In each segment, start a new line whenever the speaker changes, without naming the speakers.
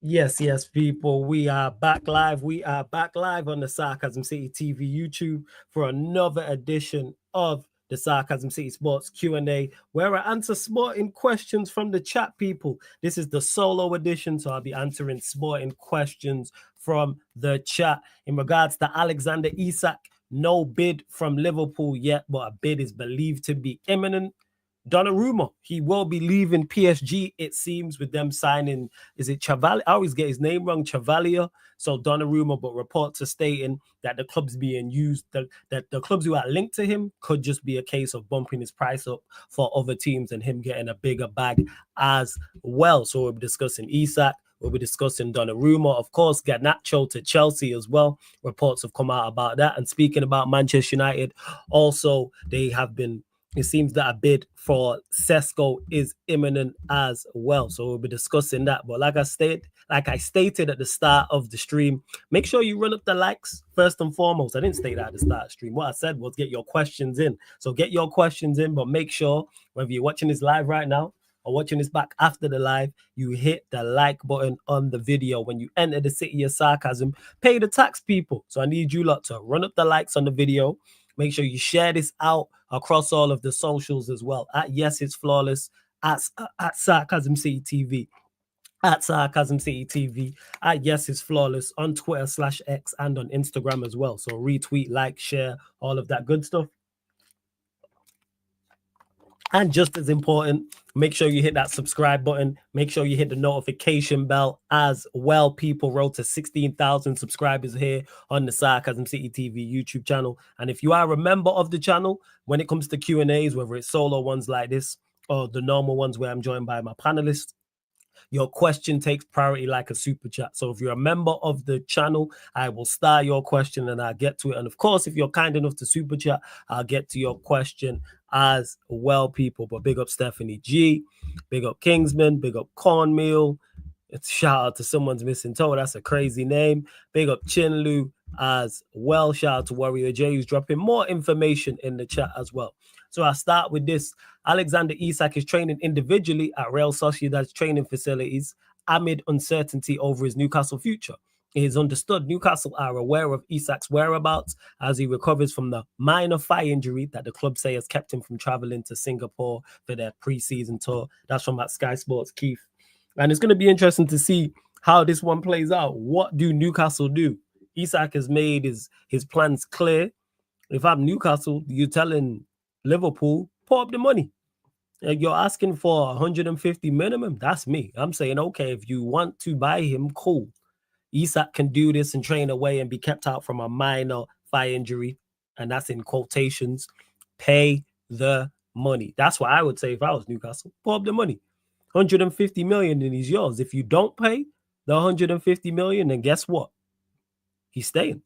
Yes, people. We are back live. We are back live on the Sarcasm City TV YouTube for another edition of the Sarcasm City Sports Q&A, where I answer sporting questions from the chat, people. This is the solo edition, so I'll be answering sporting questions from the chat. In regards to Alexander Isak, no bid from Liverpool yet, but a bid is believed to be imminent. Donnarumma, he will be leaving PSG, it seems, with them signing, is it Chevalier? I always get his name wrong, Chevalier. So Donnarumma, but reports are stating that the clubs being used, that the clubs who are linked to him could just be a case of bumping his price up for other teams and him getting a bigger bag as well. So we'll be discussing Isak. We'll be discussing Donnarumma, of course, Garnacho to Chelsea as well. Reports have come out about that. And speaking about Manchester United, also, they have been, it seems that a bid for Sesko is imminent as well. So we'll be discussing that. But like I stated at the start of the stream, make sure you run up the likes first and foremost. I didn't state that at the start of the stream. What I said was get your questions in. So get your questions in, but make sure whether you're watching this live right now or watching this back after the live, you hit the like button on the video. When you enter the city of sarcasm, pay the tax, people. So I need you lot to run up the likes on the video. Make sure you share this out across all of the socials as well. At Yes It's Flawless, at Sarcasm City TV, at Sarcasm City TV, at Yes It's Flawless on Twitter /X and on Instagram as well. So retweet, like, share, all of that good stuff. And just as important, make sure you hit that subscribe button. Make sure you hit the notification bell as well. People, road to 16,000 subscribers here on the Sarcasm City TV YouTube channel. And if you are a member of the channel, when it comes to Q&As, whether it's solo ones like this or the normal ones where I'm joined by my panelists, your question takes priority like a super chat. So if you're a member of the channel, I will start your question and I'll get to it. And of course, if you're kind enough to super chat, I'll get to your question as well, people. But big up Stephanie G, big up Kingsman, big up Cornmeal. It's shout out to Someone's Missing Toe. That's a crazy name. Big up Chinlu as well. Shout out to Warrior J, who's dropping more information in the chat as well. So I'll start with this. Alexander Isak is training individually at Real Sociedad's training facilities amid uncertainty over his Newcastle future. It is understood Newcastle are aware of Isak's whereabouts as he recovers from the minor thigh injury that the club say has kept him from traveling to Singapore for their pre-season tour. That's from that Sky Sports Keith. And it's going to be interesting to see how this one plays out. What do Newcastle do? Isak has made his plans clear. If I'm Newcastle, you're telling Liverpool, put up the money. You're asking for 150 minimum. That's me. I'm saying, okay, if you want to buy him, cool. Isak can do this and train away and be kept out from a minor thigh injury. And that's in quotations. Pay the money. That's what I would say if I was Newcastle. Put up the money. 150 million and he's yours. If you don't pay the 150 million, then guess what? He's staying.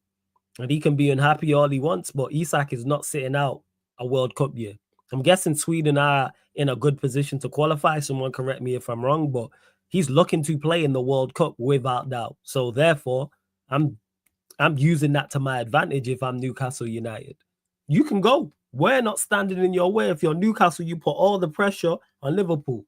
And he can be unhappy all he wants, but Isak is not sitting out a World Cup year. I'm guessing Sweden are in a good position to qualify. Someone correct me if I'm wrong, but he's looking to play in the World Cup without doubt. So therefore, I'm using that to my advantage if I'm Newcastle United. You can go. We're not standing in your way. If you're Newcastle, you put all the pressure on Liverpool.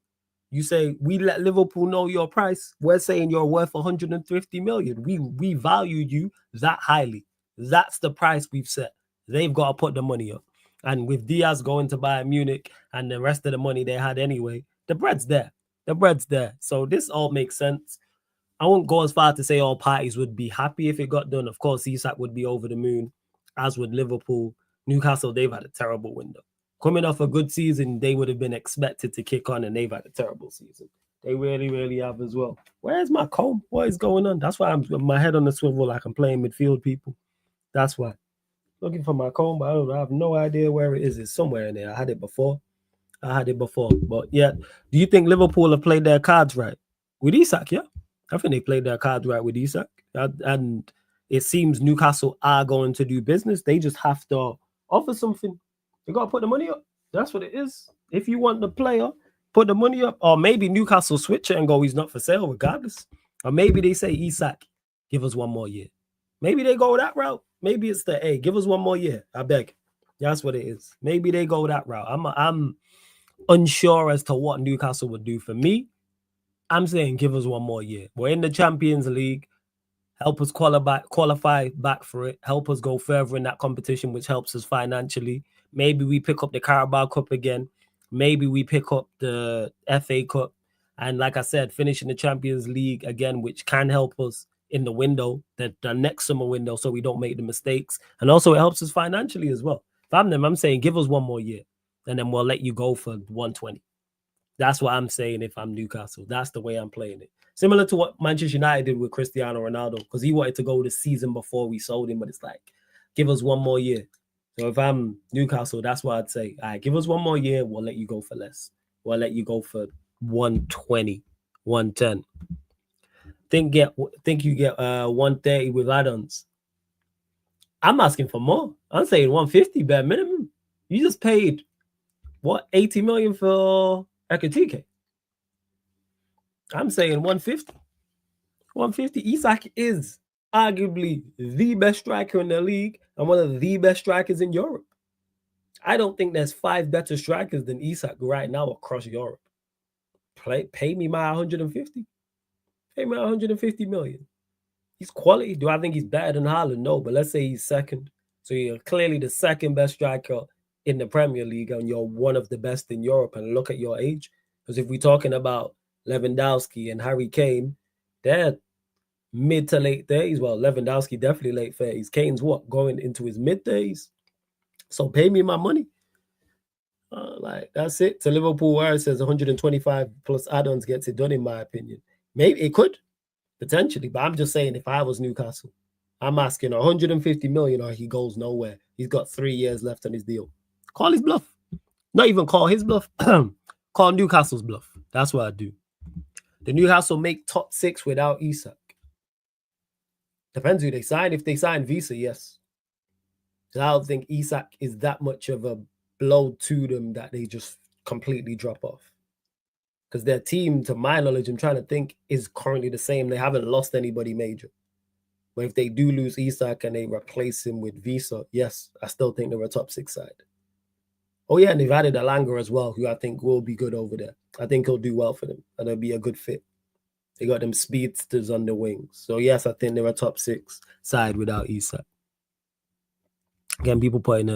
You say, we let Liverpool know your price. We're saying you're worth 150 million. We value you that highly. That's the price we've set. They've got to put the money up. And with Diaz going to Bayern Munich and the rest of the money they had anyway, the bread's there. The bread's there. So this all makes sense. I won't go as far to say all parties would be happy if it got done. Of course, Isak would be over the moon, as would Liverpool. Newcastle, they've had a terrible window. Coming off a good season, they would have been expected to kick on, and they've had a terrible season. They really, really have as well. Where's my comb? What is going on? That's why I'm with my head on the swivel like I'm playing midfield, people. That's why. Looking for my comb, but I have no idea where it is. It's somewhere in there. I had it before. But yeah, do you think Liverpool have played their cards right with Isak? Yeah, I think they played their cards right with Isak. And it seems Newcastle are going to do business. They just have to offer something. They got to put the money up. That's what it is. If you want the player, put the money up. Or maybe Newcastle switch it and go, he's not for sale regardless. Or maybe they say, Isak, give us one more year. Maybe they go that route. Maybe it's the, hey, give us one more year. I beg. That's what it is. Maybe they go that route. I'm unsure as to what Newcastle would do. For me, I'm saying give us one more year. We're in the Champions League. Help us qualify back for it. Help us go further in that competition, which helps us financially. Maybe we pick up the Carabao Cup again. Maybe we pick up the FA Cup. And like I said, finishing the Champions League again, which can help us in the window, the next summer window, so we don't make the mistakes. And also it helps us financially as well. If I'm them, I'm saying give us one more year, and then we'll let you go for 120. That's what I'm saying if I'm Newcastle. That's the way I'm playing it. Similar to what Manchester United did with Cristiano Ronaldo, because he wanted to go the season before we sold him, but it's like, give us one more year. So if I'm Newcastle, that's what I'd say. All right, give us one more year. We'll let you go for less. We'll let you go for 120, 110. Think you get 130 with add-ons. I'm asking for more. I'm saying 150 bare minimum. You just paid what, 80 million for Ekitike? I'm saying 150. 150. Isak is arguably the best striker in the league and one of the best strikers in Europe. I don't think there's 5 better strikers than Isak right now across Europe. Pay me my 150. Pay me 150 million. He's quality. Do I think he's better than Haaland? No, but let's say he's second. So you're clearly the second best striker in the Premier League, and you're one of the best in Europe. And look at your age. Because if we're talking about Lewandowski and Harry Kane, they're mid to late 30s. Well, Lewandowski definitely late 30s. Kane's what? Going into his mid 30s. So pay me my money. Like, that's it. To Liverpool, where it says 125 plus add-ons gets it done, in my opinion. Maybe it could, potentially. But I'm just saying, if I was Newcastle, I'm asking 150 million or he goes nowhere. He's got 3 years left on his deal. Call his bluff. Not even call his bluff. Call Newcastle's bluff. That's what I do. The Newcastle make top 6 without Isak. Depends who they sign. If they sign Visa, yes. So I don't think Isak is that much of a blow to them that they just completely drop off. Because their team, to my knowledge, I'm trying to think, is currently the same. They haven't lost anybody major. But if they do lose Isak and they replace him with Visa, yes, I still think they're a top 6 side. Oh, yeah, and they've added Alanga as well, who I think will be good over there. I think he'll do well for them, and it'll be a good fit. They got them speedsters on the wings. So, yes, I think they're a top 6 side without Isak. Again, people putting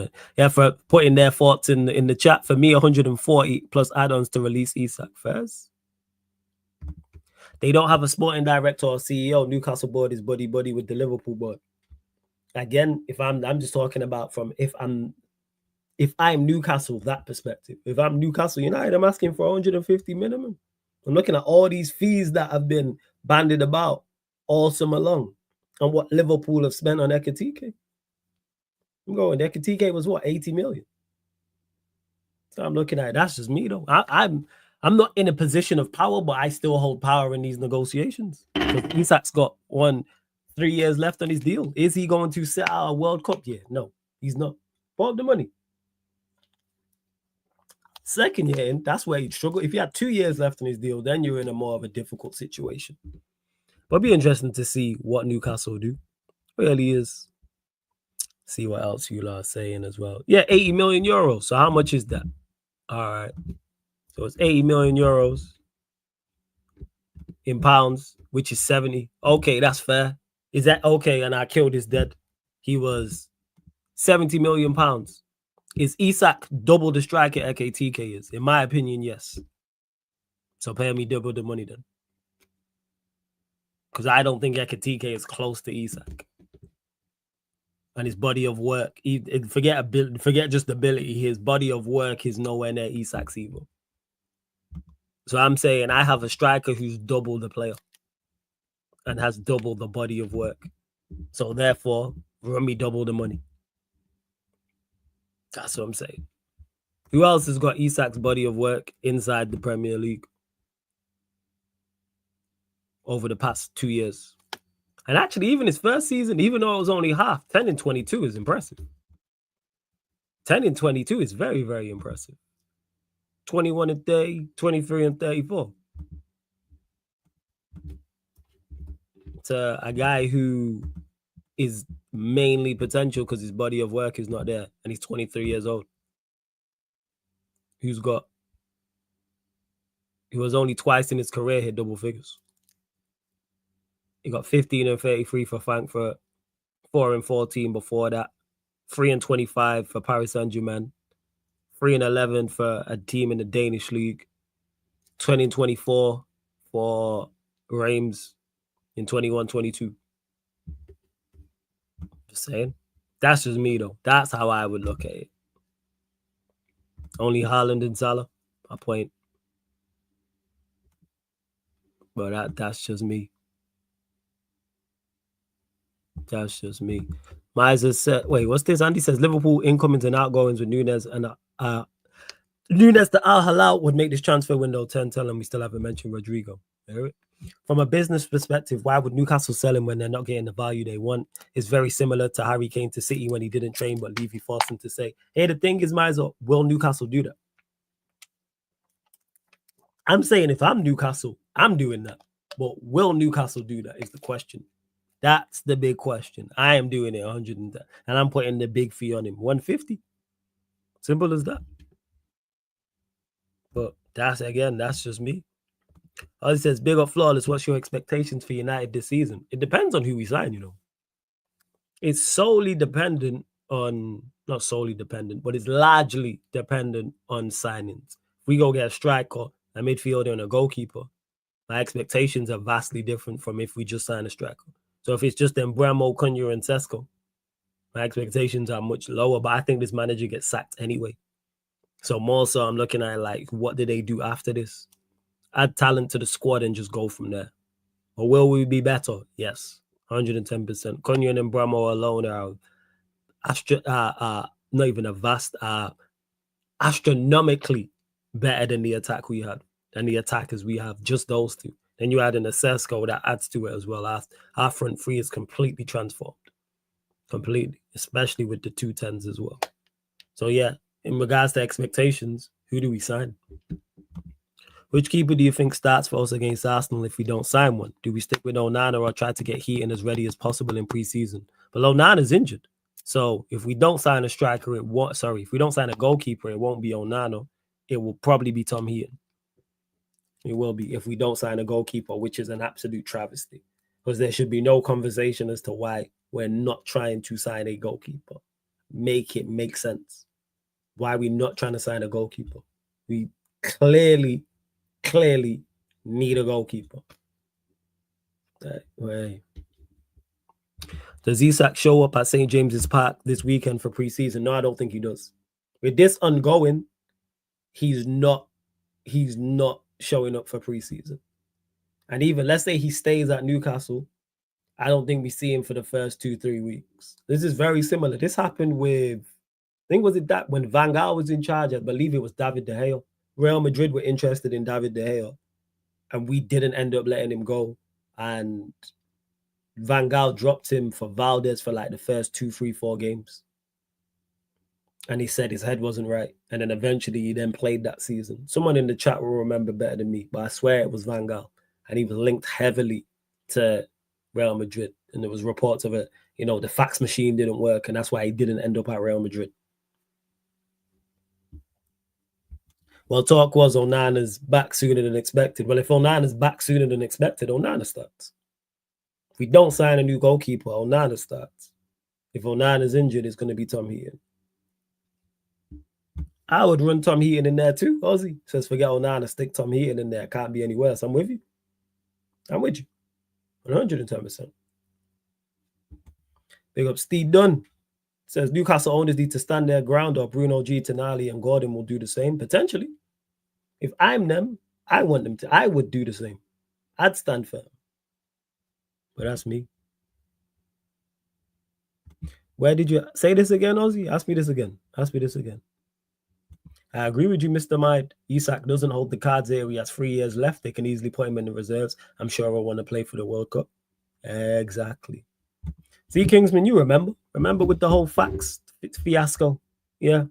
their thoughts in the chat. For me, 140 plus add-ons to release Isak first. They don't have a sporting director or CEO. Newcastle board is buddy with the Liverpool board. Again, if I'm just talking about from if I'm Newcastle, that perspective. If I'm Newcastle United, I'm asking for 150 minimum. I'm looking at all these fees that have been bandied about all summer long and what Liverpool have spent on Ekitike. I'm going, Ekitike was what, 80 million? So I'm looking at it. That's just me, though. I'm not in a position of power, but I still hold power in these negotiations. Because Isak's got 3 years left on his deal. Is he going to sit out a World Cup year? No, he's not. Put up the money. Second year in, that's where he'd struggle. If he had 2 years left on his deal, then you're in a more of a difficult situation. But it'd be interesting to see what Newcastle do. It really is. See what else you are saying as well. Yeah, 80 million euros. So how much is that? All right. So it's 80 million euros in pounds, which is 70. Okay, that's fair. Is that okay? And I killed his dead. He was 70 million pounds. Is Isak double the striker Ekitike is? In my opinion, yes. So pay me double the money then. Because I don't think Ekitike is close to Isak. And his body of work, forget just ability, his body of work is nowhere near Isak's either. So I'm saying I have a striker who's double the player and has double the body of work. So therefore, run me double the money. That's what I'm saying. Who else has got Isak's body of work inside the Premier League over the past 2 years? And actually, even his first season, even though it was only half, 10 and 22 is impressive. 10 and 22 is very, very impressive. 21 and 30, 23 and 34. To a guy who is mainly potential because his body of work is not there, and he's 23 years old. Who's got He was only twice in his career hit double figures. He got 15 and 33 for Frankfurt, 4 and 14 before that, 3 and 25 for Paris Saint-Germain, 3 and 11 for a team in the Danish league, 20 and 24 for Reims in 21-22. Just saying. That's just me, though. That's how I would look at it. Only Haaland and Salah, a point. But that's just me. That's just me. Miser said, wait, what's this? Andy says Liverpool incomings and outgoings with Nunes and Nunes to Al Hilal would make this transfer window 10. Tell him we still haven't mentioned Rodrigo. From a business perspective, why would Newcastle sell him when they're not getting the value they want? It's very similar to Harry Kane to City when he didn't train, but Levy forced him to say, hey, the thing is, Miser, will Newcastle do that? I'm saying if I'm Newcastle, I'm doing that. But will Newcastle do that is the question. That's the big question. I am doing it 100 and I'm putting the big fee on him. 150. Simple as that. But that's just me. He says, big up Flawless. What's your expectations for United this season? It depends on who we sign, you know. It's solely dependent on, not solely dependent, but it's largely dependent on signings. If we go get a striker, a midfielder, and a goalkeeper, my expectations are vastly different from if we just sign a striker. So if it's just Mbeumo, Cunha, and Sesko, my expectations are much lower. But I think this manager gets sacked anyway. So more so, I'm looking at like, what do they do after this? Add talent to the squad and just go from there. Or will we be better? Yes, 110%. Cunha and Mbeumo alone are not even a vast, astronomically better than the attack we had, than the attackers we have. Just those two. Then you add in a Sesko that adds to it as well. Our front three is completely transformed. Completely. Especially with the 210s as well. So yeah, in regards to expectations, who do we sign? Which keeper do you think starts for us against Arsenal if we don't sign one? Do we stick with Onana or try to get Heaton as ready as possible in pre-season? But Onana's injured. So if we don't sign a striker, if we don't sign a goalkeeper, it won't be Onana. It will probably be Tom Heaton. It will be if we don't sign a goalkeeper, which is an absolute travesty. Because there should be no conversation as to why we're not trying to sign a goalkeeper. Make it make sense. Why are we not trying to sign a goalkeeper? We clearly need a goalkeeper. Right. Does Isak show up at St. James's Park this weekend for pre-season? No, I don't think he does. With this ongoing, he's not showing up for pre-season. And even, let's say he stays at Newcastle, I don't think we see him for the first 2-3 weeks. This is very similar. This happened with, I think, was it that when Van Gaal was in charge? I believe it was David De Gea. Real Madrid were interested in David De Gea, and we didn't end up letting him go. And Van Gaal dropped him for Valdez for like the first 2, 3, 4 games. And he said his head wasn't right. And then eventually he then played that season. Someone in the chat will remember better than me, but I swear it was Van Gaal. And he was linked heavily to Real Madrid. And there was reports of it, the fax machine didn't work, and that's why he didn't end up at Real Madrid. Well, talk was Onana's back sooner than expected. Well, if Onana's back sooner than expected, Onana starts. If we don't sign a new goalkeeper, Onana starts. If Onana's injured, it's going to be Tom Heaton. I would run Tom Heaton in there too, Ozzy. Says forget Onana, stick Tom Heaton in there. Can't be any worse. I'm with you. 110%. Big up Steve Dunn. Says Newcastle owners need to stand their ground, or Bruno G, Tonali, and Gordon will do the same. Potentially. If I'm them, I would do the same. I'd stand firm. But that's me. Where did you say this again, Ozzy? Ask me this again. I agree with you, Mr. Mind. Isak doesn't hold the cards here. He has 3 years left. They can easily put him in the reserves. I'm sure he'll want to play for the World Cup. Exactly. See, Kingsman, you remember? Remember with the whole fax fiasco? Yeah.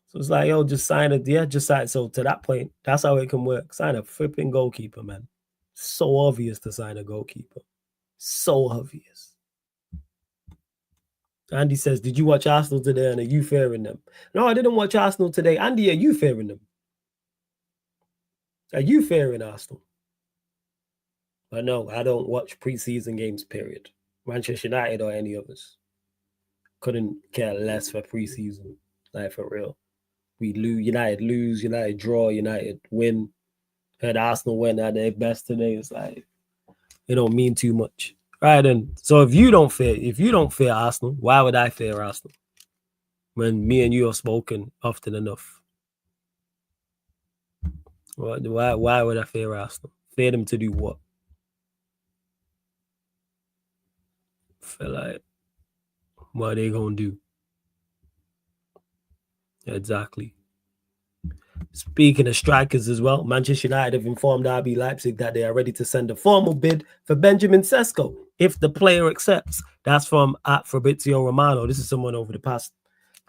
So it's like, just sign it. Yeah, just sign it. So to that point, that's how it can work. Sign a flipping goalkeeper, man. So obvious to sign a goalkeeper. So obvious. Andy says, did you watch Arsenal today and are you fearing them? No, I didn't watch Arsenal today. Andy, are you fearing them? Are you fearing Arsenal? But no, I don't watch preseason games, period. Manchester United or any others. Couldn't care less for preseason. Like, for real. We lose, United draw, United win. Heard Arsenal win at their best today. It's like, it don't mean too much. Right then. So if you don't fear Arsenal, why would I fear Arsenal? When me and you have spoken often enough. Why would I fear Arsenal? Fear them to do what? Feel like, what are they gonna do? Exactly. Speaking of strikers as well, Manchester United have informed RB Leipzig that they are ready to send a formal bid for Benjamin Sesko if the player accepts. That's from at Fabrizio Romano. This is someone over the past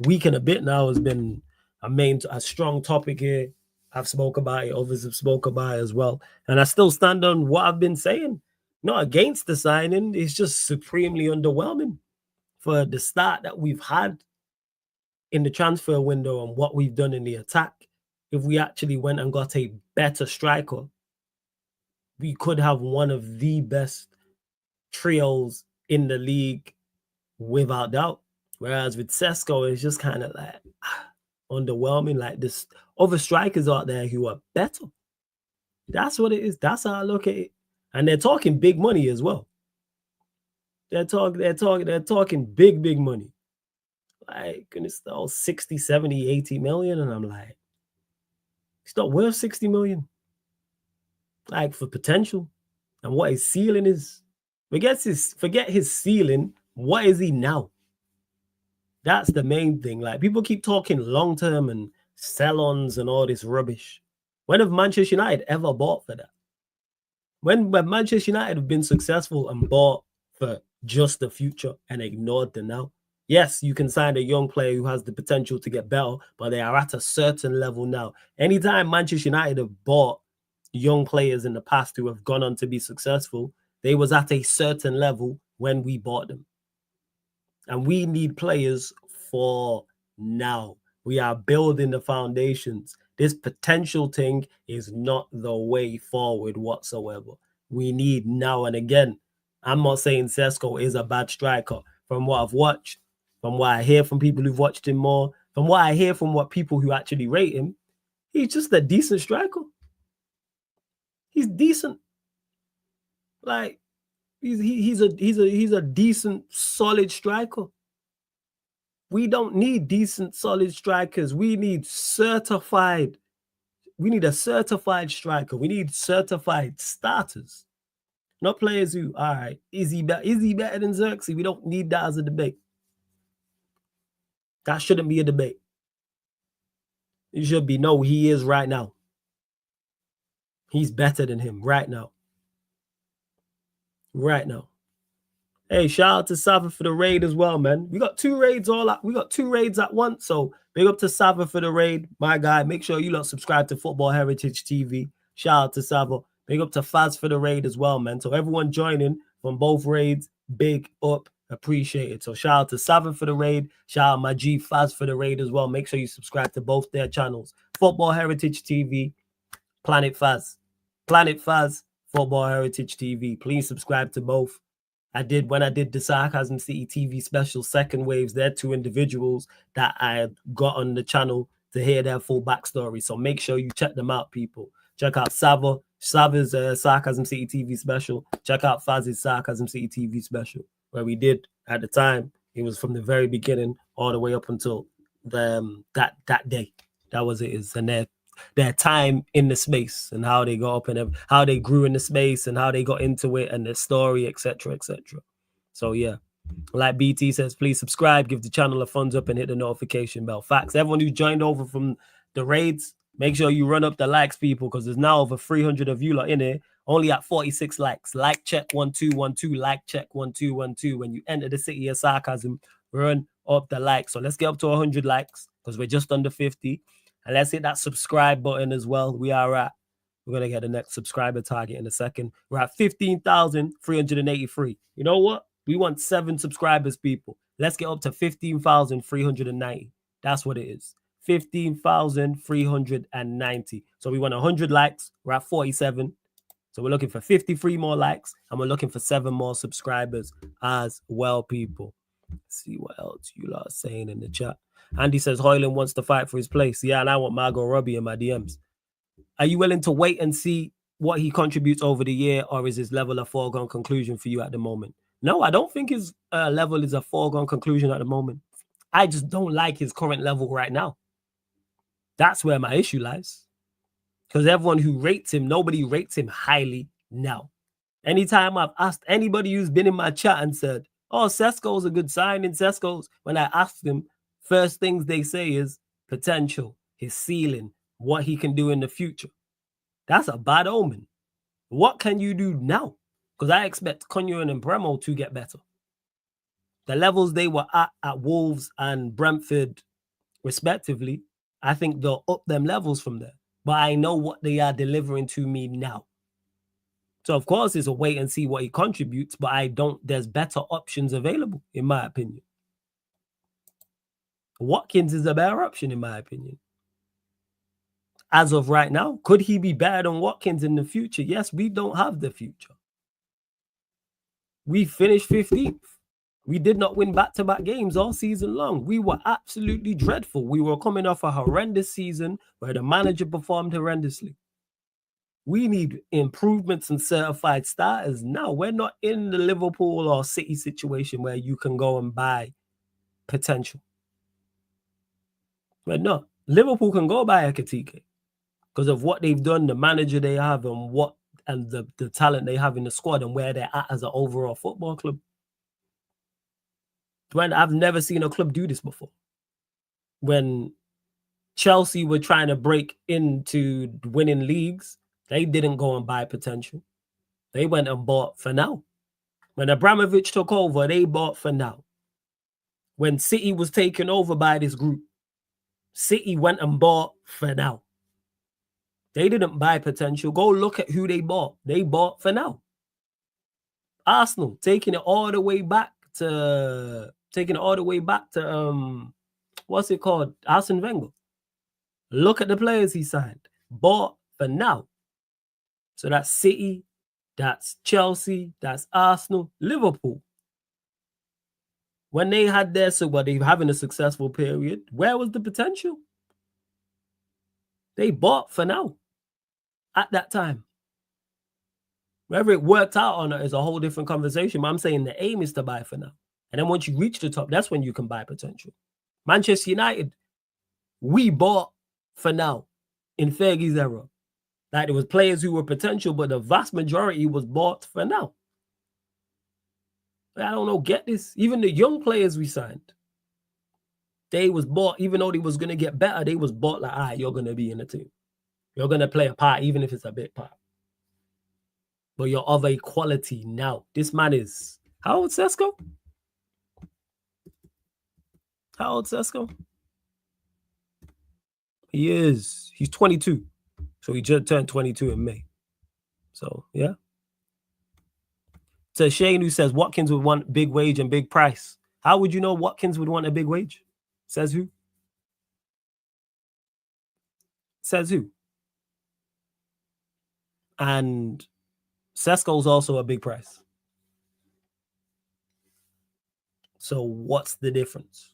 week and a bit now has been a strong topic here. I've spoke about it, others have spoke about it as well. And I still stand on what I've been saying. Not against the signing, it's just supremely underwhelming for the start that we've had in the transfer window and what we've done in the attack. If we actually went and got a better striker, we could have one of the best trios in the league without doubt. Whereas with Sesko, it's just kind of like underwhelming. Like, there's other strikers out there who are better. That's what it is. That's how I look at it. And they're talking big money as well. They're talking big money. Like, goodness, 60, 70, 80 million. And I'm like, he's not worth 60 million. Like, for potential and what his ceiling is. Forget his ceiling. What is he now? That's the main thing. Like, people keep talking long-term and sell-ons and all this rubbish. When have Manchester United ever bought for that? When Manchester United have been successful and bought for just the future and ignored the now? Yes, you can sign a young player who has the potential to get better, but they are at a certain level now. Anytime Manchester United have bought young players in the past who have gone on to be successful, they was at a certain level when we bought them. And we need players for now. We are building the foundations. This potential thing is not the way forward whatsoever. We need now. And again, I'm not saying Sesko is a bad striker. From what I've watched, from what I hear from people who've watched him more, from what I hear from what people who actually rate him, he's just a decent striker. He's decent. Like, he's a decent, solid striker. We don't need decent, solid strikers. We need certified. We need a certified striker. We need certified starters, not players who, all right, is he better than Xerxes? We don't need that as a debate. That shouldn't be a debate. It should be, no, he is right now. He's better than him right now. Right now. Hey, shout out to Sava for the raid as well, man. We got two raids at once. So big up to Sava for the raid, my guy. Make sure you lot subscribe to Football Heritage TV. Shout out to Sava. Big up to Faz for the raid as well, man. So everyone joining from both raids, big up, appreciate it. So shout out to Sava for the raid. Shout out my G Faz for the raid as well. Make sure you subscribe to both their channels. Football Heritage TV, Planet Faz, Football Heritage TV. Please subscribe to both. When I did the Sarcasm City TV special, Second Waves, they're two individuals that I got on the channel to hear their full backstory. So make sure you check them out, people. Check out Sava's Sarcasm City TV special. Check out Faz's Sarcasm City TV special, where we did at the time. It was from the very beginning all the way up until that day. That was it. And their time in the space and how they got up and how they grew in the space and how they got into it and their story, etc., etc. So yeah, like BT says, please subscribe, give the channel a thumbs up and hit the notification bell. Facts. Everyone who joined over from the raids, make sure you run up the likes, people, because there's now over 300 of you lot in here, only at 46 likes. Like check 1212, like check 1212. When you enter the city of sarcasm, run up the likes. So let's get up to 100 likes because we're just under 50. And let's hit that subscribe button as well. We're going to get the next subscriber target in a second. We're at 15,383. You know what? We want 7 subscribers, people. Let's get up to 15,390. That's what it is. 15,390. So we want 100 likes. We're at 47. So we're looking for 53 more likes, and we're looking for 7 more subscribers as well, people. Let's see what else you lot are saying in the chat. Andy says Hoyland wants to fight for his place. Yeah, and I want Margot Robbie in my DMs. Are you willing to wait and see what he contributes over the year, or is his level a foregone conclusion for you at the moment? No, I don't think his level is a foregone conclusion at the moment. I just don't like his current level right now. That's where my issue lies. Because everyone who rates him, nobody rates him highly now. Anytime I've asked anybody who's been in my chat and said, oh, Sesko's a good signing, Sesko's, when I ask them, first things they say is potential, his ceiling, what he can do in the future. That's a bad omen. What can you do now? Because I expect Cunha and Bremo to get better. The levels they were at Wolves and Brentford, respectively, I think they'll up them levels from there. But I know what they are delivering to me now. So, of course, it's a wait and see what he contributes, but there's better options available, in my opinion. Watkins is a better option, in my opinion. As of right now, could he be better than Watkins in the future? Yes, we don't have the future. We finished 15th. We did not win back-to-back games all season long. We were absolutely dreadful. We were coming off a horrendous season where the manager performed horrendously. We need improvements and certified starters. Now, we're not in the Liverpool or City situation where you can go and buy potential. We're not. Liverpool can go buy Ekitike because of what they've done, the manager they have, and the talent they have in the squad and where they're at as an overall football club. When I've never seen a club do this before. When Chelsea were trying to break into winning leagues, they didn't go and buy potential. They went and bought for now. When Abramovich took over, they bought for now. When City was taken over by this group, City went and bought for now. They didn't buy potential. Go look at who they bought. They bought for now. Arsenal taking it all the way back to what's it called? Arsene Wenger. Look at the players he signed. Bought for now. So that's City, that's Chelsea, that's Arsenal, Liverpool. When they had they're having a successful period, where was the potential? They bought for now at that time. Whether it worked out or not is a whole different conversation. But I'm saying the aim is to buy for now. And then once you reach the top, that's when you can buy potential. Manchester United, we bought for now in Fergie's era. Like there was players who were potential, but the vast majority was bought for now. I don't know, get this. Even the young players we signed, they was bought, even though they was going to get better, they was bought like, all right, you're going to be in the team. You're going to play a part, even if it's a big part. But you're of a quality now. This man is, how old Sesko? How old Sesko? He's 22. So he just turned 22 in May. So, yeah. To Shane who says Watkins would want big wage and big price. How would you know Watkins would want a big wage? Says who? Says who? And Sesko's also a big price. So what's the difference?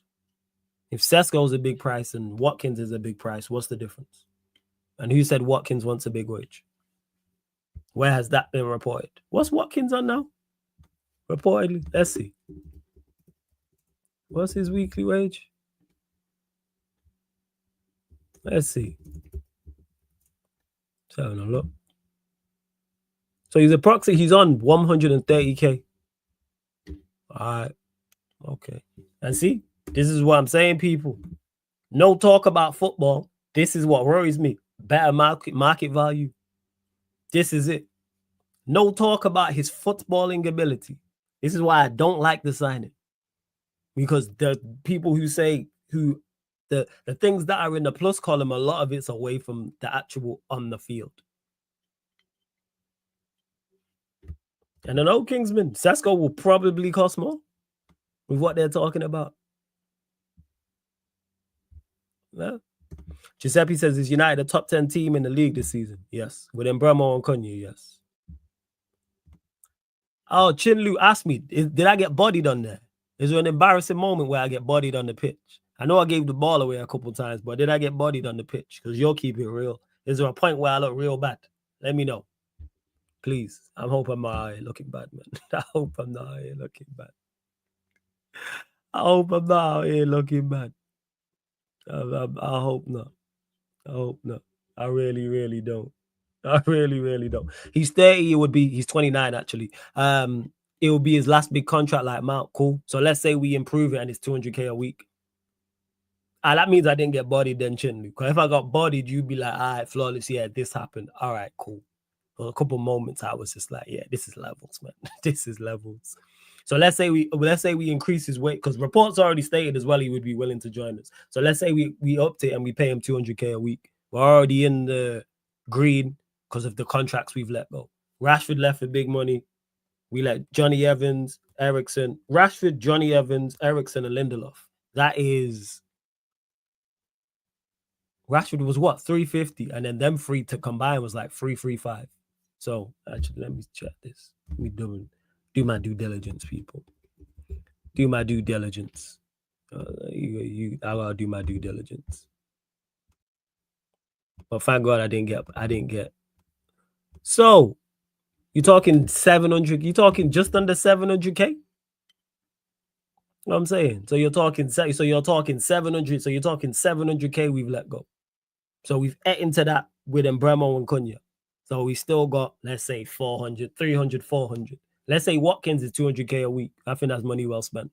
If Sesko's a big price and Watkins is a big price, what's the difference? And who said Watkins wants a big wage? Where has that been reported? What's Watkins on now? Reportedly. Let's see. What's his weekly wage? Let's see. Let's have a look. So he's on 130K. All right. Okay. And see, this is what I'm saying, people. No talk about football. This is what worries me. Better market value. This is it. No talk about his footballing ability. This is why I don't like the signing. Because the people who say the things that are in the plus column, a lot of it's away from the actual on the field. And an old Kingsman, Sesko will probably cost more with what they're talking about. Yeah. Giuseppe says, is United a top 10 team in the league this season? Yes. With Mbeumo and Cunha, yes. Oh, Chinlu asked me, did I get bodied on there? Is there an embarrassing moment where I get bodied on the pitch? I know I gave the ball away a couple times, but did I get bodied on the pitch? Because you'll keep it real. Is there a point where I look real bad? Let me know. Please. I hope I'm not looking bad, man. I hope I'm not looking bad. I hope I'm not looking bad. I hope not. I hope not. I really, really don't. I really, really don't. He's 30. He's 29 actually. It will be his last big contract like Mount. Cool. So let's say we improve it and it's 200K a week. That means I didn't get bodied then, Chinlu. Because if I got bodied, you'd be like, all right, flawless. Yeah, this happened. All right, cool. For a couple moments, I was just like, yeah, this is levels, man. This is levels. So let's say we increase his weight, because reports already stated as well he would be willing to join us. So let's say we upped it and we pay him 200K a week. We're already in the green because of the contracts we've let go. Rashford left for big money. We let Johnny Evans, Eriksson, Rashford, Johnny Evans, Eriksson, and Lindelof. That is... Rashford was what? 350, and then them three to combine was like 335. So actually, let me check this. Let me do my due diligence, people. Do my due diligence. I'll do my due diligence. But thank God I didn't get. So you're talking 700. You're talking just under 700K. You know what I'm saying? So you're talking 700. So you're talking 700K we've let go. So we've ate into that with Mbeumo and Cunha. So we still got, let's say, 400, 300, 400. Let's say Watkins is 200K a week. I think that's money well spent.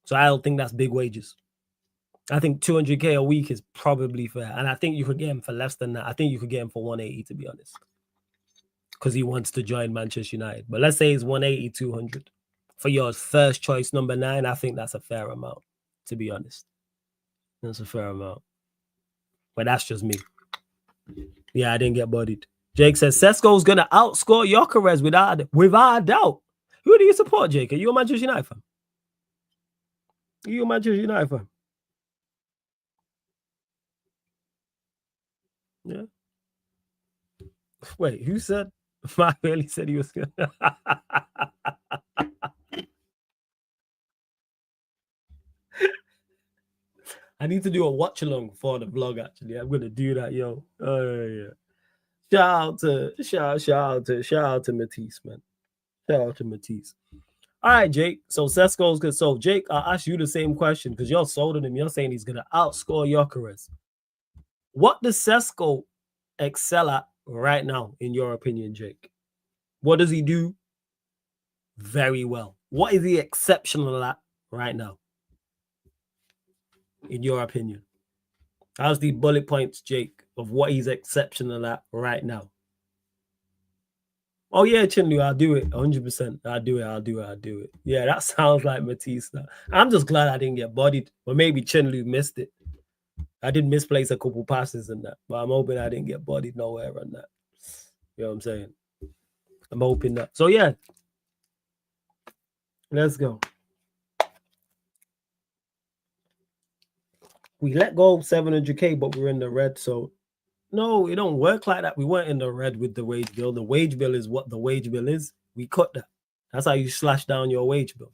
So I don't think that's big wages. I think 200K a week is probably fair. And I think you could get him for less than that. I think you could get him for 180, to be honest. Because he wants to join Manchester United. But let's say it's 180, 200. For your first choice, number 9, I think that's a fair amount, to be honest. That's a fair amount. But that's just me. Yeah, I didn't get bodied. Jake says Sesko's gonna outscore Gyökeres without a doubt. Who do you support, Jake? Are you a Manchester United fan? Are you a Manchester United fan? Yeah. Wait, who said? I really said he was gonna. I need to do a watch along for the vlog. Actually, I'm gonna do that, yo. Oh yeah. Shout out to Matisse, man. Shout out to Matisse. All right, Jake. So Sesko's good. So Jake, I'll ask you the same question because you're sold on him. You're saying he's gonna outscore Gyökeres. What does Sesko excel at right now, in your opinion, Jake? What does he do very well? What is he exceptional at right now, in your opinion? How's the bullet points, Jake, of what he's exceptional at right now? Oh, yeah, Chinlu, I'll do it. 100%. I'll do it. Yeah, that sounds like Matisse now. I'm just glad I didn't get bodied. Or maybe Chinlu missed it. I did misplace a couple passes in that. But I'm hoping I didn't get bodied nowhere on that. You know what I'm saying? I'm hoping that. So, yeah. Let's go. We let go of 700K, but we're in the red. So, no, it don't work like that. We weren't in the red with the wage bill. The wage bill is what the wage bill is. We cut that. That's how you slash down your wage bill.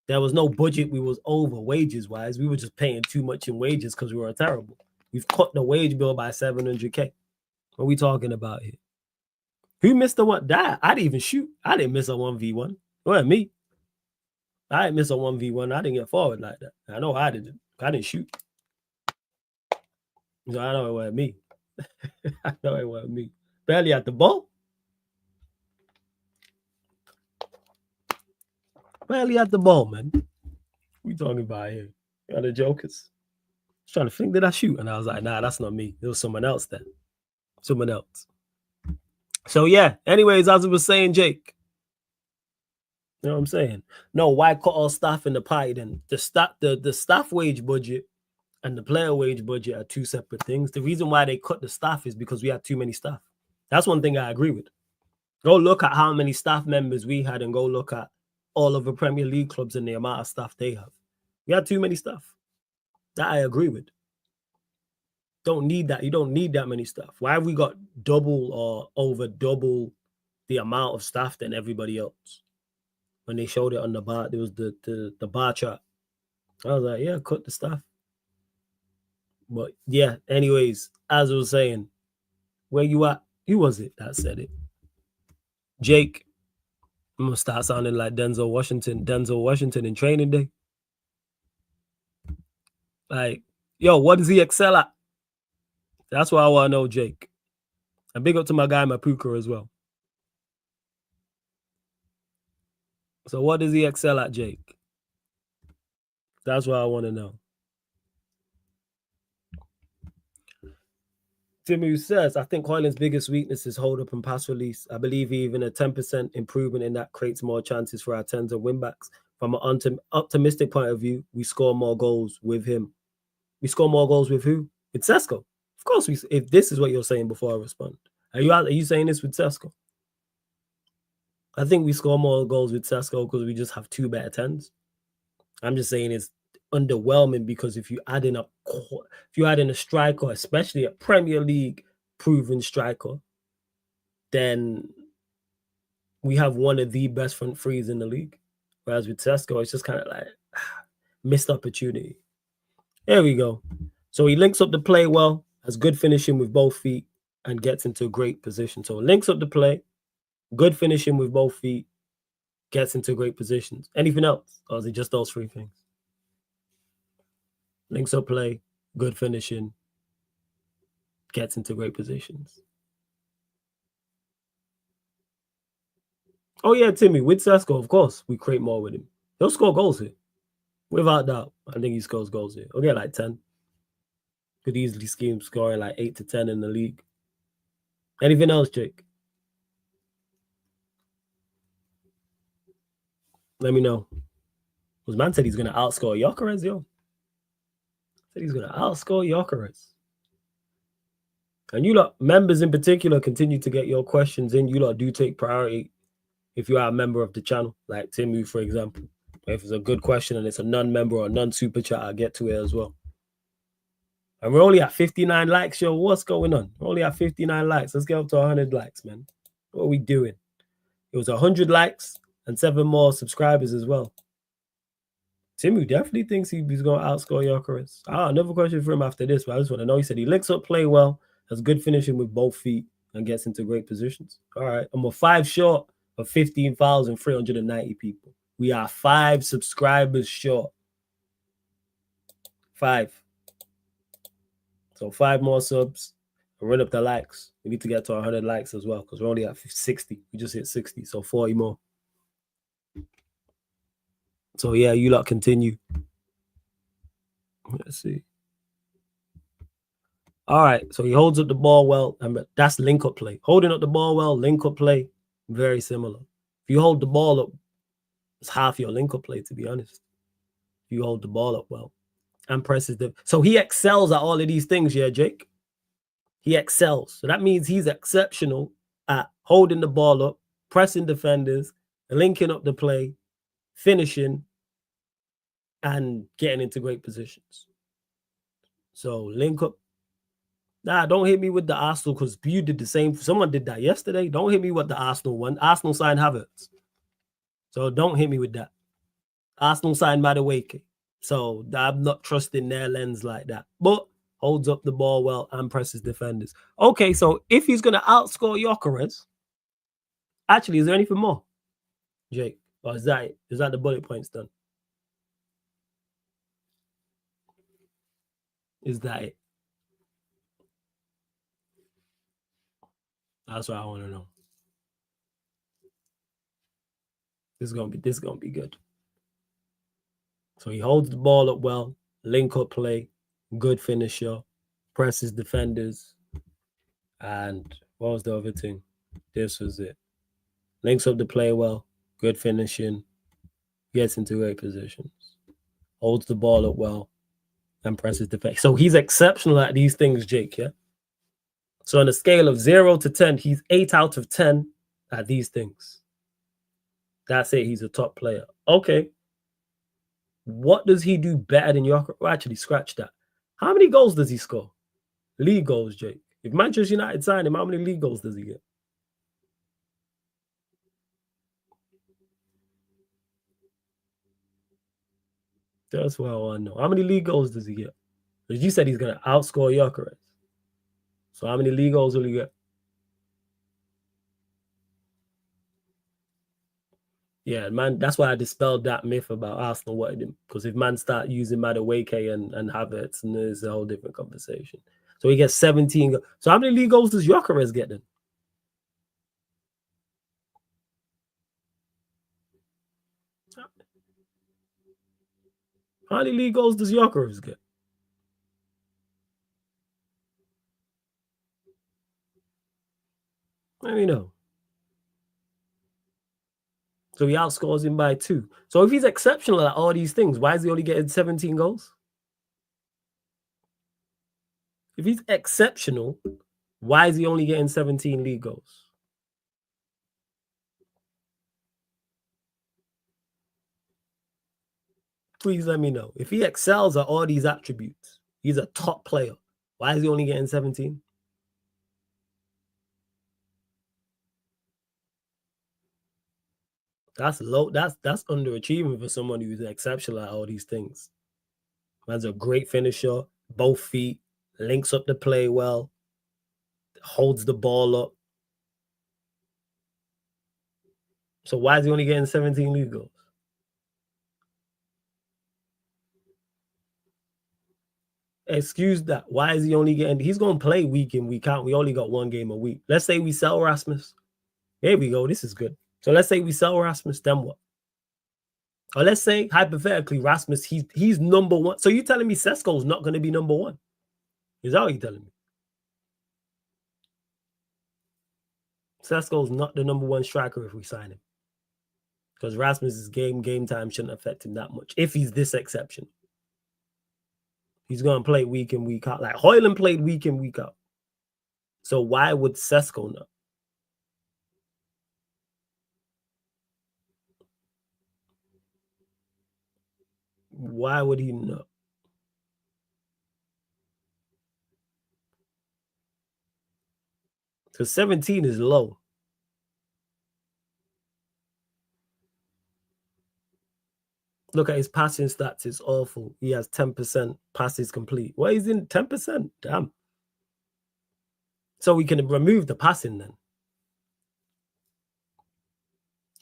There was no budget. We was over wages-wise. We were just paying too much in wages because we were terrible. We've cut the wage bill by 700K. What are we talking about here? Who missed the one? That I didn't even shoot. I didn't miss a 1v1. It wasn't me. I didn't miss a 1v1. I didn't get forward like that. I know I didn't. I didn't shoot. So I know it wasn't me. I know it wasn't me. Barely at the ball. Barely at the ball, man. What we talking about here? You the jokers. I was trying to think, did I shoot? And I was like, nah, that's not me. It was someone else then. Someone else. So yeah. Anyways, as I was saying, Jake. You know what I'm saying? No, why cut all staff in the pie then? The staff wage budget and the player wage budget are two separate things. The reason why they cut the staff is because we had too many staff. That's one thing I agree with. Go look at how many staff members we had and go look at all of the Premier League clubs and the amount of staff they have. We had too many staff. That I agree with. Don't need that. You don't need that many staff. Why have we got double or over double the amount of staff than everybody else? When they showed it on the bar, there was the bar chart. I was like, yeah, cut the staff. But yeah, anyways, as I was saying, where you at? Who was it that said it? Jake. I'm gonna start sounding like Denzel Washington in Training Day. Like, yo, what does he excel at? That's what I want to know, Jake. And big up to my guy Mapuka as well. So what does he excel at, Jake? That's what I want to know. Timmy says, I think Hoyland's biggest weakness is hold up and pass release. I believe even a 10% improvement in that creates more chances for our tens of win-backs. From an optimistic point of view, we score more goals with him. We score more goals with who? With Sesko. Of course, if this is what you're saying before I respond. Are you saying this with Sesko? I think we score more goals with Sesko because we just have two better tens. I'm just saying it's underwhelming because if you add in a striker, especially a Premier League proven striker, then we have one of the best front threes in the league. Whereas with Sesko, it's just kind of like missed opportunity. There we go. So he links up the play well, has good finishing with both feet, and gets into a great position. So links up the play, good finishing with both feet, gets into great positions. Anything else? Or is it just those three things? Links up play, good finishing, gets into great positions. Oh, yeah, Timmy, with Sesko, of course, we create more with him. He'll score goals here. Without doubt. I think he scores goals here. He'll get like 10. Could easily scheme scoring like 8 to 10 in the league. Anything else, Jake? Let me know. Because man said he's going to outscore Gyökeres, yo. Said he's going to outscore Gyökeres. And you lot, members in particular, continue to get your questions in. You lot do take priority if you are a member of the channel, like Timu, for example. If it's a good question and it's a non-member or non-super chat, I'll get to it as well. And we're only at 59 likes, yo. What's going on? We're only at 59 likes. Let's get up to 100 likes, man. What are we doing? It was 100 likes and 7 more subscribers as well. Timu definitely thinks he's going to outscore Gyökeres. Another question for him after this, but I just want to know. He said he links up, play well, has good finishing with both feet, and gets into great positions. All right. I'm a 5 short of 15,390 people. We are 5 subscribers short. 5. So 5 more subs. Run up the likes. We need to get to 100 likes as well because we're only at 60. We just hit 60, so 40 more. So yeah, you lot continue. Let's see. All right, so he holds up the ball well, and that's link-up play. Holding up the ball well, link-up play, very similar. If you hold the ball up, it's half your link-up play, to be honest. If you hold the ball up well and presses the... So he excels at all of these things, yeah, Jake? He excels. So that means he's exceptional at holding the ball up, pressing defenders, linking up the play, finishing, and getting into great positions. So link up. Nah, don't hit me with the Arsenal because you did the same. Someone did that yesterday. Don't hit me with the Arsenal one. Arsenal signed Havertz. So don't hit me with that. Arsenal signed Madueke. So I'm not trusting their lens like that. But holds up the ball well and presses defenders. Okay, so if he's going to outscore Gyökeres, actually, is there anything more, Jake? Or is that it? Is that the bullet points done? Is that it? That's what I want to know. This is gonna be good. So he holds the ball up well, link up play, good finisher, presses defenders, and what was the other thing? This was it. Links up the play well, good finishing, gets into great positions, holds the ball up well, and presses defense. So he's exceptional at these things, Jake, yeah? So on a scale of 0 to 10, he's 8 out of 10 at these things. That's it. He's a top player. Okay. What does he do better than Gyökeres? Well, actually, scratch that. How many goals does he score? League goals, Jake. If Manchester United sign him, how many league goals does he get? That's what I want to know. How many league goals does he get? Because you said he's going to outscore Gyökeres. So how many league goals will he get? Yeah, man, that's why I dispelled that myth about Arsenal wanted him. Because if man start using Madueke and Havertz, and there's a whole different conversation. So he gets 17. So how many league goals does Gyökeres get then? How many league goals does Gyökeres get? Let me know. So he outscores him by 2. So if he's exceptional at all these things, why is he only getting 17 goals? If he's exceptional, why is he only getting 17 league goals? Please let me know. If he excels at all these attributes, he's a top player. Why is he only getting 17? That's low. That's underachieving for someone who's exceptional at all these things. Man's a great finisher, both feet, links up the play well, holds the ball up. So why is he only getting 17 league goals? Excuse that. Why is he only getting? He's going to play week in, week out. We only got 1 game a week. Let's say we sell Rasmus. Here we go. This is good. So let's say we sell Rasmus. Then what? Or let's say hypothetically Rasmus, he's number 1. So you're telling me Sesko's not going to be number 1? Is that what you're telling me? Sesko's not the number 1 striker if we sign him. Because Rasmus's game time shouldn't affect him that much if he's this exception. He's going to play week in, week out. Like Højlund played week in, week out. So why would Sesko not? Why would he not? Because 17 is low. Look at his passing stats. It's awful. He has 10% passes complete. Well, he's in 10%. Damn. So we can remove the passing then.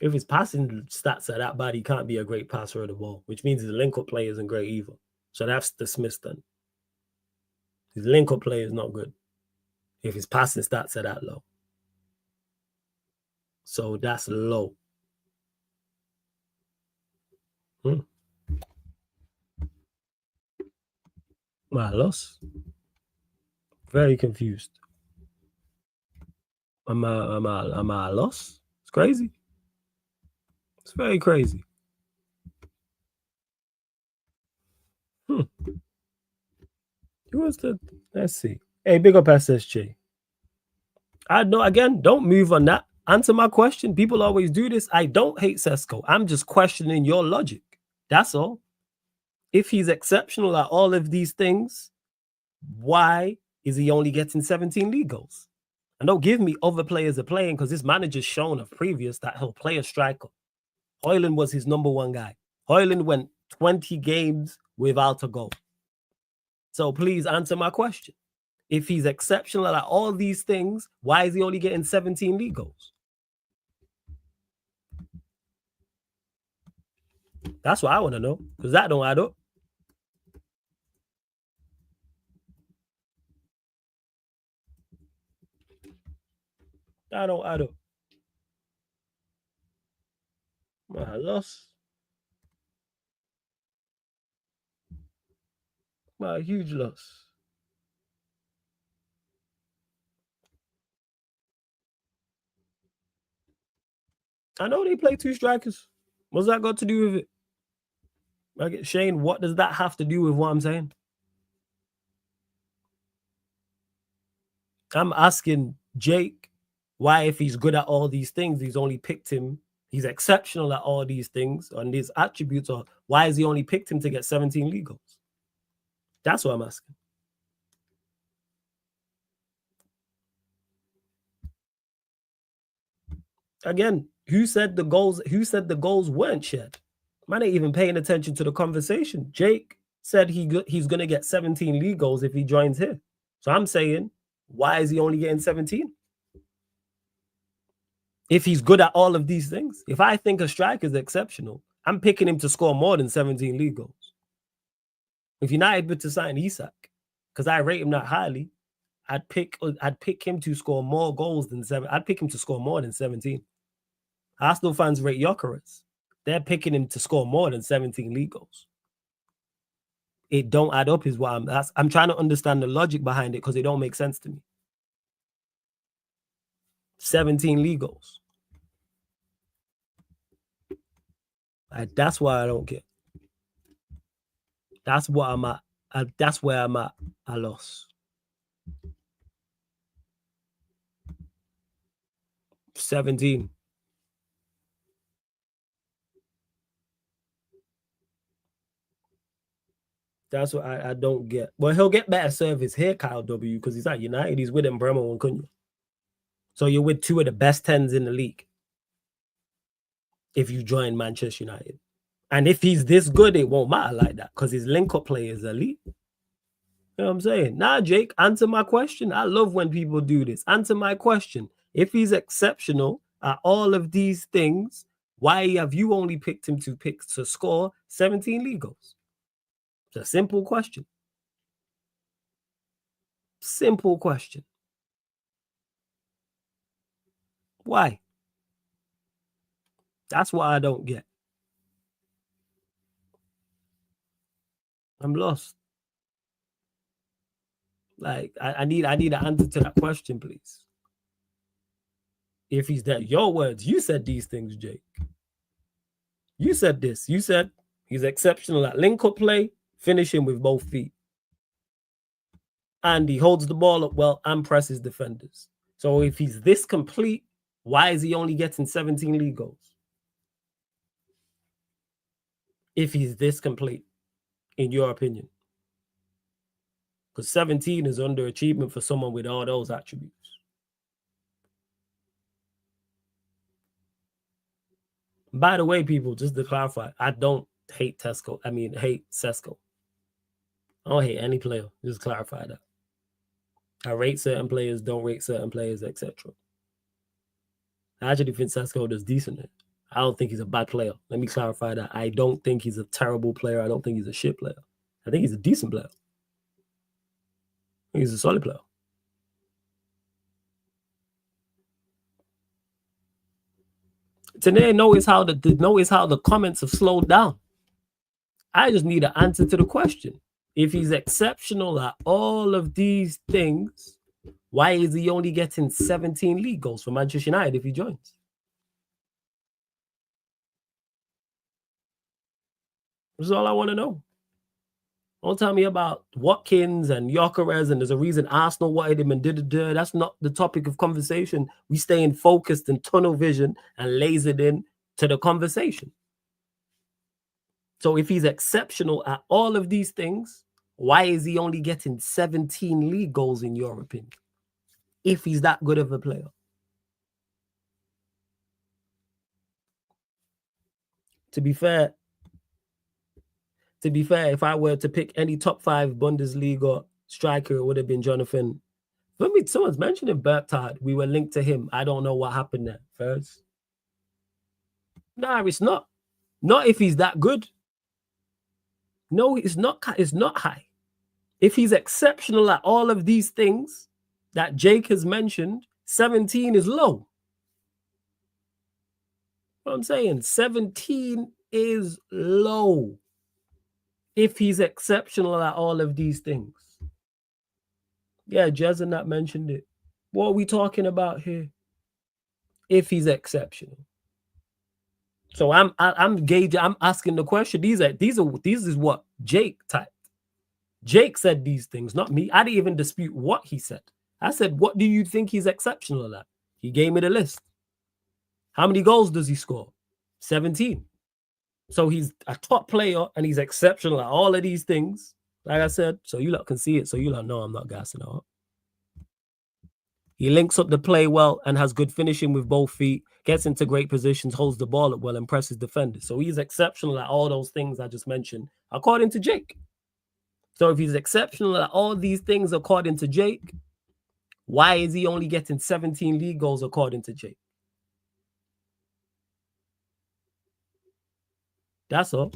If his passing stats are that bad, he can't be a great passer of the ball, which means his link-up play isn't great either. So that's dismissed then. His link-up play is not good if his passing stats are that low. So that's low. My loss. Very confused. Am I lost? It's crazy. It's very crazy. Who was the? Let's see. Hey, big up SSJ. I know. Again, don't move on that. Answer my question. People always do this. I don't hate Sesko. I'm just questioning your logic. That's all. If he's exceptional at all of these things, why is he only getting 17 league goals? And don't give me other players are playing because this manager's shown of previous that he'll play a striker. Højlund was his number 1 guy. Højlund went 20 games without a goal. So please answer my question. If he's exceptional at all these things, why is he only getting 17 league goals? That's what I want to know, because that don't add up. That don't add up. My loss. My huge loss. I know they play 2 strikers. What's that got to do with it? Like, Shane, what does that have to do with what I'm saying? I'm asking Jake why, if he's good at all these things, he's only picked him. He's exceptional at all these things, and his attributes are, why is he only picked him to get 17 league goals? That's what I'm asking. Again, who said the goals weren't shared? Man ain't even paying attention to the conversation. Jake said he's going to get 17 league goals if he joins here. So I'm saying, why is he only getting 17? If he's good at all of these things. If I think a striker is exceptional, I'm picking him to score more than 17 league goals. If United were to sign Isak, because I rate him that highly, I'd pick him to score more goals than 7. I'd pick him to score more than 17. Arsenal fans rate Gyökeres. They're picking him to score more than 17 league goals. It don't add up is what I'm trying to understand the logic behind it because it don't make sense to me. 17 league goals. That's why I don't get. That's what I'm at. That's where I'm at. I lost. 17. That's what I don't get. Well, he'll get better service here, Kyle W, because he's at United. He's with Bremer and Cunha. So you're with two of the best 10s in the league if you join Manchester United. And if he's this good, it won't matter like that because his link-up play is elite. You know what I'm saying? Nah, Jake, answer my question. I love when people do this. Answer my question. If he's exceptional at all of these things, why have you only picked him to score 17 league goals? It's a simple question. Simple question. Why? That's what I don't get. I'm lost. Like, I need an answer to that question, please. If he's that, your words, you said these things, Jake. You said this. You said he's exceptional at link-up play, finishing with both feet. And he holds the ball up well and presses defenders. So if he's this complete, why is he only getting 17 league goals? If he's this complete, in your opinion. Because 17 is underachievement for someone with all those attributes. By the way, people, just to clarify, I don't hate Sesko. I don't hate any player. Just clarify that. I rate certain players, don't rate certain players, etc. I actually think Sesko does decent. I don't think he's a bad player. Let me clarify that. I don't think he's a terrible player. I don't think he's a shit player. I think he's a decent player. I think he's a solid player. Today, notice how the comments have slowed down. I just need an answer to the question. If he's exceptional at all of these things, why is he only getting 17 league goals for Manchester United if he joins? That's all I want to know. Don't tell me about Watkins and Gyökeres and there's a reason Arsenal wanted him and da-da-da. That's not the topic of conversation. We stay in focused and tunnel vision and lasered in to the conversation. So if he's exceptional at all of these things, why is he only getting 17 league goals in your opinion? If he's that good of a player. To be fair, if I were to pick any top 5 Bundesliga striker, it would have been Jonathan. I mean, someone's mentioning Bergtard. We were linked to him. I don't know what happened there first. Nah, it's not. Not if he's that good. No, it's not high. If he's exceptional at all of these things that Jake has mentioned, 17 is low. What I'm saying, 17 is low. If he's exceptional at all of these things. Yeah, Jez and that mentioned it. What are we talking about here? If he's exceptional. So I'm asking the question. These is what Jake typed. Jake said these things, not me. I didn't even dispute what he said. I said, what do you think he's exceptional at? He gave me the list. How many goals does he score? 17. So he's a top player and he's exceptional at all of these things. Like I said, so you lot can see it. So you lot know I'm not gassing out. He links up the play well and has good finishing with both feet, gets into great positions, holds the ball up well, and presses defenders. So he's exceptional at all those things I just mentioned, according to Jake. So if he's exceptional at all these things, according to Jake, why is he only getting 17 league goals, according to Jake? That's all.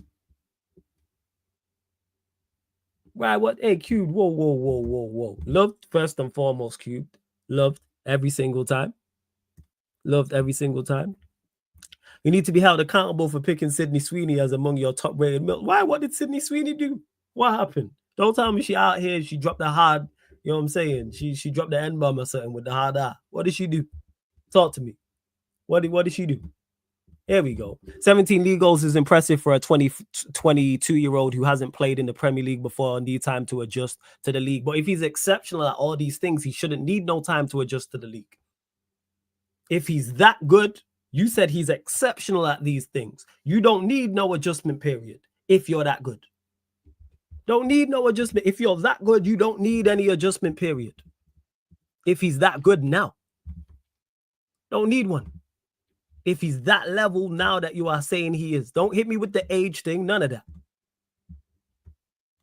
Right, what? Hey, Cube, whoa. Loved, first and foremost, Cube. Loved every single time. Loved every single time. You need to be held accountable for picking Sydney Sweeney as among your top-rated milk. Why? What did Sydney Sweeney do? What happened? Don't tell me she out here, she dropped the hard, you know what I'm saying? She dropped the N-bomb or something with the hard R. What did she do? Talk to me. What did she do? Here we go. 17 league goals is impressive for a 22-year-old who hasn't played in the Premier League before and need time to adjust to the league. But if he's exceptional at all these things, he shouldn't need no time to adjust to the league. If he's that good, you said he's exceptional at these things. You don't need no adjustment period if you're that good. Don't need no adjustment. If you're that good, you don't need any adjustment period. If he's that good now, don't need one. If he's that level now that you are saying he is, don't hit me with the age thing. None of that.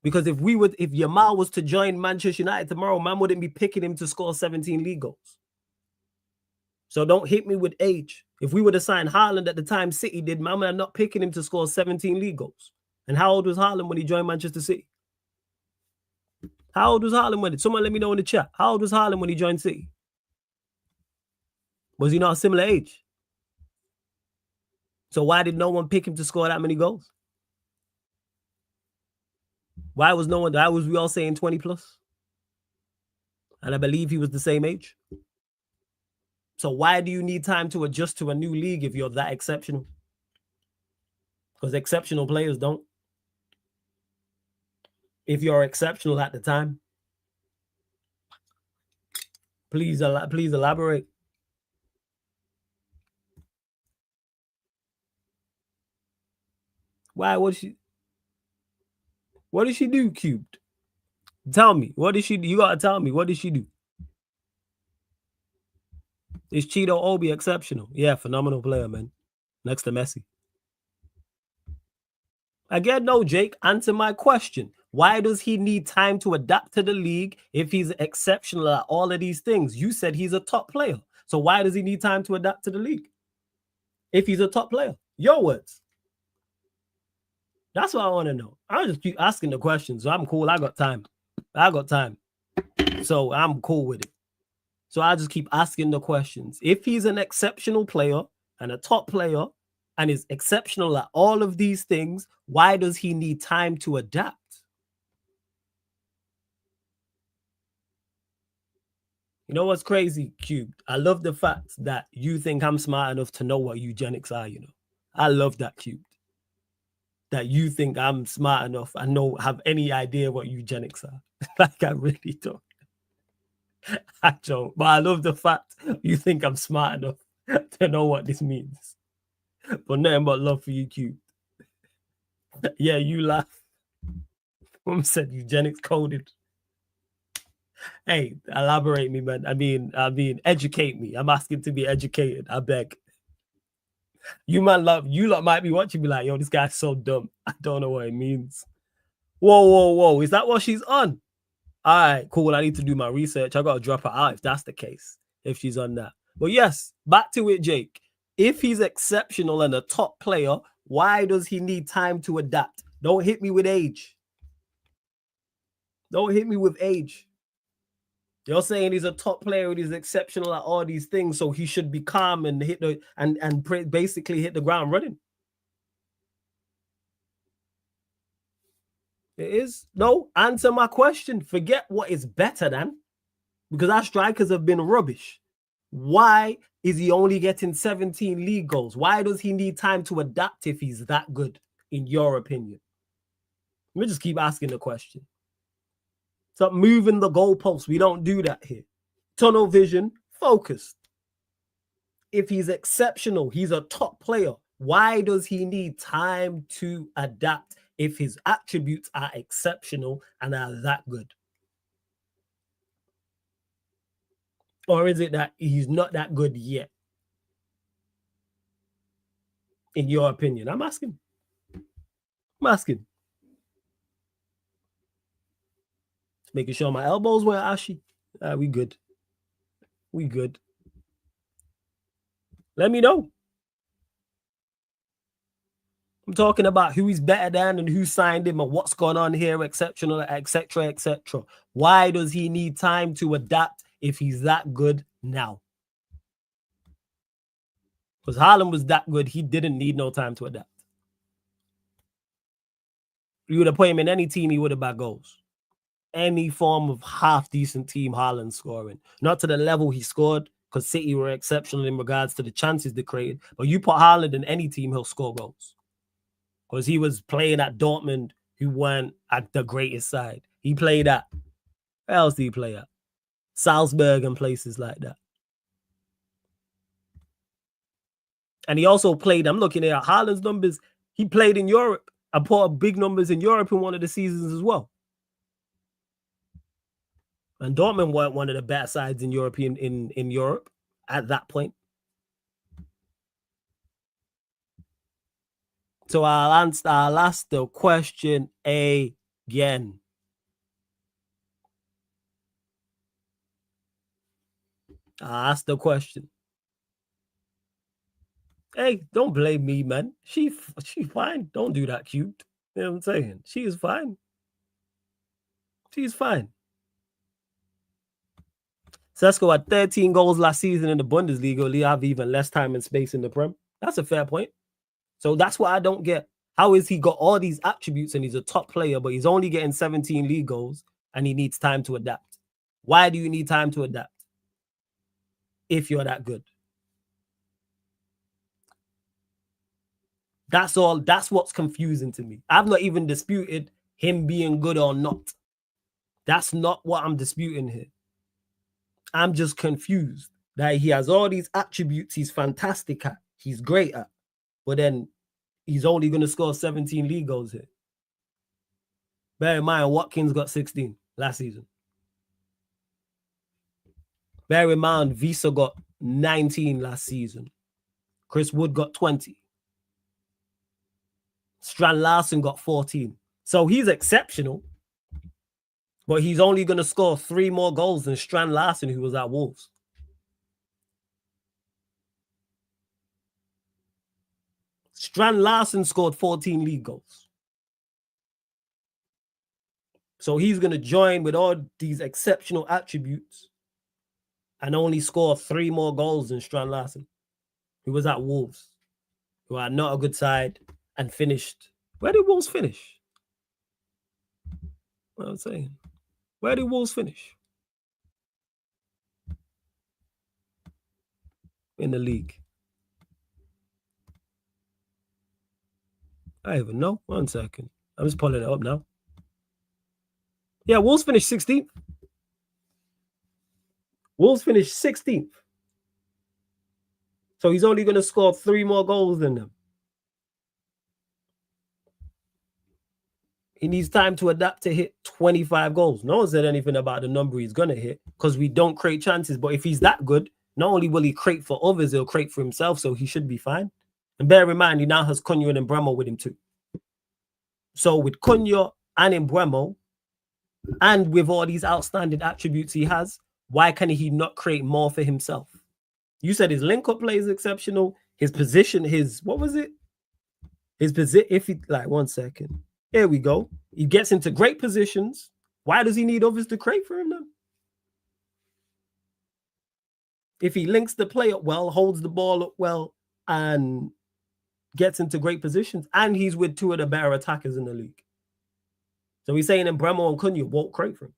Because if Yamal was to join Manchester United tomorrow, man wouldn't be picking him to score 17 league goals. So don't hit me with age. If we would have signed Haaland at the time City did, man, I'm not picking him to score 17 league goals. And how old was Haaland when he joined Manchester City? How old was Haaland when? Someone let me know in the chat. How old was Haaland when he joined City? Was he not a similar age? So why did no one pick him to score that many goals? Why was no one? Why was we all saying 20 plus? And I believe he was the same age. So why do you need time to adjust to a new league if you're that exceptional? Because exceptional players don't. If you're exceptional at the time, please elaborate. Why? What did she do, Cubed? Tell me. What did she do? You gotta tell me. What did she do? Is Cheeto Obi exceptional? Yeah, phenomenal player, man. Next to Messi. Again, no, Jake. Answer my question. Why does he need time to adapt to the league if he's exceptional at all of these things? You said he's a top player. So why does he need time to adapt to the league if he's a top player? Your words. That's what I want to know. I'll just keep asking the questions. So I'm cool. I got time. So I'm cool with it. So I'll just keep asking the questions. If he's an exceptional player and a top player and is exceptional at all of these things, why does he need time to adapt? You know what's crazy, Cube? I love the fact that you think I'm smart enough to know what eugenics are, you know. I love that, Cube. That you think I'm smart enough and have any idea what eugenics are. Like, I really don't. I don't. But I love the fact you think I'm smart enough to know what this means. But nothing but love for you, Cube. Yeah, you laugh. Mom said eugenics coded. Hey, elaborate me, man. I mean, educate me. I'm asking to be educated. I beg. You lot might be watching me like, yo, this guy's so dumb. I don't know what it means. Whoa. Is that what she's on? All right, cool. I need to do my research. I got to drop her out if that's the case, if she's on that. But yes, back to it, Jake. If he's exceptional and a top player, why does he need time to adapt? Don't hit me with age. Don't hit me with age. You're saying he's a top player and he's exceptional at all these things, so he should be calm and basically hit the ground running. It is. No, answer my question. Forget what is better than, because our strikers have been rubbish. Why is he only getting 17 league goals? Why does he need time to adapt if he's that good, in your opinion? Let me just keep asking the question. Stop moving the goalposts. We don't do that here. Tunnel vision, focused. If he's exceptional, he's a top player. Why does he need time to adapt if his attributes are exceptional and are that good? Or is it that he's not that good yet? In your opinion? I'm asking. I'm asking. Making sure my elbows were ashy. We good. We good. Let me know. I'm talking about who he's better than and who signed him and what's going on here, exceptional, etc., etc. Why does he need time to adapt if he's that good now? Because Haaland was that good, he didn't need no time to adapt. You would have put him in any team, he would have bagged goals. Any form of half-decent team, Haaland scoring. Not to the level he scored, because City were exceptional in regards to the chances they created. But you put Haaland in any team, he'll score goals. Because he was playing at Dortmund, who weren't at the greatest side. He played at, where else did he play at? Salzburg and places like that. And he also played, I'm looking at Haaland's numbers, he played in Europe and put up big numbers in Europe in one of the seasons as well. And Dortmund weren't one of the better sides in Europe at that point. So I'll ask the question again. I'll ask the question. Hey, don't blame me, man. She's fine. Don't do that, cute. You know what I'm saying? She is fine. She's fine. Sesko had 13 goals last season in the Bundesliga. Will he have even less time and space in the Prem? That's a fair point. So that's what I don't get. How is he got all these attributes and he's a top player, but he's only getting 17 league goals and he needs time to adapt? Why do you need time to adapt if you're that good? That's all. That's what's confusing to me. I've not even disputed him being good or not. That's not what I'm disputing here. I'm just confused that he has all these attributes he's fantastic at, he's great at, but then he's only going to score 17 league goals here. Bear in mind, Watkins got 16 last season. Bear in mind, Visa got 19 last season. Chris Wood got 20. Strand Larsen got 14. So he's exceptional, but he's only going to score 3 more goals than Strand Larsen, who was at Wolves. Strand Larsen scored 14 league goals. So he's going to join with all these exceptional attributes and only score 3 more goals than Strand Larsen, who was at Wolves, who are not a good side and finished. Where did Wolves finish? What I'm saying. Where did Wolves finish? In the league. I don't even know. 1 second. I'm just pulling it up now. Yeah, Wolves finished 16th. Wolves finished 16th. So he's only going to score 3 more goals than them. He needs time to adapt to hit 25 goals. No one said anything about the number he's going to hit because we don't create chances. But if he's that good, not only will he create for others, he'll create for himself, so he should be fine. And bear in mind, he now has Cunha and Mbeumo with him too. So with Cunha and Mbeumo, and with all these outstanding attributes he has, why can he not create more for himself? You said his link-up play is exceptional. His position, what was it? His position, if he, like, 1 second. Here we go. He gets into great positions. Why does he need others to create for him then? If he links the play up well, holds the ball up well, and gets into great positions, and he's with 2 of the better attackers in the league. So he's saying Mbeumo and Cunha won't create for him.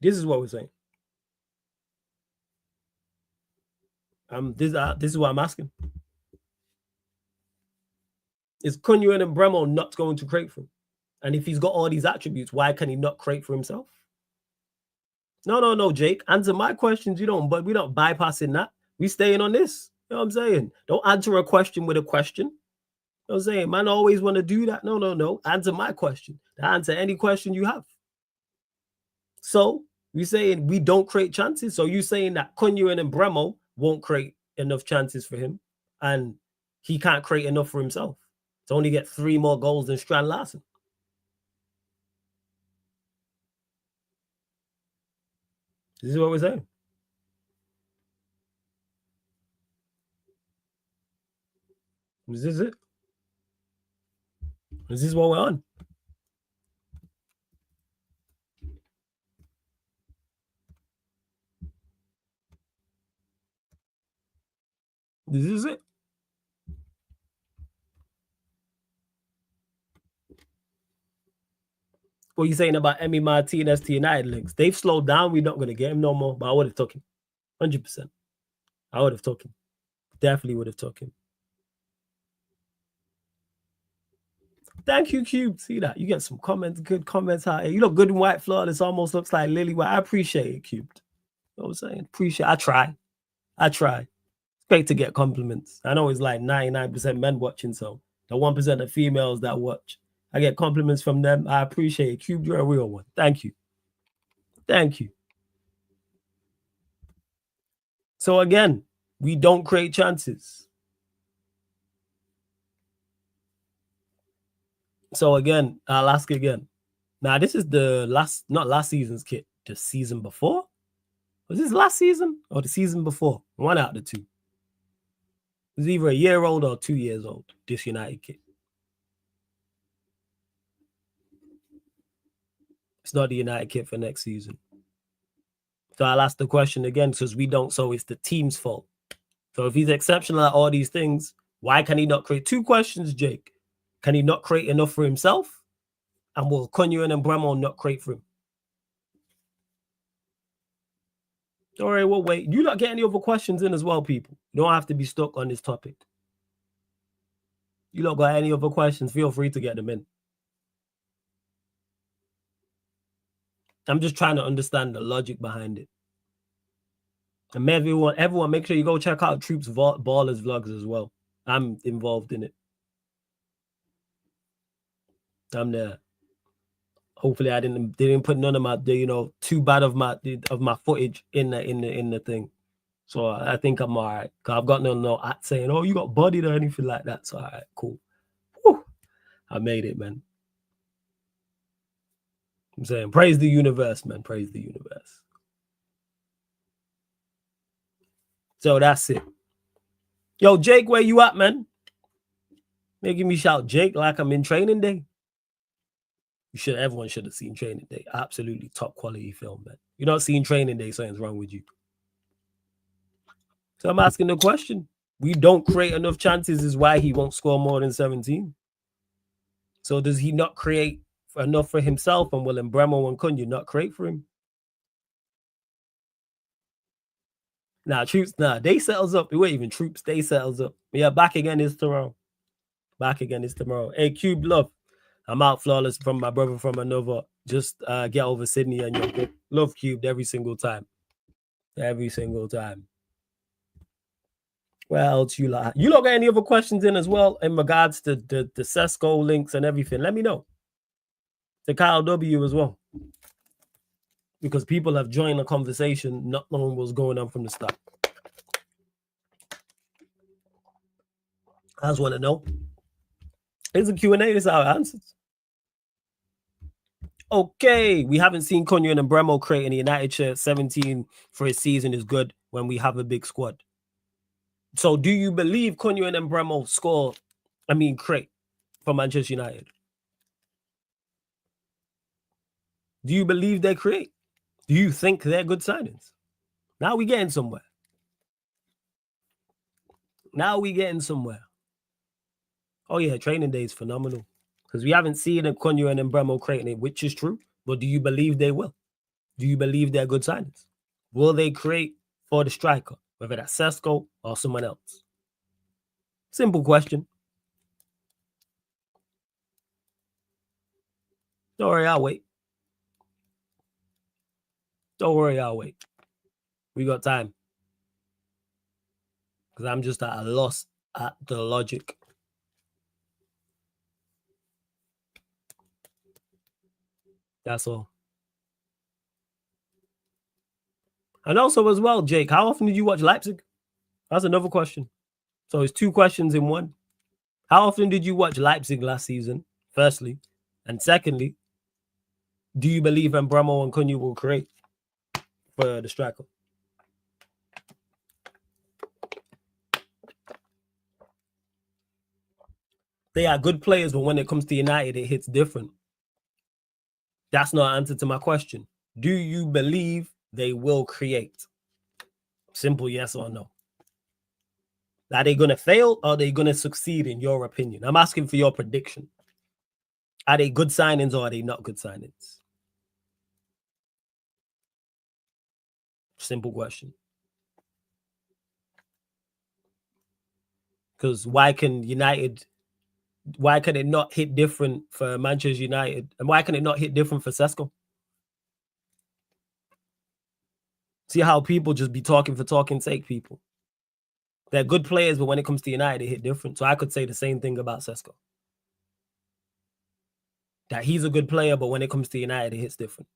This is what we're saying. This is what I'm asking. Is Cunha and Mbeumo not going to create for him? And if he's got all these attributes, why can he not create for himself? No, Jake. Answer my questions. But we're not bypassing that. We staying on this. You know what I'm saying? Don't answer a question with a question. You know what I'm saying? Man always want to do that. No. Answer my question. Answer any question you have. So We're saying we don't create chances. So you saying that Cunha and Bremo won't create enough chances for him, and he can't create enough for himself to only get 3 more goals than Strand Larsen. This is what we're saying. This is it. This is what we're on. This is it. What are you saying about Emi Martinez to United links? They've slowed down. We're not going to get him no more, but I would have took him. 100%. I would have took him. Definitely would have took him. Thank you, Cube. See that? You get some comments, good comments out here. You look good in white flawless. Almost looks like Lily White. I appreciate it, Cube. You know what I'm saying? Appreciate it. I try. It's great to get compliments. I know it's like 99% men watching, so the 1% of females that watch, I get compliments from them. I appreciate it. Cube, you're a real one. Thank you. Thank you. So again, we don't create chances. So again, I'll ask again. Now, this is the not last season's kit, the season before. Was this last season or the season before? One out of the two. It's either a year old or 2 years old, this United kit. It's not the United kit for next season. So I'll ask the question again, because we don't, so it's the team's fault. So if he's exceptional at all these things, why can he not create? 2 questions, Jake. Can he not create enough for himself? And will Cunha and Bremo not create for him? All right, well, wait. You not get any other questions in as well, people. You don't have to be stuck on this topic. You not got any other questions, feel free to get them in. I'm just trying to understand the logic behind it. And everyone, make sure you go check out Troops Ballers vlogs as well. I'm involved in it. I'm there. Hopefully, I didn't put none of my, too bad of my footage in the thing. So I think I'm all right. Cause I've got no at saying, oh, you got bodied or anything like that. So all right, cool. Whew. I made it, man. I'm saying, praise the universe, man. Praise the universe. So that's it. Yo, Jake, where you at, man? Making me shout Jake like I'm in training day. Everyone should have seen Training Day. Absolutely top quality film, man. You're not seeing Training Day, something's wrong with you. So I'm asking the question. We don't create enough chances is why he won't score more than 17. So does he not create enough for himself, and will Bremo and Cunha not create for him? Troops, they settles up. It weren't even Troops, they settles up. Yeah, back again is tomorrow. Hey, Cube Love. I'm out flawless from my brother from another. Just get over Sydney and you're good. Love Cubed every single time. Every single time. Where else you lot? You lot got any other questions in as well in regards to the Sesko links and everything? Let me know. To Kyle W as well. Because people have joined the conversation, not knowing what's going on from the start. I just want to know. Here's a Q&A, this is our answers. Okay, we haven't seen Cunha and Bremo create in the United shirt. 17 for his season is good when we have a big squad. So do you believe Cunha and Bremo create for Manchester United? Do you believe they create? Do you think they're good signings? Now we getting somewhere. Oh yeah, Training Day is phenomenal. Because we haven't seen a Cunha and Bremo creating it, which is true. But do you believe they will? Do you believe they're good signings? Will they create for the striker, whether that's Sesko or someone else? Simple question. Don't worry, I'll wait. We got time. Because I'm just at a loss at the logic. That's all. And also as well, Jake, how often did you watch Leipzig? That's another question. So it's 2 questions in one. How often did you watch Leipzig last season? Firstly. And secondly, do you believe Mbeumo and Cunha will create for the striker? They are good players, but when it comes to United, it hits different. That's not an answer to my question. Do you believe they will create? Simple yes or no. Are they going to fail or are they going to succeed in your opinion? I'm asking for your prediction. Are they good signings or are they not good signings? Simple question. Because why can it not hit different for Manchester United? And why can it not hit different for Sesko? See how people just be talking for talking's sake, people. They're good players, but when it comes to United, it hit different. So I could say the same thing about Sesko. That he's a good player, but when it comes to United, it hits different.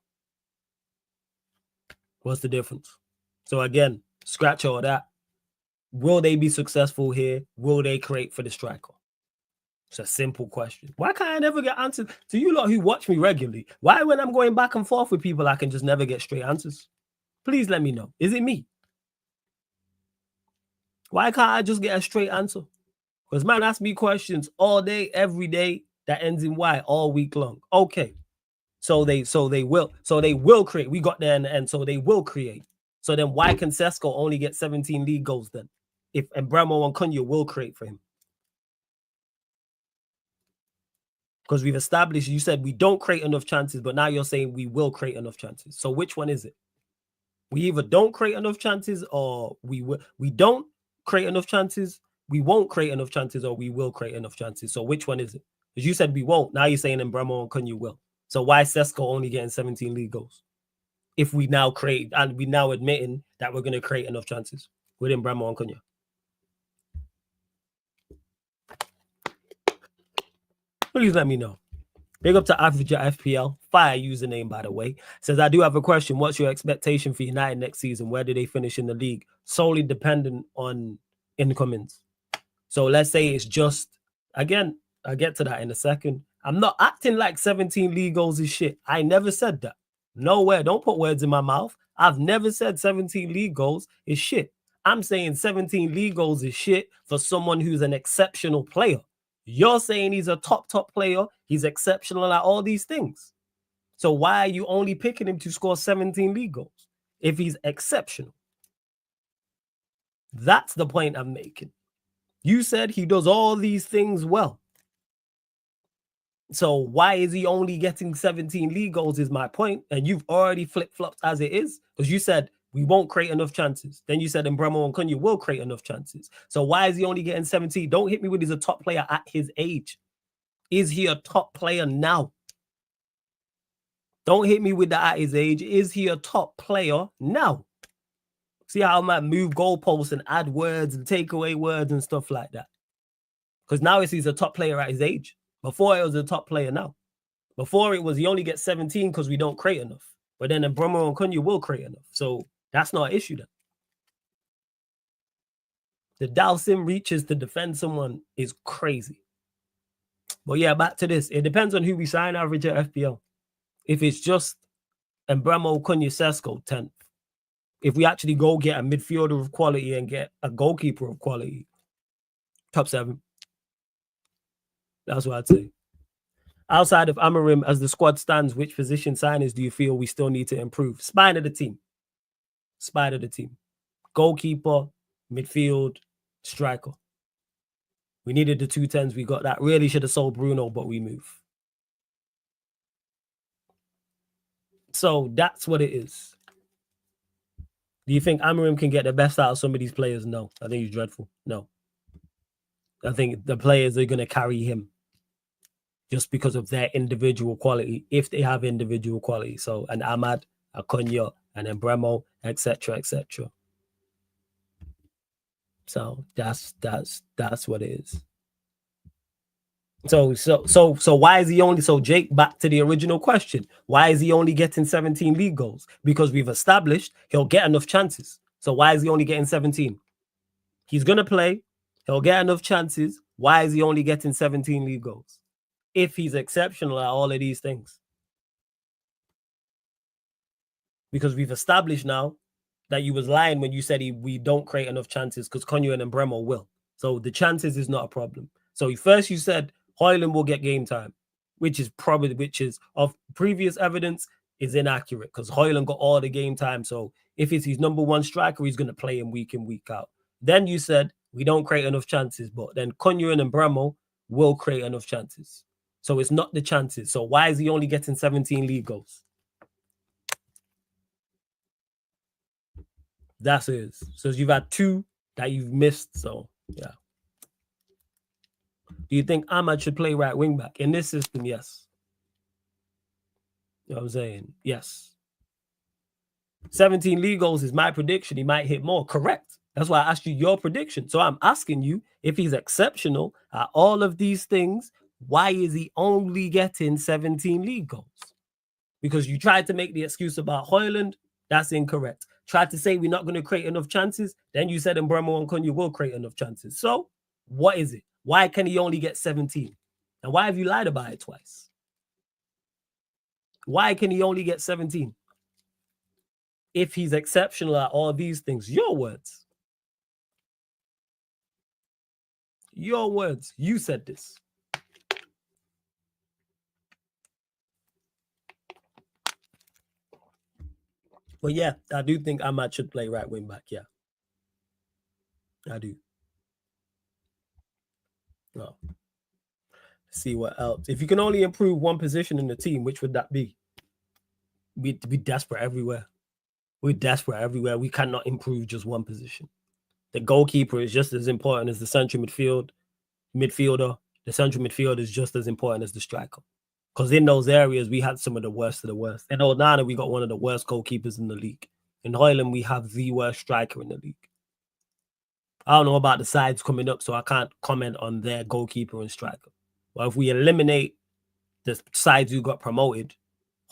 What's the difference? So again, scratch all that. Will they be successful here? Will they create for the striker? It's a simple question. Why can't I never get answers? To you lot who watch me regularly, why when I'm going back and forth with people, I can just never get straight answers? Please let me know. Is it me? Why can't I just get a straight answer? Because man ask me questions all day, every day that ends in Y all week long. Okay. So they will create. We got there in the end, so they will create. So then why can Sesko only get 17 league goals then? If Mbeumo and Cunha will create for him? Because we've established, you said we don't create enough chances, but now you're saying we will create enough chances. So which one is it? We either don't create enough chances or we don't create enough chances, we won't create enough chances, or we will create enough chances. So which one is it? Because you said we won't. Now you're saying Mbeumo and Cunha will. So why is Sesko only getting 17 league goals? If we now create, and we now admitting that we're going to create enough chances with Mbeumo and Cunha. Please let me know. Big up to Average FPL. Fire username, by the way. Says, I do have a question. What's your expectation for United next season? Where do they finish in the league? Solely dependent on incomings. So let's say it's just, again, I'll get to that in a second. I'm not acting like 17 league goals is shit. I never said that. Nowhere. Don't put words in my mouth. I've never said 17 league goals is shit. I'm saying 17 league goals is shit for someone who's an exceptional player. You're saying he's a top player. He's exceptional at all these things. So why are you only picking him to score 17 league goals if he's exceptional? That's the point I'm making. You said he does all these things well. So why is he only getting 17 league goals is my point. And you've already flip-flopped as it is. Because you said we won't create enough chances. Then you said Mbeumo and Cunha will create enough chances. So why is he only getting 17? Don't hit me with he's a top player at his age. Is he a top player now? Don't hit me with that at his age. Is he a top player now? See how I might move goalposts and add words and take away words and stuff like that. Because now he's a top player at his age. Before it was a top player now. Before it was he only gets 17 because we don't create enough. But then Mbeumo and Cunha will create enough. So that's not an issue then. The Dalsim reaches to defend someone is crazy. But yeah, back to this. It depends on who we sign average at FPL. If it's just Mbeumo, Cunha, Sesko, 10th. If we actually go get a midfielder of quality and get a goalkeeper of quality, top 7. That's what I'd say. Outside of Amorim, as the squad stands, which position signings do you feel we still need to improve? Spine of the team. Spine of the team. Goalkeeper, midfield, striker. We needed the 2 10s. We got that. Really should have sold Bruno, but we move. So that's what it is. Do you think Amorim can get the best out of some of these players? No. I think he's dreadful. No. I think the players are going to carry him just because of their individual quality, if they have individual quality. So, and Ahmad, Cunha, and Mbeumo, etc., etc. So that's what it is. So why is he only, so Jake, back to the original question, why is he only getting 17 league goals? Because we've established he'll get enough chances. So why is he only getting 17? He's gonna play, he'll get enough chances. Why is he only getting 17 league goals if he's exceptional at all of these things? Because we've established now that you was lying when you said we don't create enough chances because Konyo and Bremo will. So the chances is not a problem. So first you said Højlund will get game time, which is of previous evidence is inaccurate because Højlund got all the game time. So if it's his number one striker, he's going to play him week in, week out. Then you said we don't create enough chances, but then Konyo and Bremo will create enough chances. So it's not the chances. So why is he only getting 17 league goals? That's it. So you've had 2 that you've missed. So yeah. Do you think Ahmad should play right wing back in this system? Yes. You know what I'm saying? Yes. 17 league goals is my prediction. He might hit more. Correct. That's why I asked you your prediction. So I'm asking you, if he's exceptional at all of these things, why is he only getting 17 league goals? Because you tried to make the excuse about Højlund. That's incorrect. Tried to say we're not going to create enough chances. Then you said Mbeumo and Konyo will create enough chances. So what is it? Why can he only get 17? And why have you lied about it twice? Why can he only get 17? If he's exceptional at all these things, your words. Your words. You said this. But yeah, I do think Ahmad should play right wing back. Yeah. I do. Oh. See what else. If you can only improve one position in the team, which would that be? We'd be desperate everywhere. We're desperate everywhere. We cannot improve just one position. The goalkeeper is just as important as the central midfielder. The central midfielder is just as important as the striker. Because in those areas, we had some of the worst of the worst. In Onana, we got one of the worst goalkeepers in the league. In Højlund, we have the worst striker in the league. I don't know about the sides coming up, so I can't comment on their goalkeeper and striker. But if we eliminate the sides who got promoted,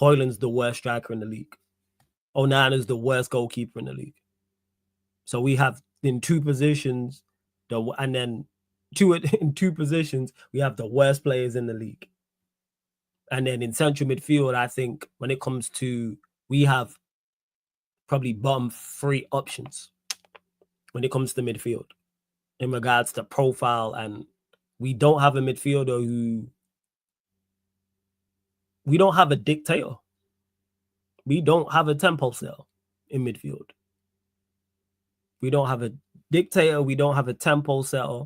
Højlund's the worst striker in the league. Onana's the worst goalkeeper in the league. So we have in 2 positions, in 2 positions, we have the worst players in the league. And then in central midfield, I think when it comes to, we have probably bottom 3 options when it comes to midfield in regards to profile. And we don't have a midfielder who, we don't have a dictator. We don't have a tempo cell in midfield. We don't have a dictator. We don't have a tempo setter.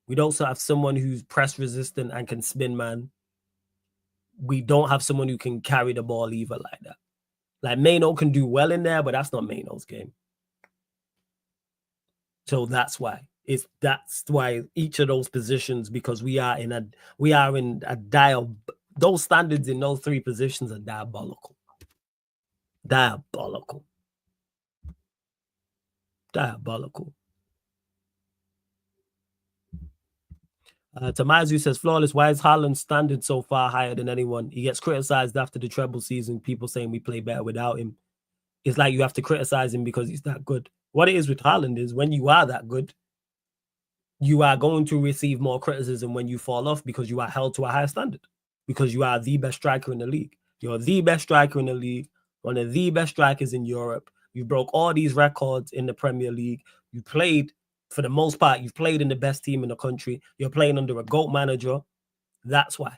We don't have someone who's press resistant and can spin man. We don't have someone who can carry the ball either like that. Like Maino can do well in there, but that's not Maino's game. So that's why each of those positions, because we are in a those standards in those 3 positions are diabolical. Diabolical. Tamazu says, flawless, why is Haaland's standard so far higher than anyone? He gets criticized after the treble season, people saying we play better without him. It's like you have to criticize him because he's that good. What it is with Haaland is when you are that good, you are going to receive more criticism when you fall off because you are held to a higher standard, because you are the best striker in the league. You're the best striker in the league, one of the best strikers in Europe. You broke all these records in the Premier League. You played, for the most part, you've played in the best team in the country. You're playing under a GOAT manager. That's why.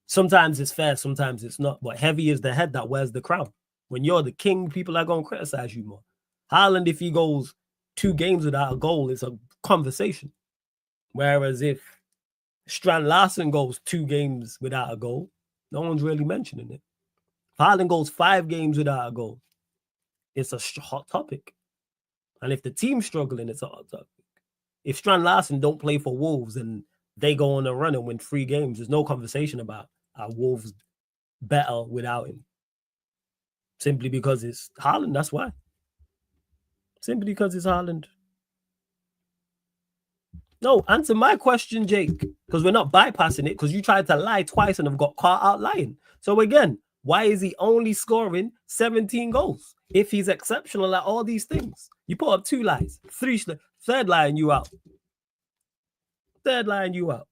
Sometimes it's fair, sometimes it's not. But heavy is the head that wears the crown. When you're the king, people are going to criticize you more. Haaland, if he goes 2 games without a goal, it's a conversation. Whereas if Strand Larsen goes 2 games without a goal, no one's really mentioning it. If Haaland goes 5 games without a goal, it's a hot topic. And if the team's struggling, it's a hot topic. If Strand Larsen don't play for Wolves and they go on a run and win 3 games, there's no conversation about are Wolves better without him. Simply because it's Haaland, that's why. Simply because it's Haaland. No, answer my question, Jake, because we're not bypassing it because you tried to lie twice and have got caught out lying. So again, why is he only scoring 17 goals if he's exceptional at all these things? You put up 2 lies, 3, third lying you out. Third lying you out.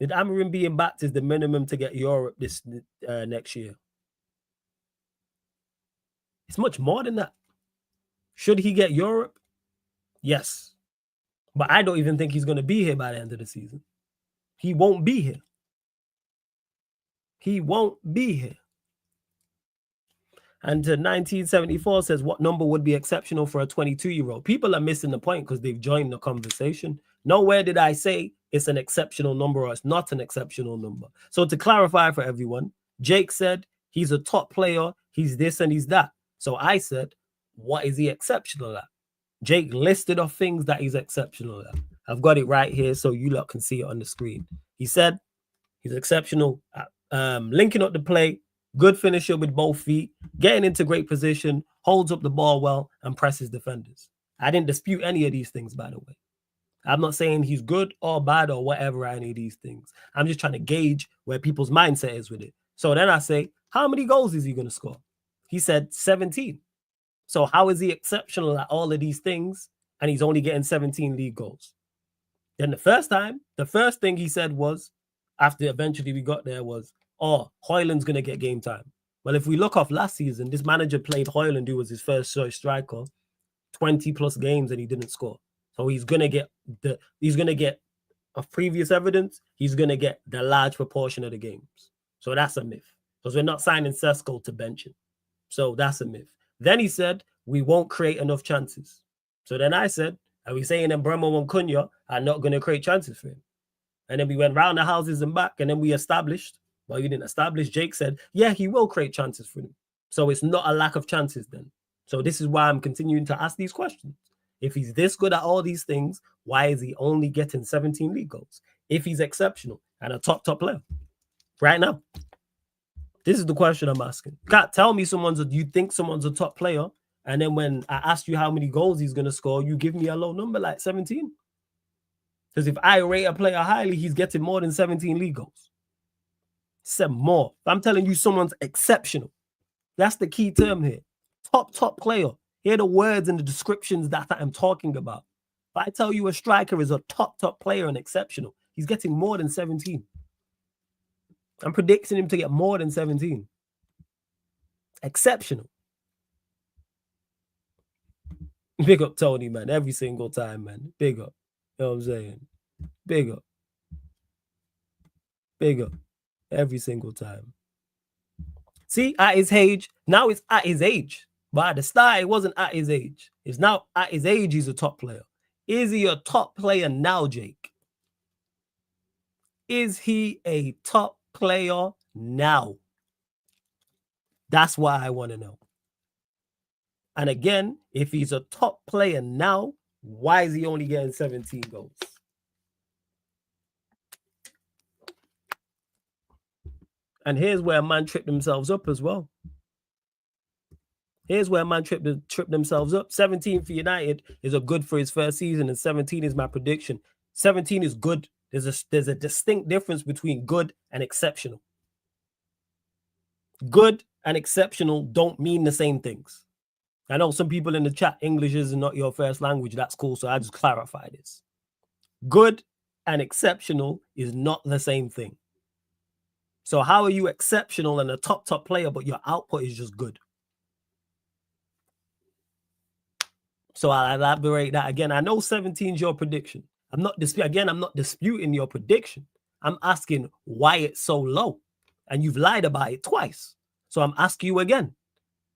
Did Amorim being backed is the minimum to get Europe this next year? It's much more than that. Should he get Europe? Yes. But I don't even think he's going to be here by the end of the season. He won't be here. He won't be here. And 1974 says, what number would be exceptional for a 22-year-old? People are missing the point because they've joined the conversation. Nowhere did I say it's an exceptional number or it's not an exceptional number. So to clarify for everyone, Jake said he's a top player, he's this and he's that. So I said, what is he exceptional at? Jake listed off things that he's exceptional at. I've got it right here so you lot can see it on the screen. He said he's exceptional at linking up the play, good finisher with both feet, getting into great position, holds up the ball well, and presses defenders. I didn't dispute any of these things, by the way. I'm not saying he's good or bad or whatever, any of these things. I'm just trying to gauge where people's mindset is with it. So then I say, how many goals is he going to score? He said 17. So how is he exceptional at all of these things and he's only getting 17 league goals? Then the first thing he said was, after eventually we got there, was, oh, Højlund's going to get game time. Well, if we look off last season, this manager played Højlund, who was his first choice striker, 20 plus games and he didn't score. So he's going to get of previous evidence, he's going to get the large proportion of the games. So that's a myth because we're not signing Sesko to bench him. So that's a myth. Then he said, we won't create enough chances. So then I said, are we saying that Bremo and Cunha are not going to create chances for him? And then we went round the houses and back, and then we established, well, you didn't establish, Jake said, yeah, he will create chances for him. So it's not a lack of chances then. So this is why I'm continuing to ask these questions. If he's this good at all these things, why is he only getting 17 league goals? If he's exceptional and a top player right now. This is the question I'm asking. You can't tell me you think someone's a top player, and then when I ask you how many goals he's going to score, you give me a low number like 17. Because if I rate a player highly, he's getting more than 17 league goals. Said more. I'm telling you someone's exceptional. That's the key term here. Top player. Here are the words and the descriptions that I'm talking about. If I tell you a striker is a top player and exceptional, he's getting more than 17. I'm predicting him to get more than 17. Exceptional. Big up Tony, man. Every single time, man. Big up. You know what I'm saying? Big up. Big up. Every single time. See, at his age, now it's at his age. But at the start, it wasn't at his age. It's now at his age, he's a top player. Is he a top player now, Jake? Is he a top player now? That's what I want to know. And again, if he's a top player now, why is he only getting 17 goals? And here's where man tripped themselves up as well. Here's where man tripped themselves up. 17 for United is a good for his first season, and 17 is my prediction. 17 is good. There's a distinct difference between good and exceptional. Good and exceptional don't mean the same things. I know some people in the chat, English is not your first language. That's cool. So I just clarify this. Good and exceptional is not the same thing. So how are you exceptional and a top player, but your output is just good? So I'll elaborate that again. I know 17 is your prediction. I'm not disputing your prediction. I'm asking why it's so low. And you've lied about it twice. So I'm asking you again.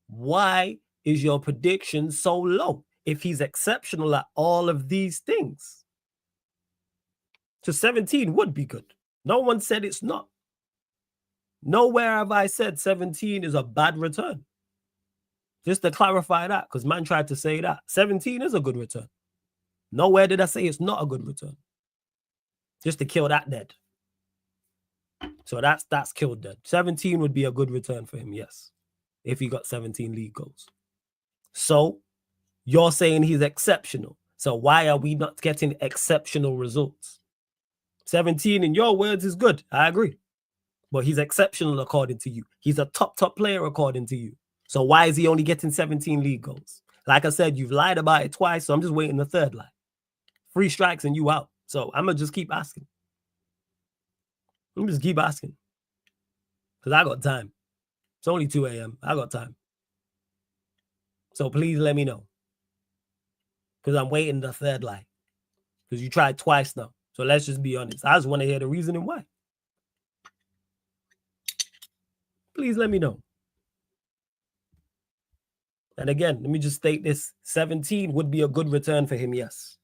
Why is your prediction so low if he's exceptional at all of these things? So 17 would be good. No one said it's not. Nowhere have I said 17 is a bad return. Just to clarify that, because man tried to say that. 17 is a good return. Nowhere did I say it's not a good return. Just to kill that dead. So that's killed dead. 17 would be a good return for him, yes. If he got 17 league goals. So you're saying he's exceptional. So why are we not getting exceptional results? 17, in your words, is good. I agree. But he's exceptional according to you. He's a top player according to you. So why is he only getting 17 league goals? Like I said, you've lied about it twice, so I'm just waiting the third lie. 3 strikes and you out. So I'm going to just keep asking. I'm just keep asking. Because I got time. It's only 2 a.m. I got time. So please let me know. Because I'm waiting the third lie. Because you tried twice now. So let's just be honest. I just want to hear the reasoning why. Please let me know. And again, let me just state this. 17 would be a good return for him, yes.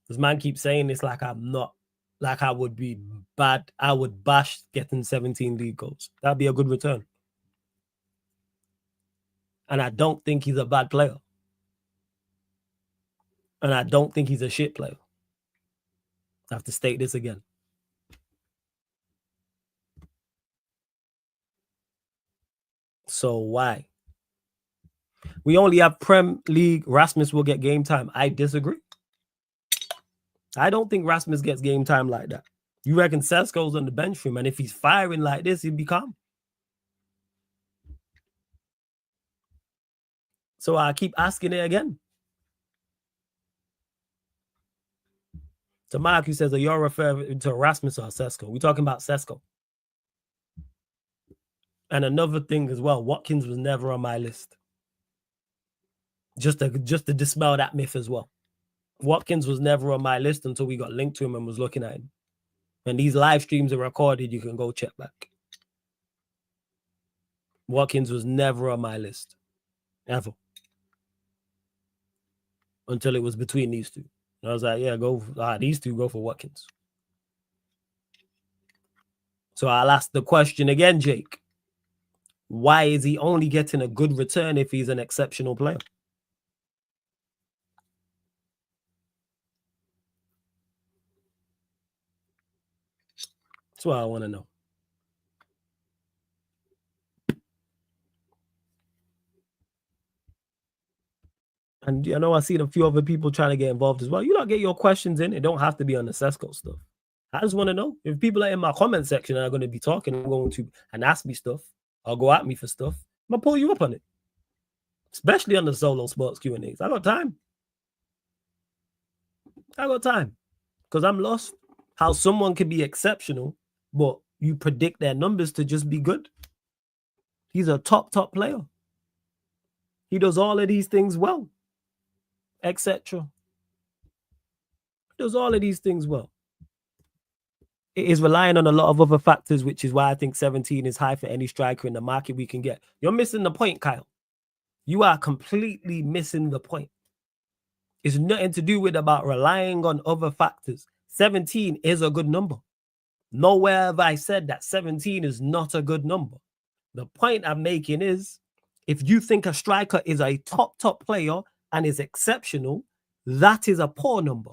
This man keeps saying this like I'm not. Like I would be bad. I would bash getting 17 league goals. That'd be a good return. And I don't think he's a bad player. And I don't think he's a shit player. I have to state this again. So why? We only have Prem League. Rasmus will get game time. I disagree. I don't think Rasmus gets game time like that. You reckon Sesko's on the bench for him, and if he's firing like this, he'd be calm. So I keep asking it again. To Mark, who says, are you referring to Rasmus or Sesko? We're talking about Sesko. And another thing as well, Watkins was never on my list. Just to dispel that myth as well. Watkins was never on my list until we got linked to him and was looking at him. And these live streams are recorded. You can go check back. Watkins was never on my list. Ever. Until it was between these two. And I was like, yeah, these two go for Watkins. So I'll ask the question again, Jake. Why is he only getting a good return if he's an exceptional player? That's what I want to know. And you know, I see a few other people trying to get involved as well. You don't get your questions in. It don't have to be on the Sesko stuff. I just want to know if people are in my comment section and are going to be talking and ask me stuff or go at me for stuff. I'm going to pull you up on it. Especially on the solo sports Q&As. I got time. Because I'm lost how someone can be exceptional, but you predict their numbers to just be good. He's a top player. He does all of these things well, etc. He does all of these things well. It is relying on a lot of other factors, which is why I think 17 is high for any striker in the market we can get. You're missing the point, Kyle. You are completely missing the point. It's nothing to do with about relying on other factors. 17 is a good number. Nowhere have I said that 17 is not a good number. The point I'm making is, if you think a striker is a top player and is exceptional, that is a poor number,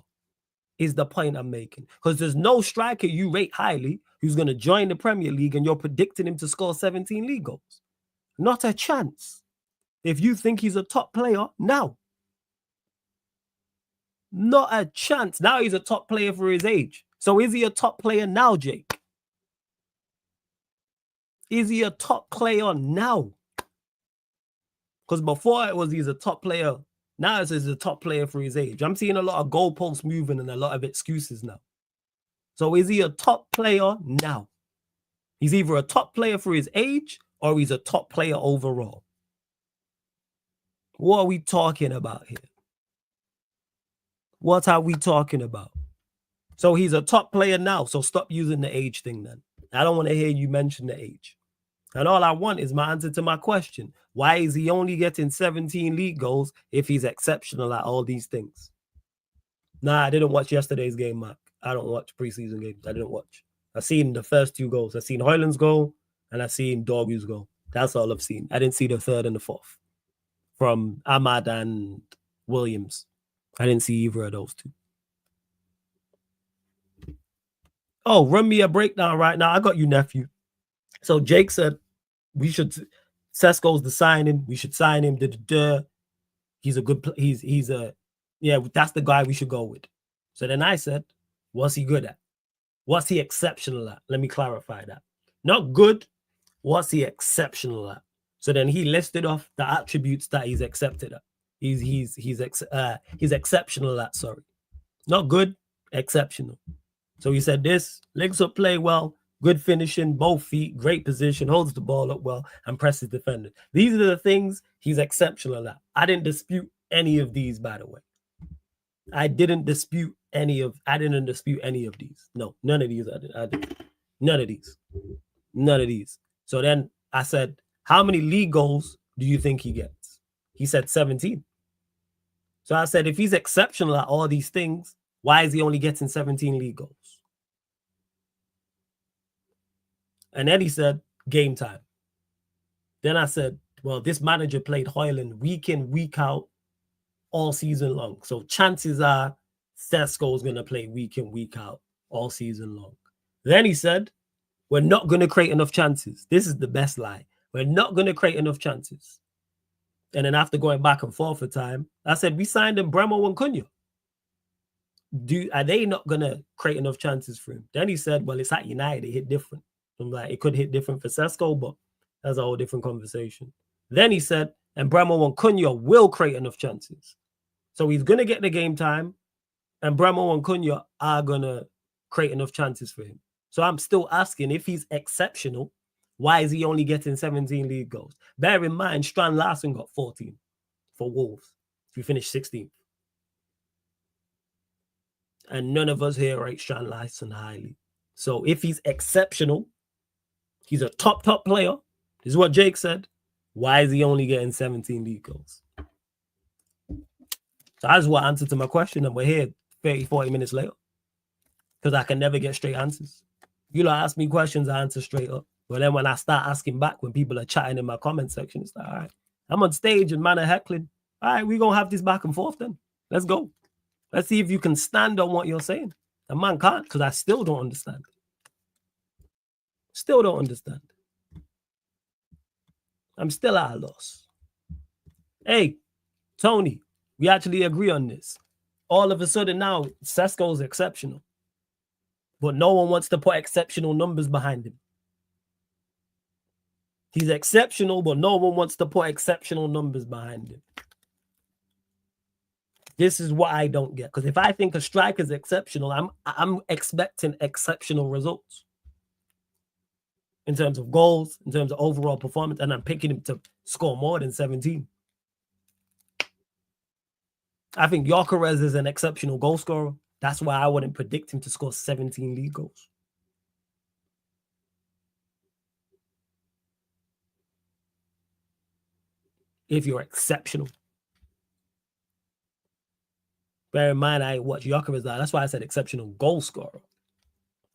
is the point I'm making. Because there's no striker you rate highly who's going to join the Premier League and you're predicting him to score 17 league goals. Not a chance. If you think he's a top player, now. Not a chance. Now he's a top player for his age. So is he a top player now, Jake? Is he a top player now? Because before it was he's a top player. Now it's he's a top player for his age. I'm seeing a lot of goalposts moving and a lot of excuses now. So is he a top player now? He's either a top player for his age or he's a top player overall. What are we talking about here? What are we talking about? So he's a top player now. So stop using the age thing then. I don't want to hear you mention the age. And all I want is my answer to my question. Why is he only getting 17 league goals if he's exceptional at all these things? Nah, I didn't watch yesterday's game, Mark. I don't watch preseason games. I didn't watch. I've seen the first 2 goals. I've seen Højlund's goal and I've seen Dorgu's goal. That's all I've seen. I didn't see the third and the fourth from Ahmad and Williams. I didn't see either of those 2. Oh, run me a breakdown right now. I got you, nephew. So Jake said Sesko's the signing. We should sign him. He's a good. He's a Yeah, that's the guy we should go with. So then I said, what's he good at? What's he exceptional at? Let me clarify that. Not good. What's he exceptional at? So then he listed off the attributes that he's accepted at. He's exceptional at. Sorry, not good, exceptional. So he said this: links up play well, good finishing, both feet, great position, holds the ball up well, and presses defenders. These are the things he's exceptional at. I didn't dispute any of these, by the way. I didn't dispute any of these. No, none of these. I did. None of these. None of these. So then I said, how many league goals do you think he gets? He said 17. So I said, if he's exceptional at all these things, why is he only getting 17 league goals? And then he said, game time. Then I said, well, this manager played Hoyland week in, week out, all season long. So chances are Sesko is going to play week in, week out, all season long. Then he said, we're not going to create enough chances. This is the best lie. We're not going to create enough chances. And then after going back and forth for time, I said, we signed him Bremo and Cunha. Are they not going to create enough chances for him? Then he said, well, it's at United. It hit different. I'm like, it could hit different for Sesko, but that's a whole different conversation. Then he said, and Bremo and Cunha will create enough chances. So he's going to get the game time, and Bremo and Cunha are going to create enough chances for him. So I'm still asking, if he's exceptional, why is he only getting 17 league goals? Bear in mind, Strand Larsen got 14 for Wolves. We finished 16th. And none of us here rate Strand Larsen highly. So if he's exceptional, he's a top player. This is what Jake said. Why is he only getting 17 league goals? So that's what answer to my question. And we're here 30, 40 minutes later. Because I can never get straight answers. You lot ask me questions, I answer straight up. But then when I start asking back, when people are chatting in my comment section, it's like, all right, I'm on stage and man are heckling. All right, we're going to have this back and forth then. Let's go. Let's see if you can stand on what you're saying. And man can't, because I still don't understand. Still don't understand. I'm still at a loss. Hey, Tony, we actually agree on this. All of a sudden now, Sesko's exceptional. But no one wants to put exceptional numbers behind him. He's exceptional, but no one wants to put exceptional numbers behind him. This is what I don't get. Because if I think a striker is exceptional, I'm expecting exceptional results. In terms of goals, in terms of overall performance, and I'm picking him to score more than 17. I think Gyökeres is an exceptional goal scorer. That's why I wouldn't predict him to score 17 league goals. If you're exceptional. Bear in mind, I watch Gyökeres. That's why I said exceptional goal scorer.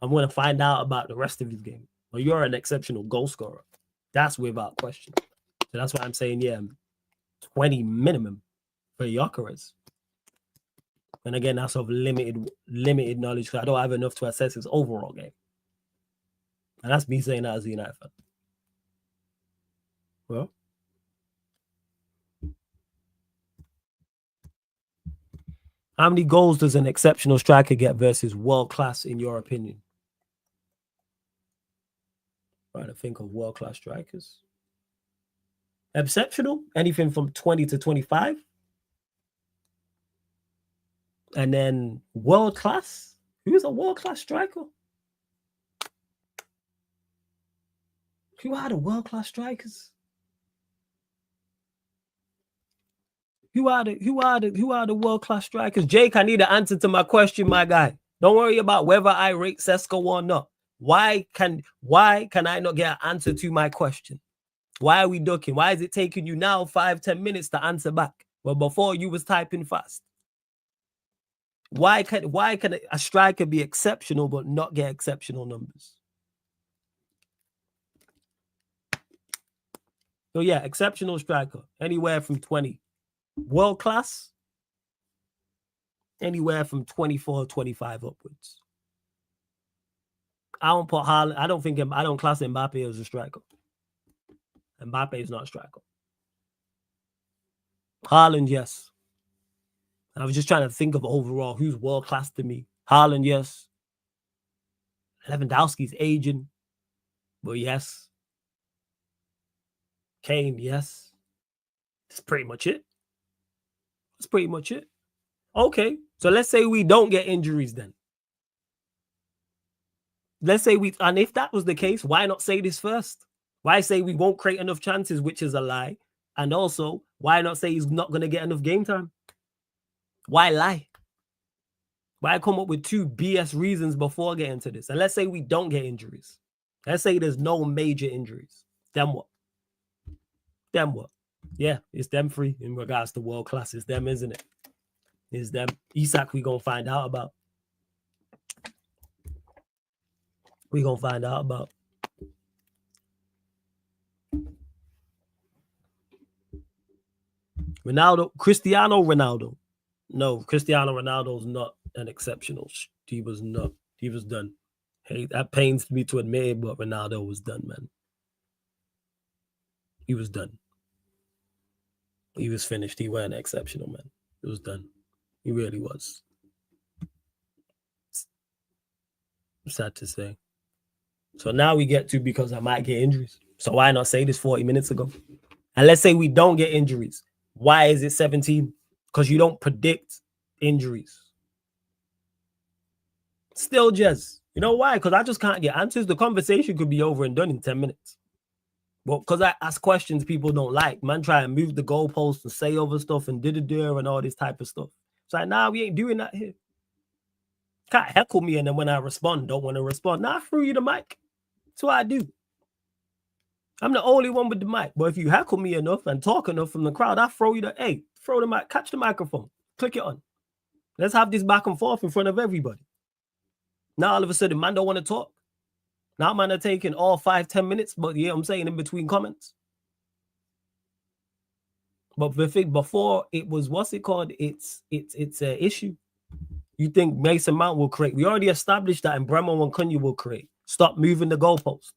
I'm going to find out about the rest of his game. Well, you're an exceptional goal scorer. That's without question. So that's why I'm saying, yeah, 20 minimum for Gyökeres. And again, that's of limited knowledge because I don't have enough to assess his overall game. And that's me saying that as a United fan. Well, how many goals does an exceptional striker get versus world class, in your opinion? Trying to think of world class strikers. Exceptional, anything from 20 to 25. And then world class. Who's a world class striker? Who are the world class strikers? Who are the world class strikers? Jake, I need an answer to my question, my guy. Don't worry about whether I rate Sesko or not. Why can I not get an answer to my question? Why are we ducking? Why is it taking you now 5-10 minutes to answer back? Well, before you was typing fast. Why can a striker be exceptional but not get exceptional numbers? So yeah, exceptional striker, anywhere from 20. World class, anywhere from 24, 25 upwards. I don't put Haaland. I don't class Mbappe as a striker. Mbappe is not a striker. Haaland, yes. I was just trying to think of overall who's world class to me. Haaland, yes. Lewandowski's aging, but yes. Kane, yes. That's pretty much it. That's pretty much it. Okay, so let's say we don't get injuries then. Let's say and if that was the case, why not say this first? Why say we won't create enough chances, which is a lie? And also, why not say he's not going to get enough game time? Why lie? Why come up with 2 BS reasons before getting to this? And let's say we don't get injuries. Let's say there's no major injuries. Then what? Then what? Yeah, it's them 3 in regards to world class. It's them, isn't it? It's them. Isak, we going to find out about. We going to find out about. Cristiano Ronaldo. No, Cristiano Ronaldo's not an exceptional. He was not. He was done. Hey, that pains me to admit it, but Ronaldo was done, man. He was done. He was finished. He weren't exceptional, man. It was done. He really was. Sad to say. So now we get to, because I might get injuries. So why not say this 40 minutes ago? And let's say we don't get injuries. Why is it 17? Because you don't predict injuries. Still, Jez. You know why? Because I just can't get answers. The conversation could be over and done in 10 minutes. Well, because I ask questions people don't like. Man, try and move the goalposts and say over stuff and da-da-da and all this type of stuff. It's like, nah, we ain't doing that here. Can't heckle me and then when I respond, don't want to respond. Nah, I threw you the mic. That's what I do. I'm the only one with the mic. But if you heckle me enough and talk enough from the crowd, I throw you throw the mic, catch the microphone, click it on. Let's have this back and forth in front of everybody. Now all of a sudden, man don't want to talk. Now man are taking all 5-10 minutes, but yeah, I'm saying in between comments. But before it was, what's it called? It's an issue. You think Mason Mount will create? We already established that, and Bremer and Cunha will create. Stop moving the goalpost.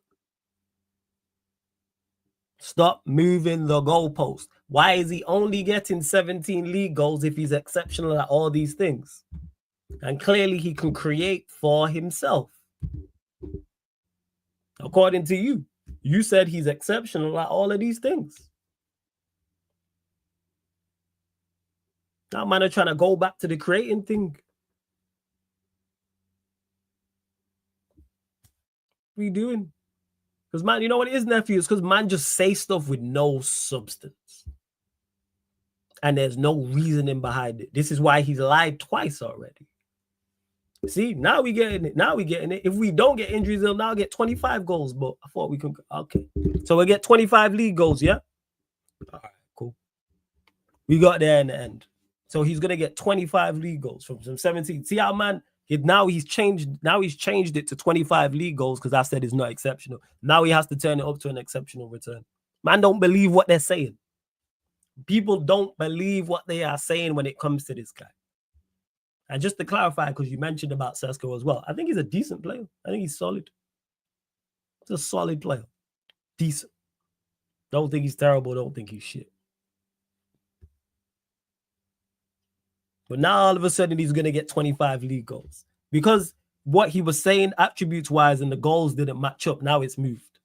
Stop moving the goalpost. Why is he only getting 17 league goals if he's exceptional at all these things? And clearly he can create for himself. According to you, you said he's exceptional at all of these things. Now man are trying to go back to the creating thing. What are you doing? Because man, you know what it is, nephew? It's because man just say stuff with no substance. And there's no reasoning behind it. This is why he's lied twice already. See, now we getting it. Now we getting it. If we don't get injuries, they'll now get 25 goals. But I thought we could. Okay. So we'll get 25 league goals, yeah? All right, cool. We got there in the end. So he's going to get 25 league goals from some 17. See how, man, now he's changed it to 25 league goals because I said it's not exceptional. Now he has to turn it up to an exceptional return. Man don't believe what they're saying. People don't believe what they are saying when it comes to this guy. And just to clarify, because you mentioned about Sesko as well, I think he's a decent player. I think he's solid. He's a solid player. Decent. Don't think he's terrible. Don't think he's shit. But now all of a sudden he's going to get 25 league goals. Because what he was saying attributes-wise and the goals didn't match up. Now it's moved.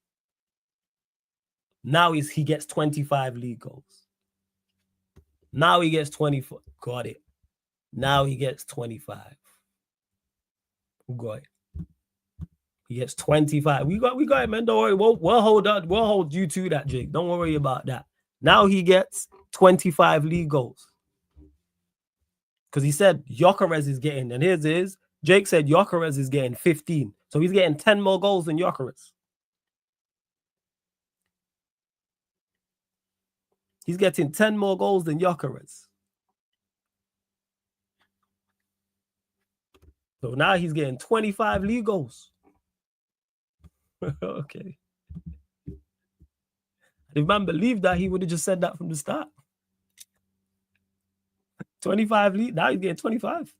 Now he gets 25 league goals. Now he gets 24. Got it. Now he gets 25. Got it. He gets 25. We got it, man. Don't worry. We'll hold on. We'll hold you to that, Jake. Don't worry about that. Now he gets 25 league goals. Because he said Gyökeres is getting, and here's his. Jake said Gyökeres is getting 15. So he's getting 10 more goals than Gyökeres. He's getting 10 more goals than Gyökeres. So now he's getting 25 league goals. Okay. If man believed that, he would have just said that from the start. 25 league. Now he's getting 25.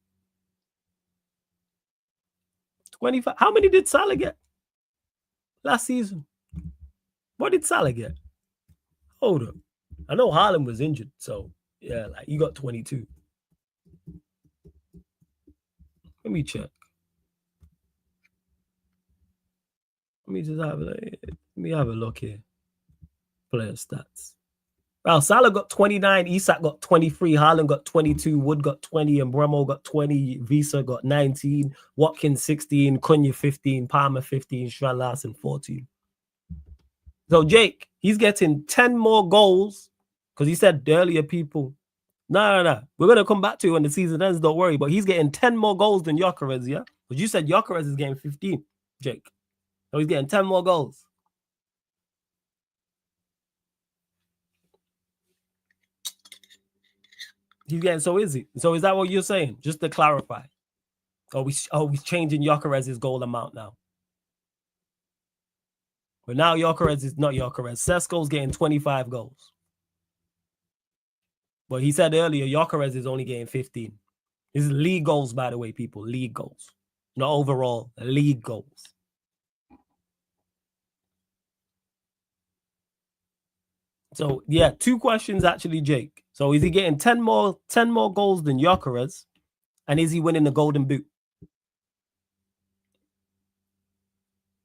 25. How many did Salah get last season? What did Salah get? Hold up. I know Haaland was injured, so yeah, like he got 22. Let me check. Let me have a look here. Player stats. Well, Salah got 29, Isak got 23, Haaland got 22, Wood got 20, and Bremo got 20, Visa got 19, Watkins 16, Cunha 15, Palmer 15, Strand Larsen 14. So Jake, he's getting 10 more goals because he said earlier people, no. We're going to come back to it when the season ends, don't worry. But he's getting 10 more goals than Gyökeres, yeah? But you said Gyökeres is getting 15, Jake. So he's getting 10 more goals. He's getting, so is he? So is that what you're saying? Just to clarify. Are we changing Gyökeres' goal amount now? But now Gyökeres is not Gyökeres. Sesko's getting 25 goals. But he said earlier, Gyökeres is only getting 15. This is league goals, by the way, people. League goals. Not overall, league goals. So, yeah, 2 questions actually, Jake. So, is he getting 10 more goals than Gyökeres? And is he winning the Golden Boot?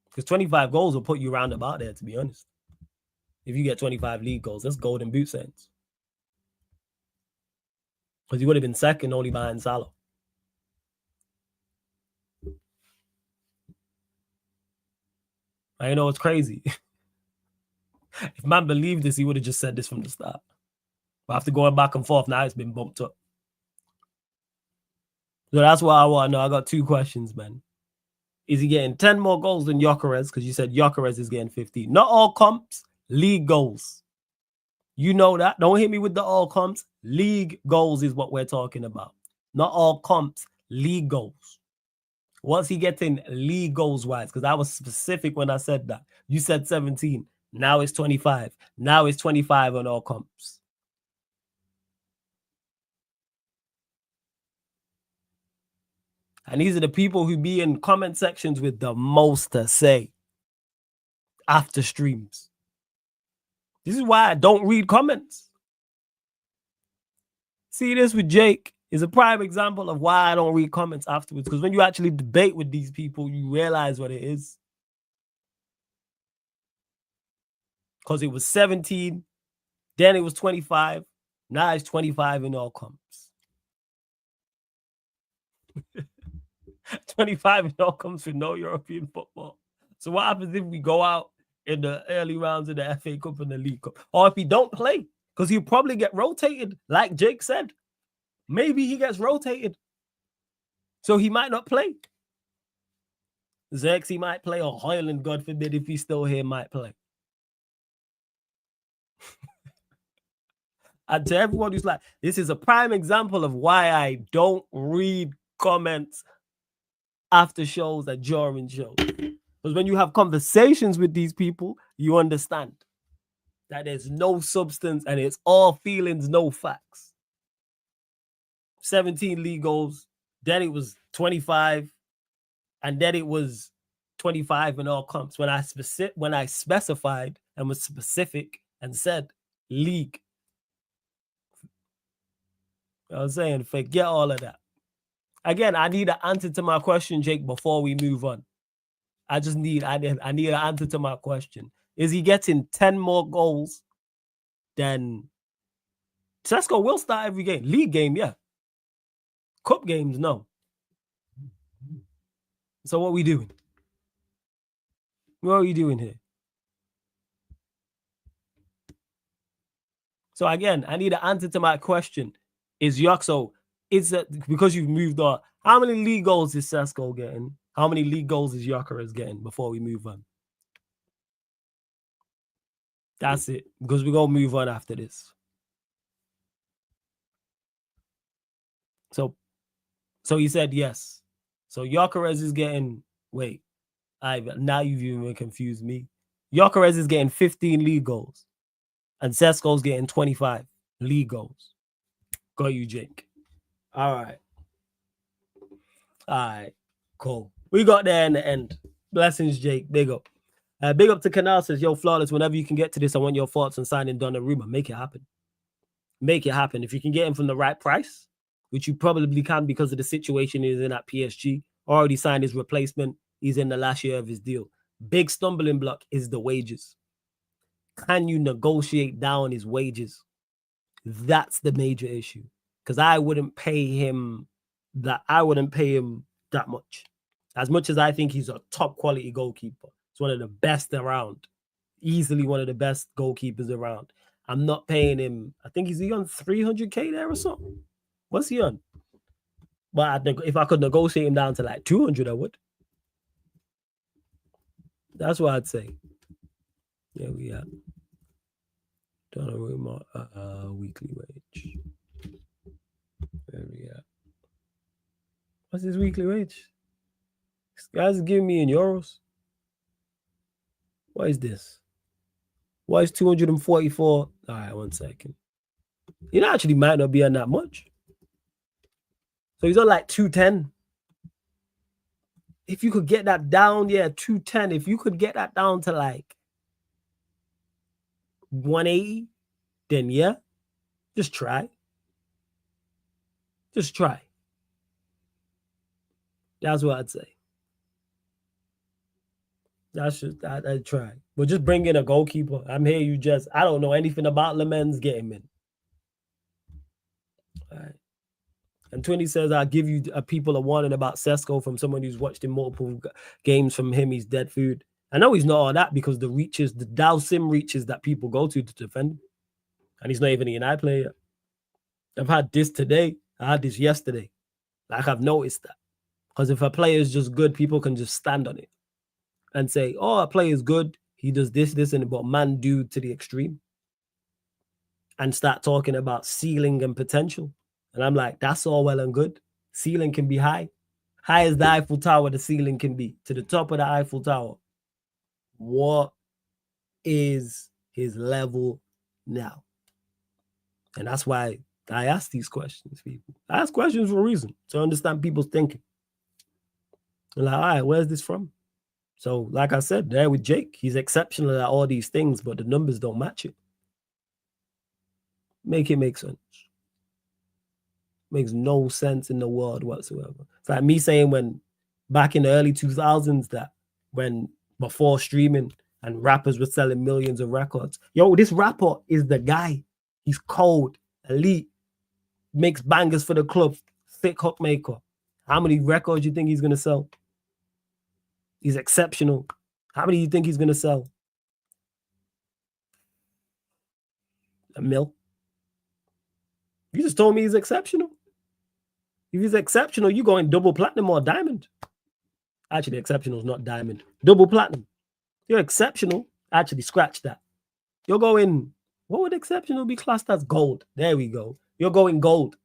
Because 25 goals will put you round about there, to be honest. If you get 25 league goals, that's Golden Boot sense. Because he would have been second only behind Salah. I know it's crazy. If man believed this, he would have just said this from the start. But after going back and forth, now it's been bumped up. So that's what I want to know. I got 2 questions, man. Is he getting 10 more goals than Gyökeres? Because you said Gyökeres is getting 15. Not all comps, league goals. You know that. Don't hit me with the all comps. League goals is what we're talking about. Not all comps, league goals. What's he getting league goals wise? Because I was specific when I said that. You said 17. Now it's 25. Now it's 25 on all comps. And these are the people who be in comment sections with the most to say after streams. This is why I don't read comments. See, this with Jake is a prime example of why I don't read comments afterwards. Because when you actually debate with these people, you realize what it is. Because it was 17, then it was 25, now it's 25 in all comps. 25 in all comps with no European football. So what happens if we go out in the early rounds of the FA Cup and the League Cup? Or if he don't play, because he'll probably get rotated, like Jake said. Maybe he gets rotated. So he might not play. Xerxes might play, or Hoyland, God forbid, if he's still here, might play. And to everyone who's like, this is a prime example of why I don't read comments after shows and during shows. Because when you have conversations with these people, you understand that there's no substance and it's all feelings, no facts. 17 league goals, then it was 25, and then it was 25 in all comps. When I specified and was specific and said league. I was saying, forget all of that. Again, I need an answer to my question, Jake, before we move on. I need an answer to my question. Is he getting 10 more goals than Sesko will start every game? League game, yeah. Cup games, no. So what are we doing? What are you doing here? So again, I need an answer to my question. Is it because you've moved on? How many league goals is Sesko getting? How many league goals is Gyökeres getting before we move on? That's it. Because we're going to move on after this. So he said yes. So Gyökeres is getting, now you've even confused me. Gyökeres is getting 15 league goals. And Sesko's getting 25 league goals. Got you, Jake. All right. Cool. We got there in the end. Blessings, Jake. Big up. Big up to Canal says, yo, Flawless, whenever you can get to this, I want your thoughts on signing Donnarumma. Make it happen. Make it happen. If you can get him from the right price, which you probably can because of the situation he's in at PSG. Already signed his replacement. He's in the last year of his deal. Big stumbling block is the wages. Can you negotiate down his wages? That's the major issue. Because I wouldn't pay him that much as I think he's a top quality goalkeeper. He's one of the best around. Easily one of the best goalkeepers around. I'm not paying him. I think he's on 300K there or something. What's he on? But if I could negotiate him down to like 200, I would. That's what I'd say. Yeah, we have Donnarumma weekly wage. Where we at? What's his weekly wage? This guy's giving me in euros. What is this? Why is 244? All right, 1 second. It actually might not be on that much. So he's on like 210. If you could get that down, 210. If you could get that down to like 180, then yeah, just try. Just try. That's what I'd say. I'd try. But just bring in a goalkeeper. I'm here. I don't know anything about Lemens. Get him in. All right. And Twinny says, I'll give you people a warning about Sesko from someone who's watched in multiple games from him. He's dead food. I know he's not all that because the Dow Sim reaches that people go to defend him. And he's not even a United player. I've had this today. I had this yesterday. Like, I've noticed that. Because if a player is just good, people can just stand on it and say, oh, a player is good. He does this, and but man do to the extreme. And start talking about ceiling and potential. And I'm like, that's all well and good. Ceiling can be high. High as the Eiffel Tower, the ceiling can be. To the top of the Eiffel Tower. What is his level now? And that's why I ask these questions, people. I ask questions for a reason, to understand people's thinking. And like, all right, where's this from? So, like I said, there with Jake, he's exceptional at all these things, but the numbers don't match it. Make it make sense. Makes no sense in the world whatsoever. It's like me saying when back in the early 2000s that when before streaming and rappers were selling millions of records. Yo, this rapper is the guy. He's cold, elite, makes bangers for the club, thick hook maker. How many records do you think he's going to sell? He's exceptional. How many do you think he's going to sell? A mil. You just told me he's exceptional. If he's exceptional, you going double platinum or diamond. Actually, exceptional is not diamond. Double platinum. You're exceptional. Actually, scratch that. You're going, what would exceptional be classed as? Gold. There we go. You're going gold.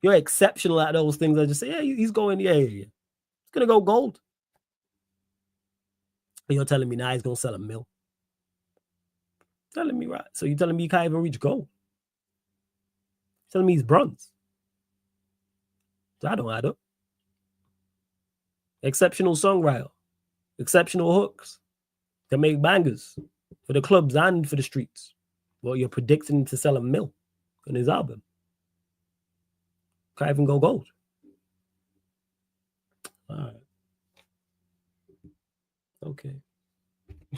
You're exceptional at those things. I just say, yeah, he's going, yeah. He's going to go gold. And you're telling me now he's going to sell a mil. Telling me, right? So you're telling me he can't even reach gold? You're telling me he's bronze? That don't add up. Exceptional songwriter. Exceptional hooks. Can make bangers for the clubs and for the streets. Well, you're predicting to sell a mil on his album. Can't even go gold. All right. Okay.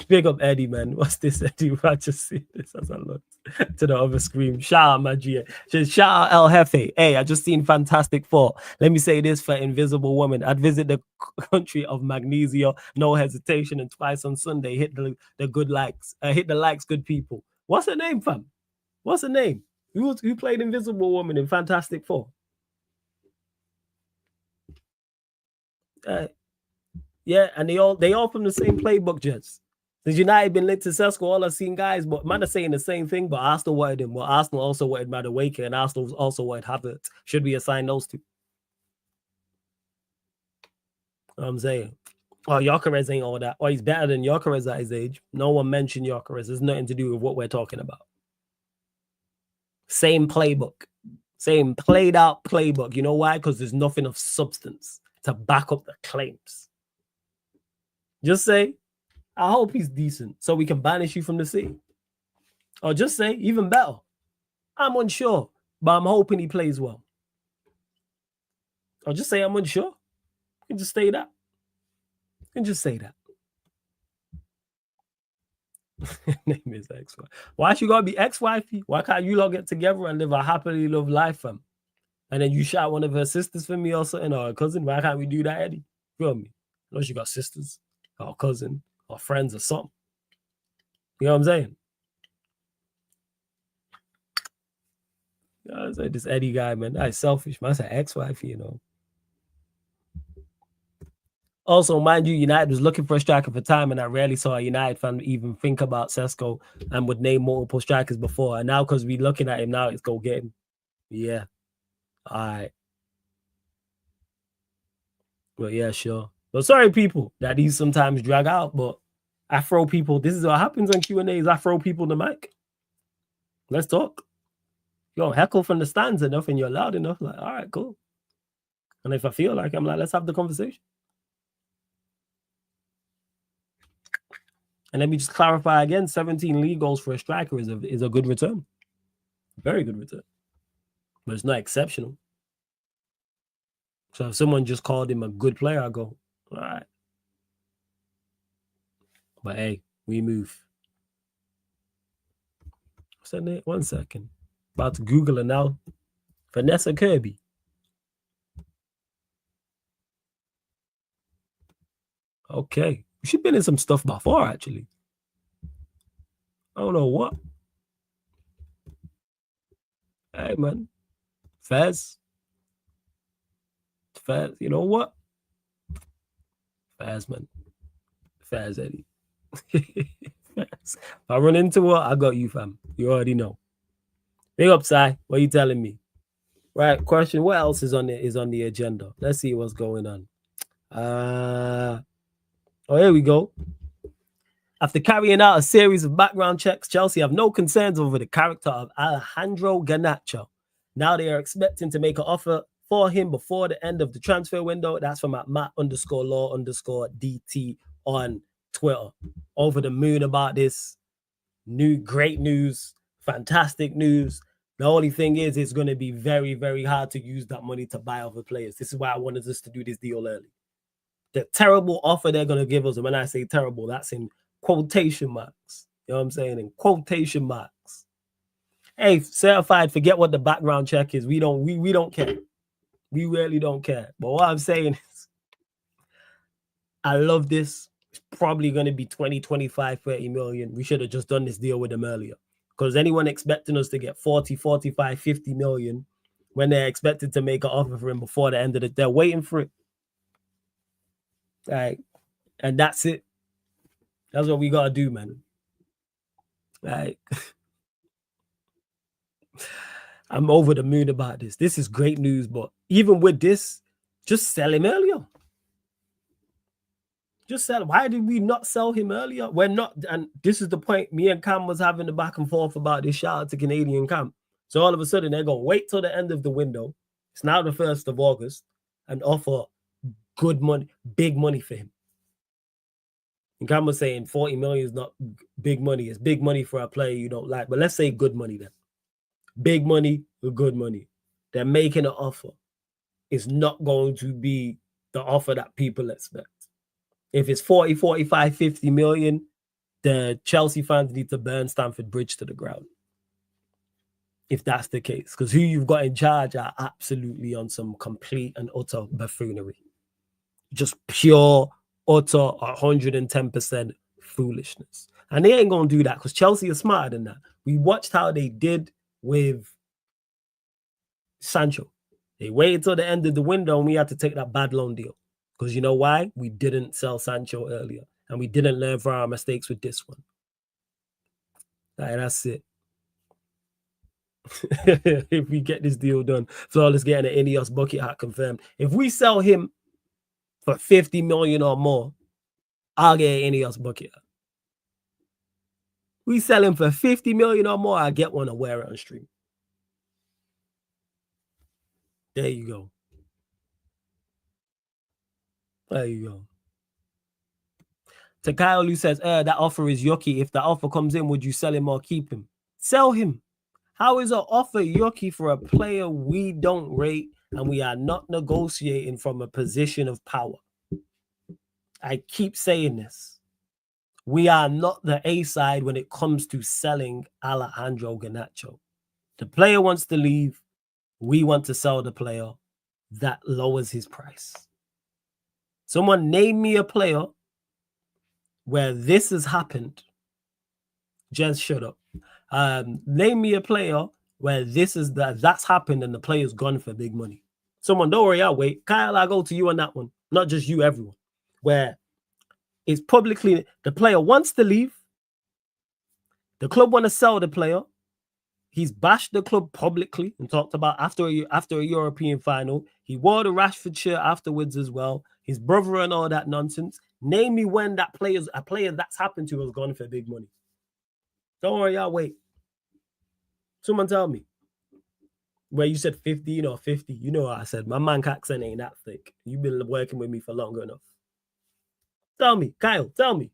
Big up Eddie, man. What's this, Eddie? I just see this as I look to the other screen. Shout out, my G. Shout out El Jefe. Hey, I just seen Fantastic Four. Let me say this for Invisible Woman. I'd visit the country of magnesia, no hesitation, and twice on Sunday. Hit the good likes. Hit the likes, good people. What's her name, fam? What's her name? Who played Invisible Woman in Fantastic Four? Yeah, and they all from the same playbook, Jets. Since United been linked to Sesko, all I've seen guys, but man are saying the same thing, but Arsenal wanted him. Well, Arsenal also wanted Madueke, and Arsenal also wanted Havertz. Should we assign those two? I'm saying. Oh, Gyökeres ain't all that. Oh, he's better than Gyökeres at his age. No one mentioned Gyökeres. There's nothing to do with what we're talking about. Same playbook. Same played out playbook. You know why? Because there's nothing of substance to back up the claims. Just say, I hope he's decent so we can banish you from the city. Or just say, even better, I'm unsure, but I'm hoping he plays well. I'll just say I'm unsure. You can just say that. You can just say that. Name is ex-wife. Why she gotta be ex-wifey? Why can't you lot get together and live a happily loved life, fam? And then you shot one of her sisters for me or something, or a cousin. Why can't we do that, Eddie? Feel me? I know she got sisters, or cousin, or friends, or something. You know what I'm saying? You know what I'm saying? This Eddie guy, man, that's selfish, man. That's an ex-wife, you know. Also, mind you, United was looking for a striker for time, and I rarely saw a United fan even think about Sesko and would name multiple strikers before. And now, because we're looking at him now, it's go get him. Yeah. All right. Well, yeah, sure. But sorry, people, that these sometimes drag out, but I throw people. This is what happens on Q&As. I throw people the mic. Let's talk. You don't heckle from the stands enough and you're loud enough. Like, all right, cool. And if I feel like I'm like, let's have the conversation. And let me just clarify again, 17 league goals for a striker is a good return. Very good return. But it's not exceptional. So if someone just called him a good player, I go, all right. But hey, we move. Send it 1 second. About to Google it now. Vanessa Kirby. Okay. She's been in some stuff before, actually. I don't know what. Hey, man. Faz. You know what? Faz, man. Faz, Eddie. If I run into her, I got you, fam. You already know. Big up, Si. What are you telling me? Right. Question. What else is on the agenda? Let's see what's going on. Oh, here we go. After carrying out a series of background checks, Chelsea have no concerns over the character of Alejandro Garnacho. Now they are expecting to make an offer for him before the end of the transfer window. That's from Matt_Law_DT on Twitter. Over the moon about this. Great news, fantastic news. The only thing is, it's going to be very, very hard to use that money to buy other players. This is why I wanted us to do this deal early. The terrible offer they're going to give us, and when I say terrible, that's in quotation marks. You know what I'm saying? In quotation marks. Hey, certified, forget what the background check is. We don't care. We really don't care. But what I'm saying is, I love this. It's probably going to be 20, 25, 30 million. We should have just done this deal with them earlier. Because anyone expecting us to get 40, 45, 50 million when they're expected to make an offer for him before the end of the day, they're waiting for it. Right. And that's it. That's what we got to do, man. Right. I'm over the moon about this. This is great news, but even with this, just sell him earlier. Just sell him. Why did we not sell him earlier? We're not, and this is the point. Me and Cam was having the back and forth about this. Shout out to Canadian Cam. So all of a sudden, they're going to wait till the end of the window. It's now the 1st of August and offer good money, big money for him. And Cam was saying 40 million is not big money. It's big money for a player you don't like. But let's say good money then. Big money or good money. They're making an offer. It's not going to be the offer that people expect. If it's 40, 45, 50 million, the Chelsea fans need to burn Stamford Bridge to the ground. If that's the case. Because who you've got in charge are absolutely on some complete and utter buffoonery. Just pure, utter, 110% foolishness. And they ain't going to do that because Chelsea is smarter than that. We watched how they did with Sancho. They waited till the end of the window and we had to take that bad loan deal. Because you know why? We didn't sell Sancho earlier. And we didn't learn from our mistakes with this one. Right, that's it. If we get this deal done, Flawless getting an Ineos bucket hat confirmed. If we sell him for 50 million or more, I'll get an Ineos bucket hat. We sell him for 50 million or more, I'll get one and wear it on stream. There you go. There you go. To Kyle, who says, that offer is yucky. If the offer comes in, would you sell him or keep him? Sell him. How is an offer yucky for a player we don't rate and we are not negotiating from a position of power. I keep saying this. We are not the A side when it comes to selling Alejandro Garnacho. The player wants to leave. We want to sell the player. That lowers his price. Someone name me a player where this has happened. Just shut up. Name me a player where that's happened and the player's gone for big money. Someone, don't worry, I'll wait. Kyle, I'll go to you on that one. Not just you, everyone. Where it's publicly, the player wants to leave. The club want to sell the player. He's bashed the club publicly and talked about after a European final. He wore the Rashford shirt afterwards as well. His brother and all that nonsense. Name me when a player that's happened to has gone for big money. Don't worry, I'll wait. Someone tell me. Where you said 15 or 50. You know what I said. My man accent ain't that thick. You've been working with me for long enough. Tell me, Kyle, tell me.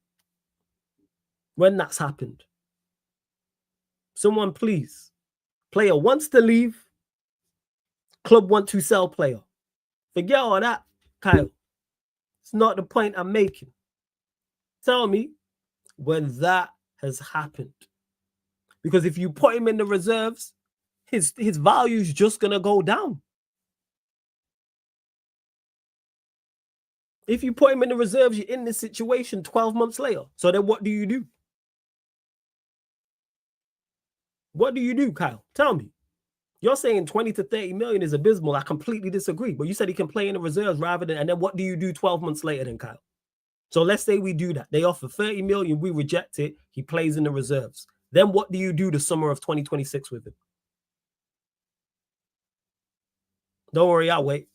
When that's happened. Someone please. Player wants to leave. Club want to sell player. Forget all that, Kyle. It's not the point I'm making. Tell me when that has happened. Because if you put him in the reserves, his value is just going to go down. If you put him in the reserves, you're in this situation 12 months later. So then what do you do? What do you do, Kyle? Tell me. You're saying 20 to 30 million is abysmal. I completely disagree. But you said he can play in the reserves rather than, and then what do you do 12 months later then, Kyle? So let's say we do that. They offer 30 million. We reject it. He plays in the reserves. Then what do you do the summer of 2026 with him? Don't worry, I'll wait.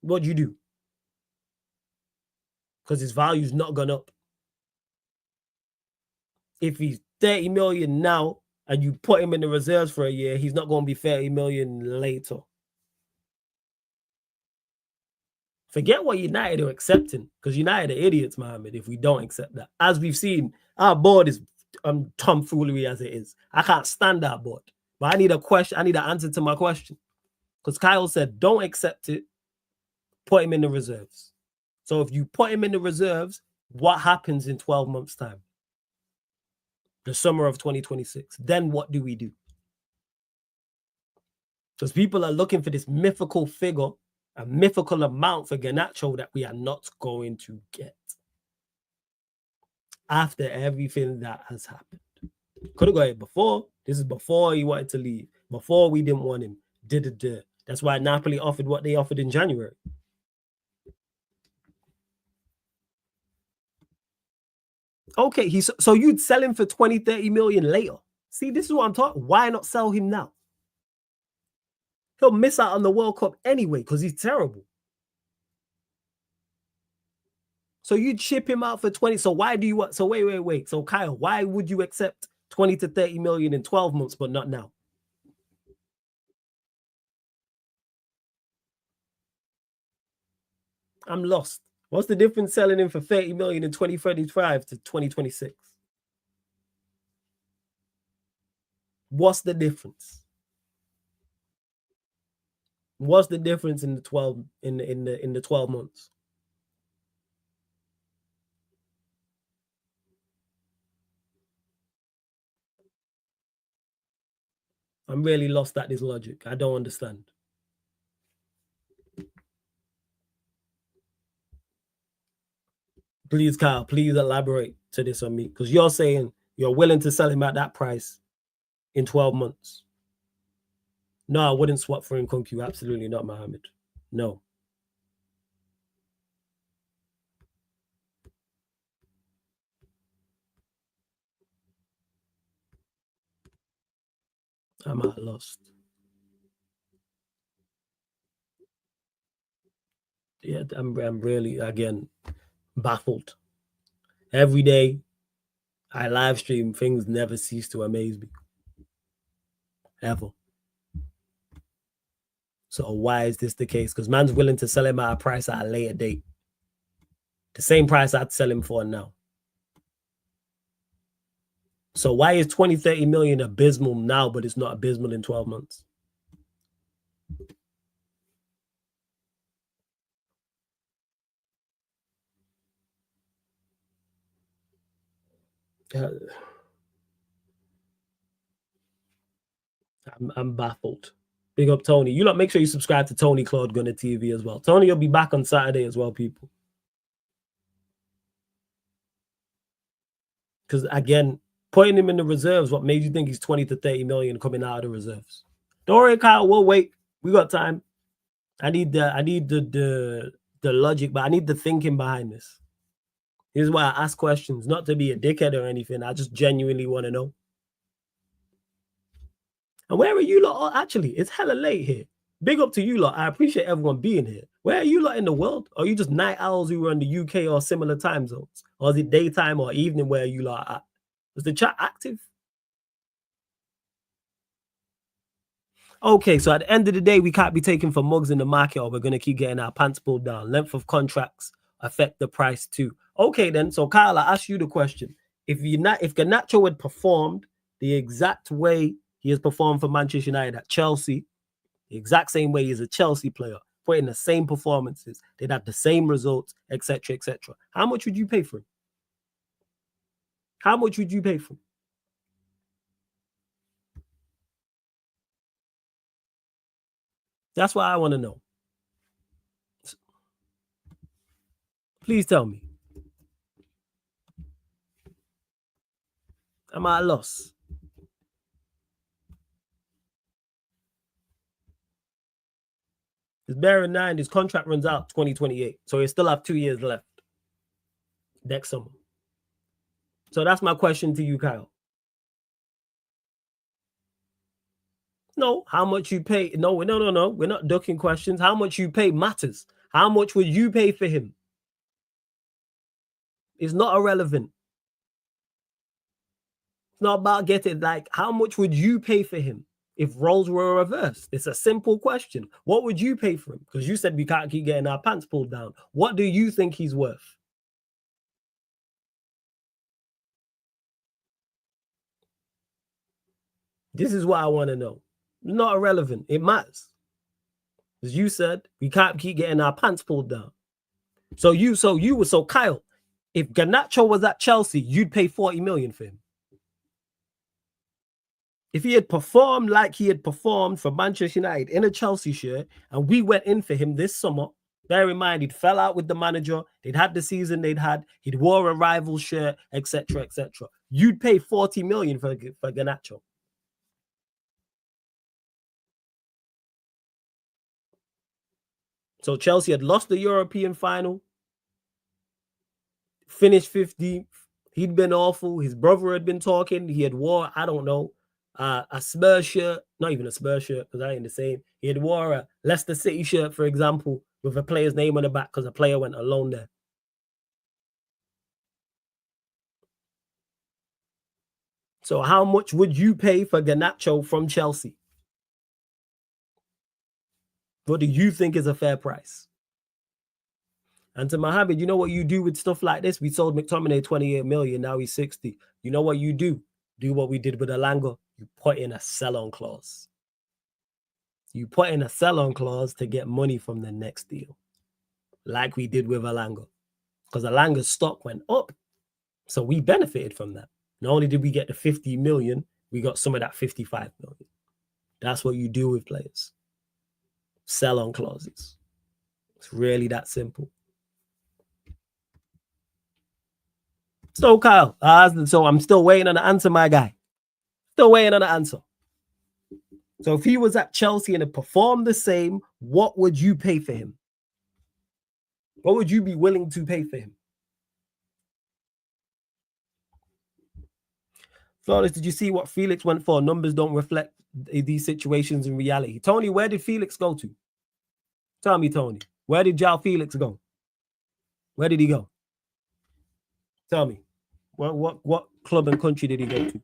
What'd you do? Because his value's not gone up. If he's 30 million now and you put him in the reserves for a year, he's not going to be 30 million later. Forget what United are accepting, because United are idiots, Mohammed, if we don't accept that. As we've seen, our board is tomfoolery as it is. I can't stand that board. But I need a question. I need an answer to my question. Because Kyle said, don't accept it. Put him in the reserves. So if you put him in the reserves, what happens in 12 months' time? The summer of 2026. Then what do we do? Because people are looking for this mythical figure, a mythical amount for Garnacho that we are not going to get. After everything that has happened. Could have got it before. This is before he wanted to leave. Before we didn't want him. That's why Napoli offered what they offered in January. Okay, so you'd sell him for 20, 30 million later. See, this is what I'm talking. Why not sell him now? He'll miss out on the World Cup anyway because he's terrible. So you'd ship him out for 20. So why do you want? So wait. So Kyle, why would you accept 20 to 30 million in 12 months, but not now? I'm lost. What's the difference selling him for 30 million in 2035 to 2026? What's the difference? What's the difference in the 12 in the 12 months? I'm really lost at this logic. I don't understand. Please, Kyle, please elaborate to this on me. Because you're saying you're willing to sell him at that price in 12 months. No, I wouldn't swap for Nkunku. Absolutely not, Mohammed. No. I'm at lost. Yeah, I'm really, again, baffled. Every day I live stream, things never cease to amaze me. Ever. So why is this the case? Because man's willing to sell him at a price at a later date. The same price I'd sell him for now. So why is 20, 30 million abysmal now, but it's not abysmal in 12 months? I'm baffled. Big up Tony. You lot make sure you subscribe to Tony Claude Gunner TV as well. Tony will be back on Saturday as well, people. Because again, putting him in the reserves, what made you think he's 20 to 30 million coming out of the reserves? Don't worry, Kyle. We'll wait. We got time. I need the logic, but I need the thinking behind this. This is why I ask questions, not to be a dickhead or anything. I just genuinely want to know. And where are you lot? Oh, actually, it's hella late here. Big up to you lot. I appreciate everyone being here. Where are you lot in the world? Are you just night owls who are in the UK or similar time zones? Or is it daytime or evening where you lot are at? Is the chat active? Okay, so at the end of the day, we can't be taken for mugs in the market, or we're going to keep getting our pants pulled down. Length of contracts affect the price too. Okay, then. So, Kyle, I ask you the question. If Garnacho had performed the exact way he has performed for Manchester United at Chelsea, the exact same way he's a Chelsea player, put in the same performances, they'd have the same results, etc., etc. How much would you pay for him? How much would you pay for him? That's what I want to know. Please tell me. I'm at a loss. Because bear in mind, his contract runs out 2028. So he still have 2 years left next summer. So that's my question to you, Kyle. No, how much you pay? No. We're not ducking questions. How much you pay matters. How much would you pay for him? It's not irrelevant. It's not about getting, like, how much would you pay for him if roles were reversed? It's a simple question. What would you pay for him? Because you said we can't keep getting our pants pulled down. What do you think he's worth? This is what I want to know. It's not irrelevant. It matters. As you said, we can't keep getting our pants pulled down. So Kyle, if Garnacho was at Chelsea, you'd pay 40 million for him. If he had performed like he had performed for Manchester United in a Chelsea shirt, and we went in for him this summer, bear in mind, he'd fell out with the manager, they'd had the season they'd had, he'd wore a rival shirt, etc., etc. You'd pay 40 million for Garnacho. So Chelsea had lost the European final, finished 15th. He'd been awful. His brother had been talking. He had wore, I don't know, a Spurs shirt, not even a Spurs shirt, because I ain't the same. He had wore a Leicester City shirt, for example, with a player's name on the back because a player went alone there. So how much would you pay for Garnacho from Chelsea? What do you think is a fair price? And to Mohamed, you know what you do with stuff like this? We sold McTominay 28 million, now he's 60. You know what you do? Do what we did with Alanga. You put in a sell-on clause. You put in a sell-on clause to get money from the next deal, like we did with Alanga. Because Alanga's stock went up, so we benefited from that. Not only did we get the 50 million, we got some of that 55 million. That's what you do with players. Sell-on clauses. It's really that simple. So, Kyle, so I'm still waiting on the answer, my guy. Still waiting on the answer. So if he was at Chelsea and had performed the same, what would you pay for him? What would you be willing to pay for him? Flawless, did you see what Felix went for? Numbers don't reflect these situations in reality. Tony, where did Felix go to? Tell me, Tony. Where did João Felix go? Where did he go? Tell me. What club and country did he go to?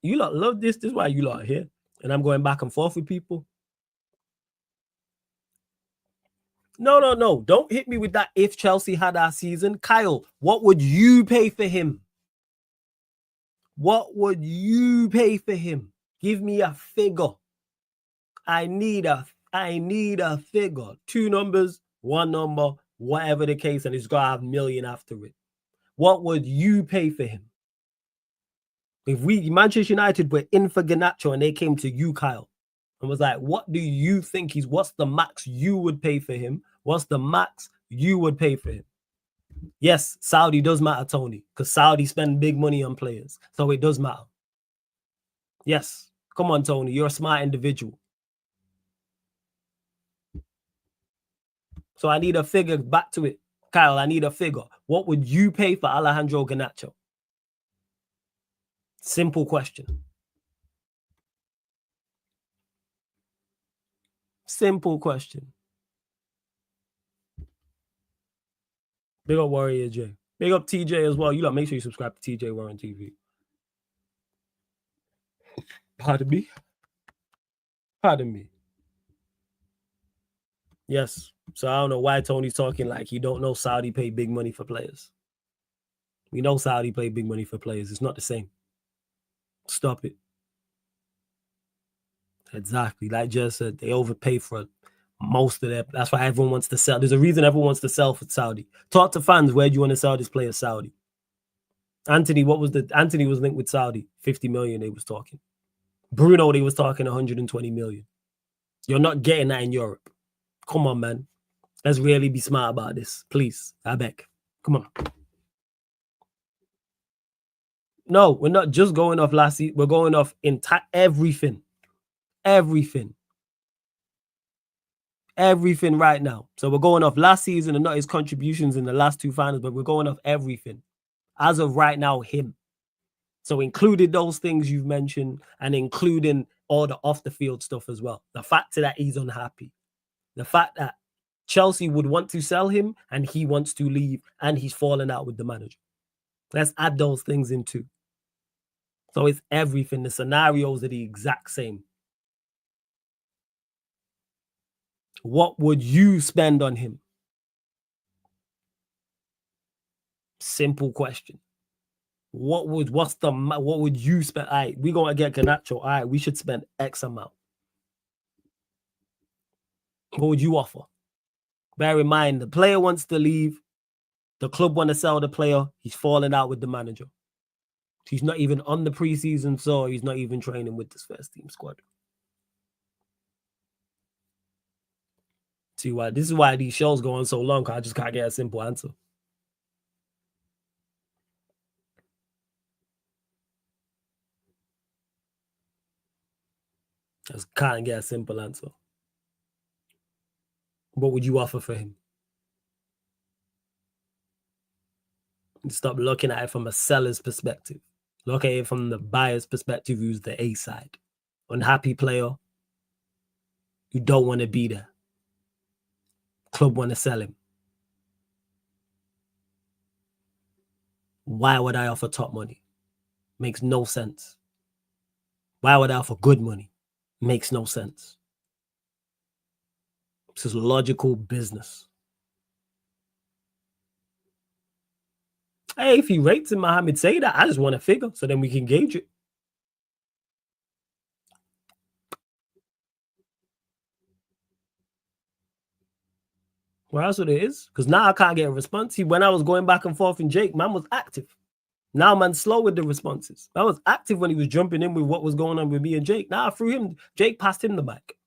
You lot love this. This is why you lot are here. And I'm going back and forth with people. No. Don't hit me with that. If Chelsea had our season, Kyle, what would you pay for him? What would you pay for him? Give me a figure. I need a figure. 2 numbers, 1 number, whatever the case, and it's got to have million after it. What would you pay for him? If Manchester United were in for Garnacho and they came to you, Kyle, and was like, what do you think what's the max you would pay for him? What's the max you would pay for him? Yes, Saudi does matter, Tony, because Saudi spend big money on players. So it does matter. Yes. Come on, Tony. You're a smart individual. So I need a figure. Back to it. Kyle, I need a figure. What would you pay for Alejandro Garnacho? Simple question. Simple question. Big up Warrior J. Big up TJ as well. You lot make sure you subscribe to TJ Warren TV. Pardon me? Pardon me. Yes. So I don't know why Tony's talking like you don't know Saudi pay big money for players. We know Saudi pay big money for players. It's not the same. Stop it. Exactly. Like just said, they overpay for most of their. That's why everyone wants to sell. There's a reason everyone wants to sell for Saudi. Talk to fans. Where do you want to sell this player, Saudi? Anthony was linked with Saudi. 50 million they was talking. Bruno, they was talking 120 million. You're not getting that in Europe. Come on, man. Let's really be smart about this. Please. I beg. Come on. No, we're not just going off last season. We're going off everything. Everything right now. So we're going off last season and not his contributions in the last 2 finals, but we're going off everything. As of right now, him. So included those things you've mentioned and including all the off the field stuff as well. The fact that he's unhappy. The fact that Chelsea would want to sell him and he wants to leave and he's fallen out with the manager. Let's add those things in too. So it's everything. The scenarios are the exact same. What would you spend on him? Simple question. What would you spend? All right, we're going to get Garnacho. All right, we should spend X amount. What would you offer? Bear in mind, the player wants to leave. The club want to sell the player. He's falling out with the manager. He's not even on the preseason, so he's not even training with this first team squad. See why? This is why these shows go on so long, because I just can't get a simple answer. Just can't get a simple answer. What would you offer for him? Stop looking at it from a seller's perspective. Look at it from the buyer's perspective, who's the A side. Unhappy player. You don't want to be there. Club want to sell him. Why would I offer top money? Makes no sense. Why would I offer good money? Makes no sense. This is logical business. Hey, if he rates him, Mohammed, say that. I just want a figure so then we can gauge it. Well, that's what it is. Because now I can't get a response. See, when I was going back and forth in Jake, man was active. Now man's slow with the responses. I was active when he was jumping in with what was going on with me and Jake. Now I threw him. Jake passed him the mic.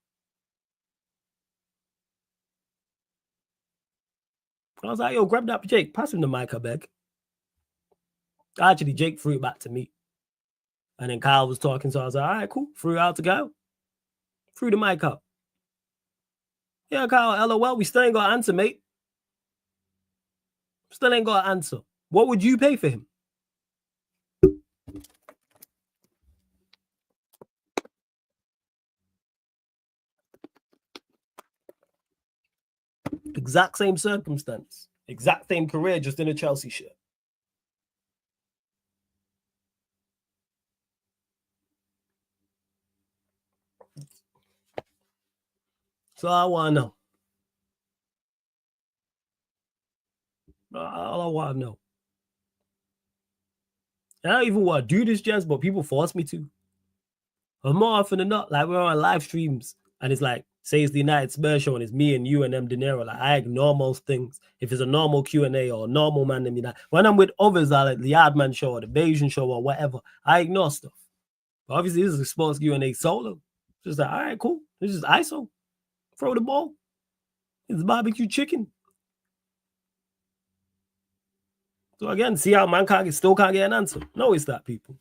I was like, yo, grab that Jake. Pass him the mic, I beg. Actually, Jake threw it back to me. And then Kyle was talking, so I was like, all right, cool. Threw it out to Kyle. Threw the mic out. Yeah, Kyle, LOL, we still ain't got an answer, mate. Still ain't got an answer. What would you pay for him? Exact same circumstance. Exact same career, just in a Chelsea shirt. So I want to know. All I want to know. I don't even want to do this, Jens, but people force me to. But more often than not, like we're on live streams and it's like, say it's the United Spurs show and it's me and you and them dinero. Like I ignore most things. If it's a normal Q&A or a normal man, when I'm with others, like the Yardman show or the Bayesian show or whatever, I ignore stuff. But obviously, this is a sports Q&A solo. Just like, all right, cool. This is ISO. Throw the ball. It's barbecue chicken. So again, see how man still can't get an answer. No, it's that, people.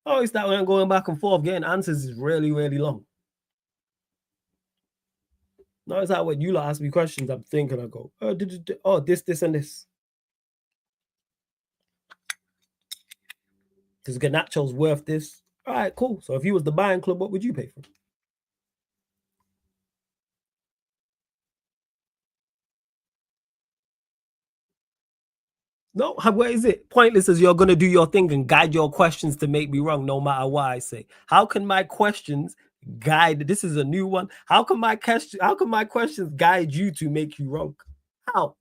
Oh, it's that when I'm going back and forth, getting answers is really, really long. No, it's that when you ask me questions, I'm thinking, I go, oh, this, and this. Because Garnacho's worth this. All right, cool. So if he was the buying club, what would you pay for him? No, what is it? Pointless as you're going to do your thing and guide your questions to make me wrong no matter what I say. How can my questions guide? This is a new one. How can my questions guide you to make you wrong? How?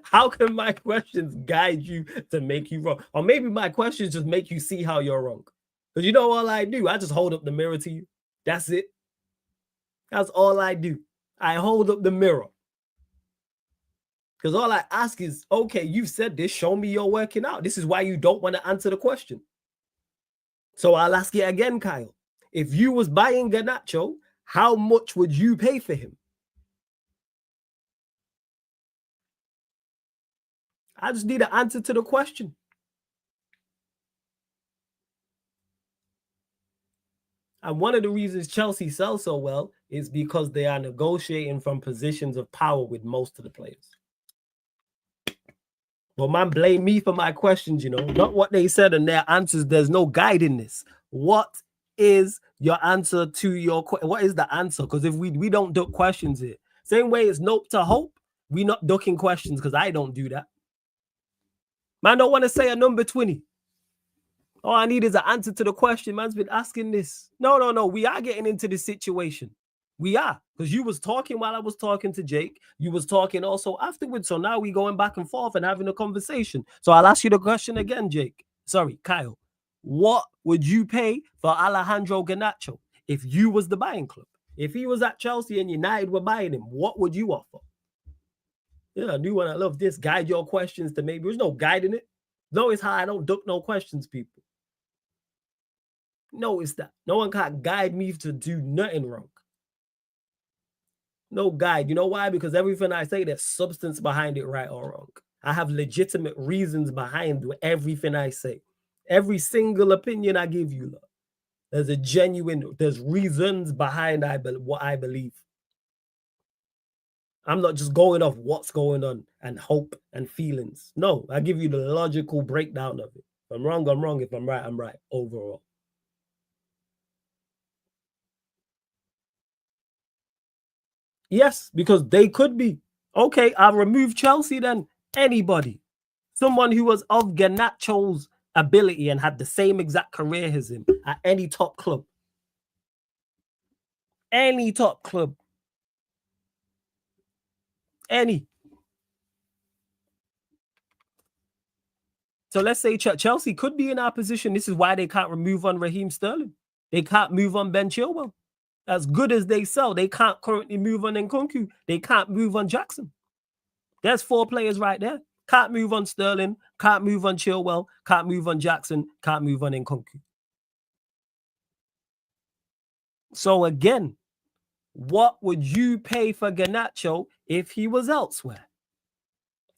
How can my questions guide you to make you wrong? Or maybe my questions just make you see how you're wrong. Because you know all I do? I just hold up the mirror to you. That's it. That's all I do. I hold up the mirror. Because all I ask is, okay, you've said this, show me you're working out. This is why you don't want to answer the question. So I'll ask you again, Kyle. If you was buying Garnacho, how much would you pay for him? I just need an answer to the question. And one of the reasons Chelsea sells so well is because they are negotiating from positions of power with most of the players. Well, man, blame me for my questions, not what they said and their answers. There's no guide in this. What is your answer to your question? What is the answer? Because if we don't duck questions here, same way it's nope to hope, we not ducking questions because I don't do that. Man, don't want to say a number 20. All I need is an answer to the question. Man's been asking this. No. We are getting into this situation. We are. Because you was talking while I was talking to Jake. You was talking also afterwards. So now we going back and forth and having a conversation. So I'll ask you the question again, Jake. Sorry, Kyle. What would you pay for Alejandro Garnacho if you was the buying club? If he was at Chelsea and United were buying him, what would you offer? Yeah, I do want to love this. Guide your questions to maybe. There's no guiding it. No, it's how I don't duck no questions, people. No, it's that. No one can't guide me to do nothing wrong. No guide. You know why? Because everything I say, there's substance behind it, right or wrong. I have legitimate reasons behind everything I say. Every single opinion I give you, there's reasons behind what I believe. I'm not just going off what's going on and hope and feelings. No, I give you the logical breakdown of it. If I'm wrong, I'm wrong. If I'm right, I'm right overall. Yes, because they could be. Okay, I'll remove Chelsea then. Anybody. Someone who was of Garnacho's ability and had the same exact career as him at any top club. Any top club. Any. So let's say Chelsea could be in our position. This is why they can't remove on Raheem Sterling. They can't move on Ben Chilwell. As good as they sell, they can't currently move on Nkunku. They can't move on Jackson. There's 4 players right there. Can't move on Sterling. Can't move on Chilwell. Can't move on Jackson. Can't move on Nkunku. So again, what would you pay for Garnacho if he was elsewhere?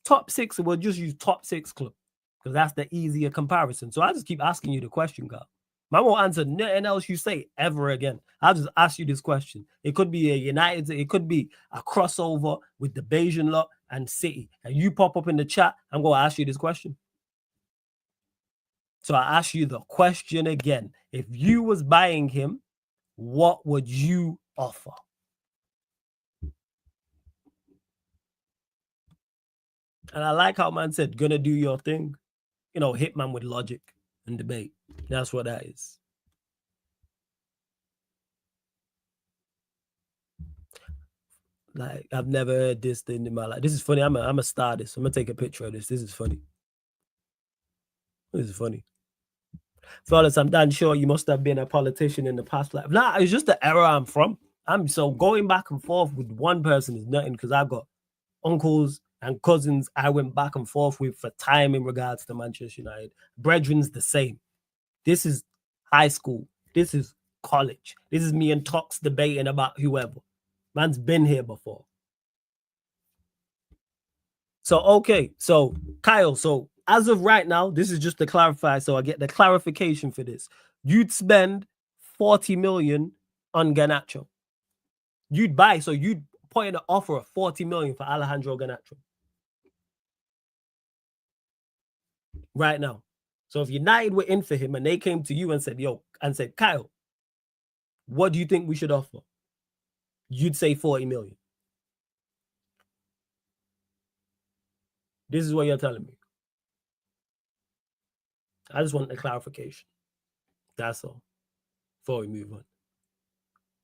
Top 6, we'll just use top 6 club because that's the easier comparison. So I just keep asking you the question, girl. I won't answer nothing else you say ever again. I'll just ask you this question. It could be a United, it could be a crossover with the Bayesian lot and City. And you pop up in the chat, I'm going to ask you this question. So I ask you the question again. If you was buying him, what would you offer? And I like how man said, gonna do your thing. Hit man with logic and debate. That's what that is. Like, I've never heard this thing in my life. This is funny. I'm a star this. I'm gonna take a picture of this. This is funny. This is funny. Fellas, I'm damn sure you must have been a politician in the past life. Nah, it's just the era I'm from. I'm so going back and forth with one person is nothing because I've got uncles and cousins I went back and forth with for time in regards to Manchester United. Brethren's the same. This is high school. This is college. This is me and Tox debating about whoever. Man's been here before. So, okay. So, Kyle, so as of right now, this is just to clarify. So I get the clarification for this. You'd spend 40 million on Garnacho. You'd put in an offer of 40 million for Alejandro Garnacho. Right now. So if United were in for him and they came to you and said, Kyle, what do you think we should offer? You'd say 40 million. This is what you're telling me. I just want a clarification. That's all. Before we move on.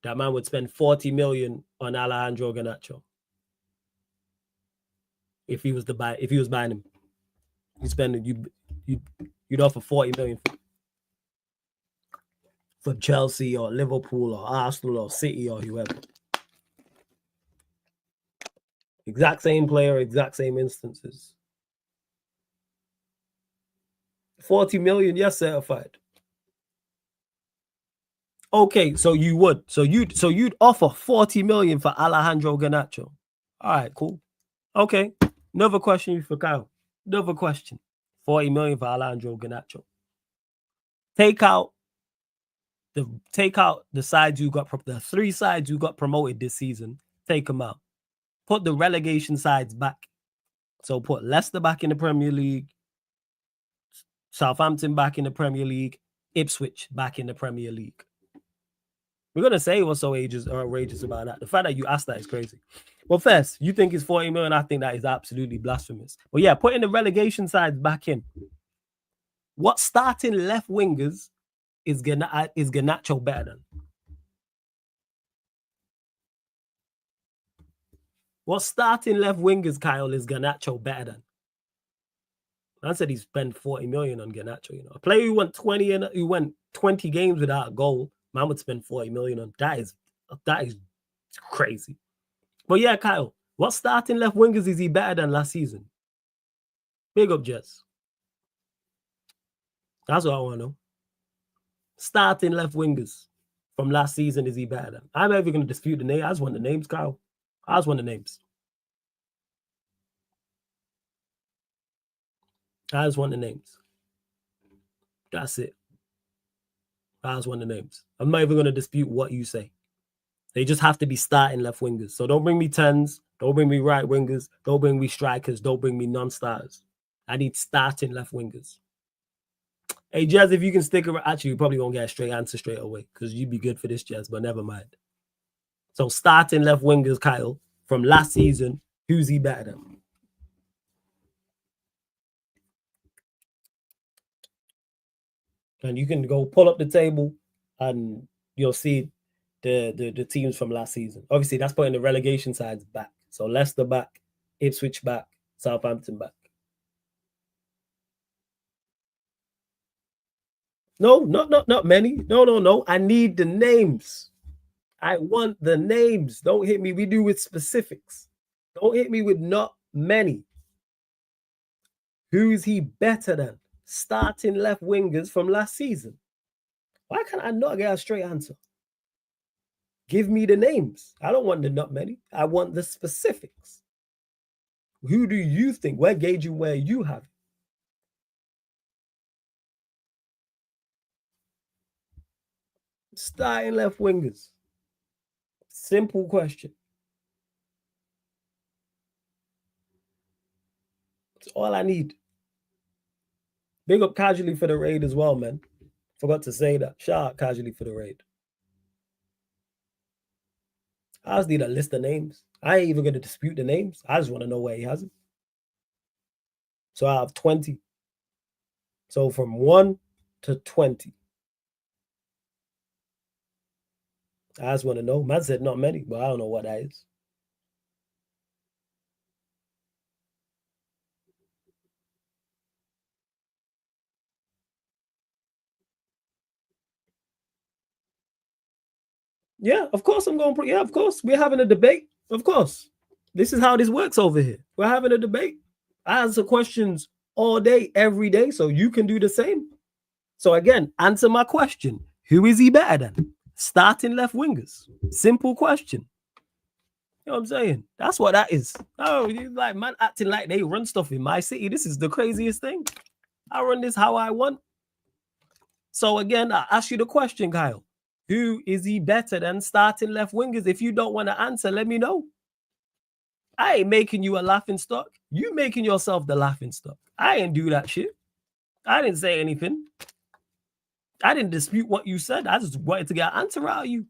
That man would spend 40 million on Alejandro Garnacho. If he was buying him. You'd offer 40 million for Chelsea or Liverpool or Arsenal or City or whoever. Exact same player, exact same instances. 40 million, yes, certified. Okay, so you would. So you'd offer 40 million for Alejandro Garnacho. All right, cool. Okay. Another question for Kyle. Another question. 40 million for Alejandro Garnacho. Take out the sides you got, the 3 sides you got promoted this season. Take them out. Put the relegation sides back. So put Leicester back in the Premier League, Southampton back in the Premier League, Ipswich back in the Premier League. We're going to say what's so outrageous about that. The fact that you asked that is crazy. Well, first, you think it's 40 million. I think that is absolutely blasphemous. But yeah, putting the relegation sides back in. What starting left wingers is Garnacho better than? What starting left wingers, Kyle, is Garnacho better than? I said he spent 40 million on Garnacho. You know, a player who went 20 games without a goal, man would spend 40 million on. That is crazy. But yeah, Kyle, what starting left wingers is he better than last season? Big up, Jess. That's what I want to know. Starting left wingers from last season, is he better than? I'm never going to dispute the name. I just want the names, Kyle. I just want the names. I just want the names. That's it. I just want the names. I'm not even going to dispute what you say. They just have to be starting left wingers. So don't bring me 10s. Don't bring me right wingers. Don't bring me strikers. Don't bring me non-starters. I need starting left wingers. Hey, Jazz, if you can stick around. Actually, you probably won't get a straight answer straight away because you'd be good for this, Jazz, but never mind. So starting left wingers, Kyle, from last season, who's he better than? And you can go pull up the table and you'll see the teams from last season. Obviously, that's putting the relegation sides back. So Leicester back, Ipswich back, Southampton back. No, not many. No. I need the names. I want the names. Don't hit me. We do with specifics. Don't hit me with not many. Who is he better than? Starting left wingers from last season. Why can't I not get a straight answer? Give me the names. I don't want the not many. I want the specifics. Who do you think? We're gauging where you have it. Starting left wingers. Simple question. It's all I need. Big up Casually for the raid as well, man. Forgot to say that. Shout out Casually for the raid. I just need a list of names. I ain't even going to dispute the names. I just want to know where he has it. So I have 20. So from 1 to 20. I just want to know. Man said not many, but I don't know what that is. Yeah, of course I'm going. Yeah, of course we're having a debate. Of course, this is how this works over here. We're having a debate. I answer questions all day, every day, so you can do the same. So again, answer my question: who is he better than? Starting left wingers. Simple question. You know what I'm saying? That's what that is. Oh, you like man acting like they run stuff in my city. This is the craziest thing. I run this how I want. So again, I ask you the question, Kyle. Who is he better than starting left wingers? If you don't want to answer, let me know. I ain't making you a laughing stock. You making yourself the laughing stock. I ain't do that shit. I didn't say anything. I didn't dispute what you said. I just wanted to get an answer out of you.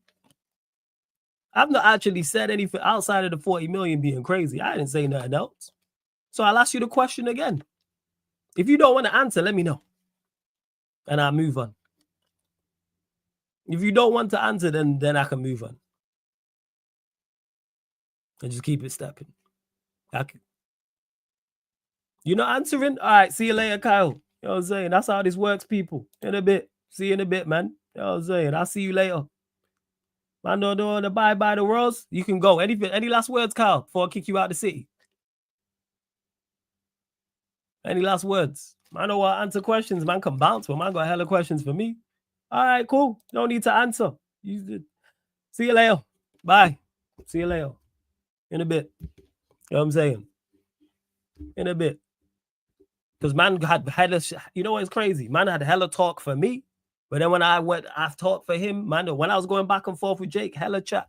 I've not actually said anything outside of the 40 million being crazy. I didn't say nothing else. So I'll ask you the question again. If you don't want to answer, let me know. And I'll move on. If you don't want to answer, then I can move on. And just keep it stepping. You're not answering? All right, see you later, Kyle. You know what I'm saying? That's how this works, people. In a bit. See you in a bit, man. You know what I'm saying? I'll see you later. Man, don't want to buy the worlds. You can go. Any last words, Kyle, before I kick you out of the city? Any last words? Man, don't want to answer questions. Man can bounce, but man got hella questions for me. All right, cool. No need to answer. See you later. Bye. See you later. In a bit. You know what I'm saying? In a bit. Because man had hella, you know what's crazy? Man had hella talk for me. But then when I've talked for him, man, when I was going back and forth with Jake, hella chat.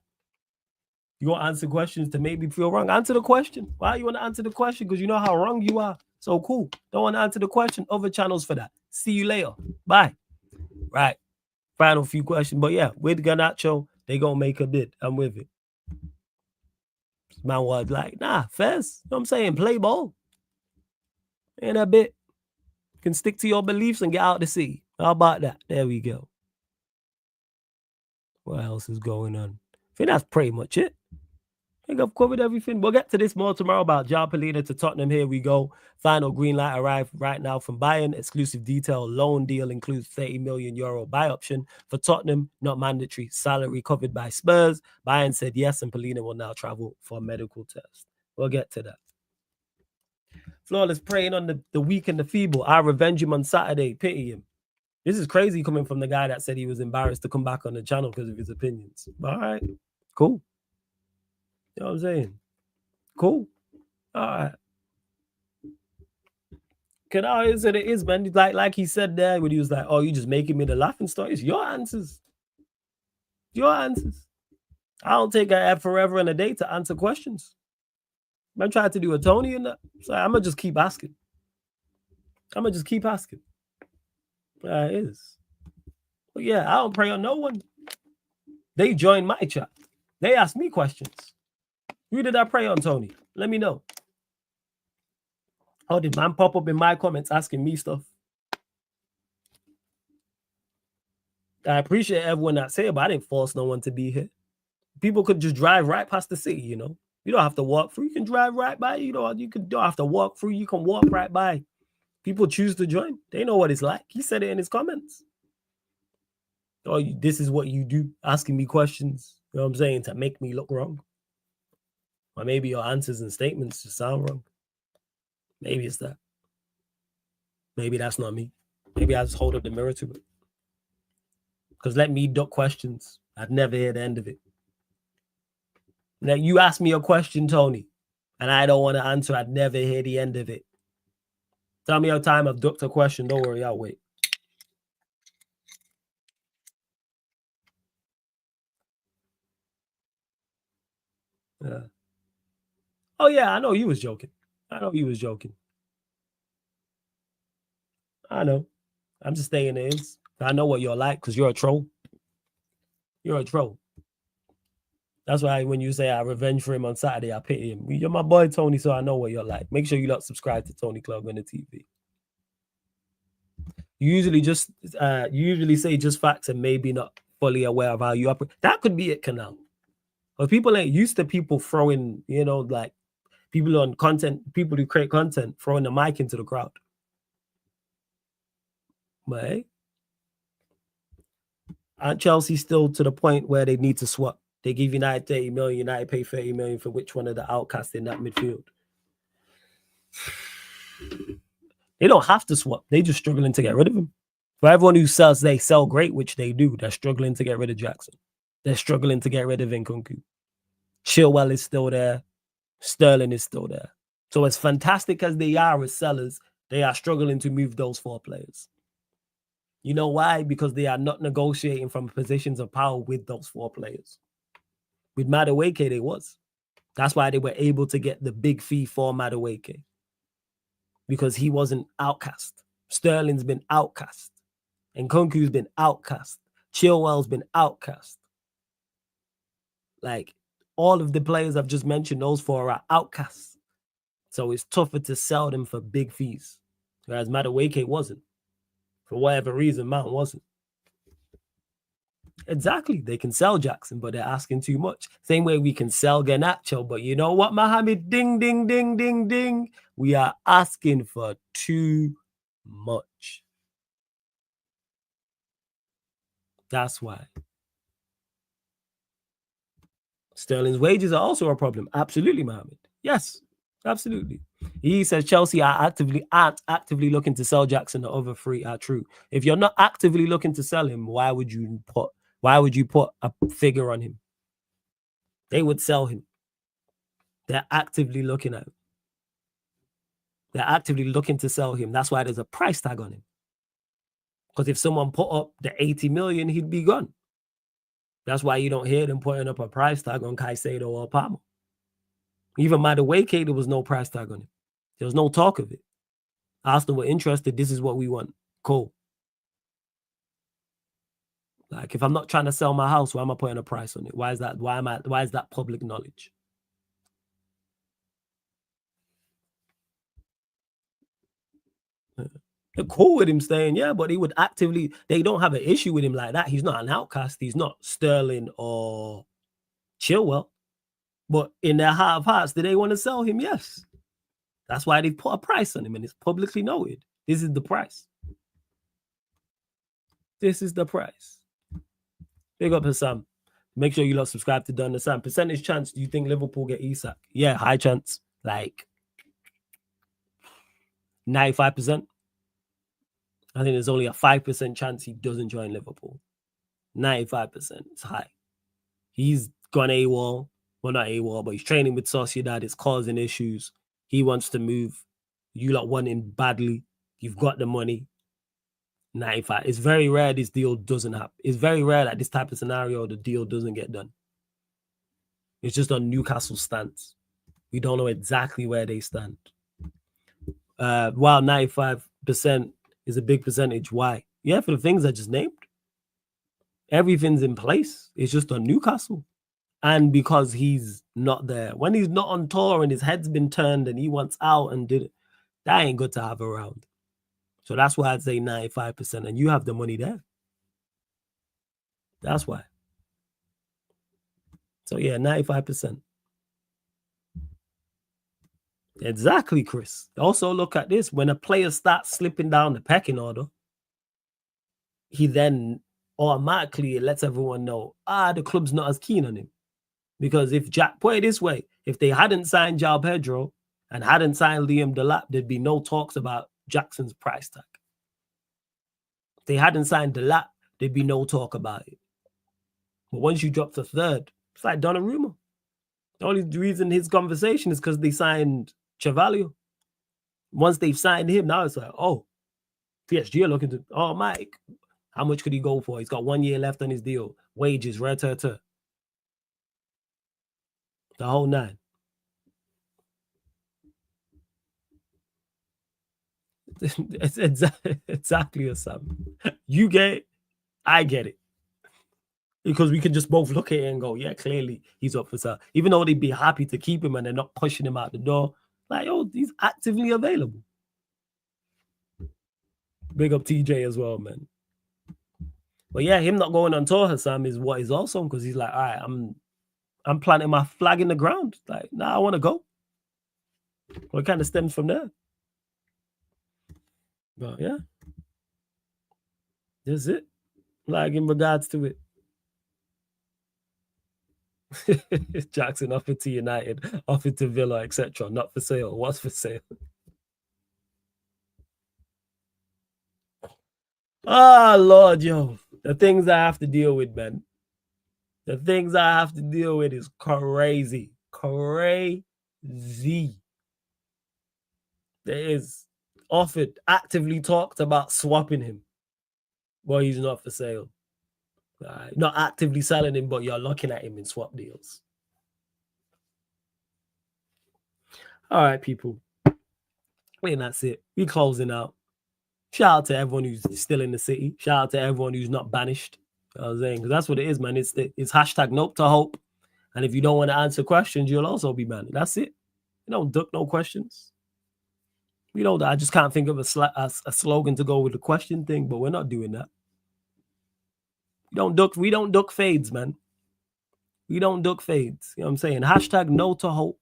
You want to answer questions to make me feel wrong? Answer the question. Why you want to answer the question? Because you know how wrong you are. So cool. Don't want to answer the question. Other channels for that. See you later. Bye. Right. Final few questions. But yeah, with Garnacho, they going to make a bid. I'm with it. Man was like, nah, Fez. You know what I'm saying? Play ball. And a bit. Can stick to your beliefs and get out to sea. How about that? There we go. What else is going on? I think that's pretty much it. I think I've covered everything. We'll get to this more tomorrow about João Palhinha to Tottenham. Here we go. Final green light arrived right now from Bayern. Exclusive detail. Loan deal includes €30 million buy option for Tottenham. Not mandatory. Salary covered by Spurs. Bayern said yes, and Palhinha will now travel for a medical test. We'll get to that. Flawless preying on the weak and the feeble. I revenge him on Saturday. Pity him. This is crazy coming from the guy that said he was embarrassed to come back on the channel because of his opinions. All right. Cool. You know what I'm saying? Cool. All right. Can I say it is, man? Like he said there when he was like, oh, you just making me the laughing stock. It's your answers. Your answers. I don't take forever and a day to answer questions. I'm trying to do a Tony in that. So I'm going to just keep asking. It is. But yeah, I don't prey on no one. They joined my chat. They asked me questions. Who did I prey on, Tony? Let me know. Oh, did man pop up in my comments asking me stuff? I appreciate everyone that said, but I didn't force no one to be here. People could just drive right past the city, you know. You don't have to walk through. You can drive right by. You don't have to walk through. You can walk right by. People choose to join. They know what it's like. He said it in his comments. Oh, this is what you do, asking me questions. You know what I'm saying? To make me look wrong. Or maybe your answers and statements just sound wrong. Maybe it's that. Maybe that's not me. Maybe I just hold up the mirror to it. Because let me duck questions. I'd never hear the end of it. Now, you ask me a question, Tony, and I don't want to answer. I'd never hear the end of it. Tell me a time I've ducked a question. Don't worry, I'll wait. Yeah. Oh, yeah, I know you was joking. I know. I'm just staying in. I know what you're like because you're a troll. That's why when you say I revenge for him on Saturday, I pity him. You're my boy, Tony, so I know what you're like. Make sure you subscribe to Tony Club on the TV. You usually say just facts and maybe not fully aware of how you operate. That could be it, Canal. But people ain't used to people throwing, like people on content, people who create content, throwing the mic into the crowd. But hey, And Chelsea still to the point where they need to swap. They give United 30 million, United pay 30 million for which one of the outcasts in that midfield. They don't have to swap. They're just struggling to get rid of him. For everyone who says they sell great, which they do, they're struggling to get rid of Jackson. They're struggling to get rid of Nkunku. Chilwell is still there. Sterling is still there. So as fantastic as they are as sellers, they are struggling to move those 4 players. You know why? Because they are not negotiating from positions of power with those 4 players. With Madueke, they was. That's why they were able to get the big fee for Madueke. Because he wasn't outcast. Sterling's been outcast. Nkunku's been outcast. Chilwell's been outcast. Like, all of the players I've just mentioned, those 4 are outcasts. So it's tougher to sell them for big fees. Whereas Madueke wasn't. For whatever reason, Mount wasn't. Exactly. They can sell Jackson, but they're asking too much. Same way we can sell Garnacho, but you know what, Mohamed? Ding, ding, ding, ding, ding. We are asking for too much. That's why. Sterling's wages are also a problem. Absolutely, Mohamed. Yes, absolutely. He says Chelsea aren't actively looking to sell Jackson. The other 3 are true. If you're not actively looking to sell him, why would you put a figure on him? They would sell him. They're actively looking at him. They're actively looking to sell him. That's why there's a price tag on him. Because if someone put up the 80 million, he'd be gone. That's why you don't hear them putting up a price tag on Caicedo or Palmer. Even Madueke, there was no price tag on it. There was no talk of it. Arsenal were interested. This is what we want. Cool. Like, if I'm not trying to sell my house, why am I putting a price on it? Why is that? Why is that public knowledge? They're cool with him staying, yeah, but they don't have an issue with him like that. He's not an outcast. He's not Sterling or Chilwell. But in their heart of hearts, do they want to sell him? Yes. That's why they put a price on him, and it's publicly noted. This is the price. This is the price. Big up Hassan. Make sure you lot subscribe to Don Hassan. Percentage chance, do you think Liverpool get Isak? Yeah, high chance. Like 95%. I think there's only a 5% chance he doesn't join Liverpool. 95%. It's high. He's gone AWOL. Well, not AWOL, but he's training with Sociedad. It's causing issues. He wants to move. You lot want him badly. You've got the money. 95. It's very rare this deal doesn't happen. It's very rare that this type of scenario, the deal doesn't get done. It's just on Newcastle's stance. We don't know exactly where they stand. While 95% is a big percentage. Why? Yeah, for the things I just named. Everything's in place. It's just on Newcastle. And because he's not there. When he's not on tour and his head's been turned and he wants out and did it, that ain't good to have around. So that's why I'd say 95%. And you have the money there. That's why. So yeah, 95%. Exactly, Chris. Also look at this. When a player starts slipping down the pecking order, he then automatically lets everyone know, the club's not as keen on him. Because if put it this way, if they hadn't signed João Pedro and hadn't signed Liam Delap, there'd be no talks about Jackson's price tag. If they hadn't signed Delap, there'd be no talk about it. But once you drop to 3rd, it's like Donnarumma. The only reason his conversation is because they signed Chevalier. Once they've signed him, now it's like, oh, PSG are looking to, Mike, how much could he go for? He's got 1 year left on his deal. Wages, The whole 9. It's exactly a sum. You get it, I get it. Because we can just both look at it and go, yeah, clearly he's up for sale. Even though they'd be happy to keep him and they're not pushing him out the door. Like, he's actively available. Big up TJ as well, man. But yeah, him not going on tour, Hassan, is what is awesome because he's like, all right, I'm planting my flag in the ground. Like, I want to go. Well, it kind of stems from there. But yeah, that's it. Like in regards to it. Jackson offered to United, offered to Villa, etc. Not for sale. What's for sale? Oh, Lord, yo. The things I have to deal with, man. The things I have to deal with is crazy. Crazy. There is offered, actively talked about swapping him. Well, he's not for sale. Not actively selling him, but you're looking at him in swap deals. All right, people. And that's it. We closing out. Shout out to everyone who's still in the city. Shout out to everyone who's not banished. You know what I'm saying? Because that's what it is, man. It's hashtag nope to hope. And if you don't want to answer questions, you'll also be banned. That's it. You don't duck no questions. We don't. I just can't think of a slogan to go with the question thing, but we're not doing that. We don't duck fades, man. We don't duck fades. You know what I'm saying? Hashtag no to hope.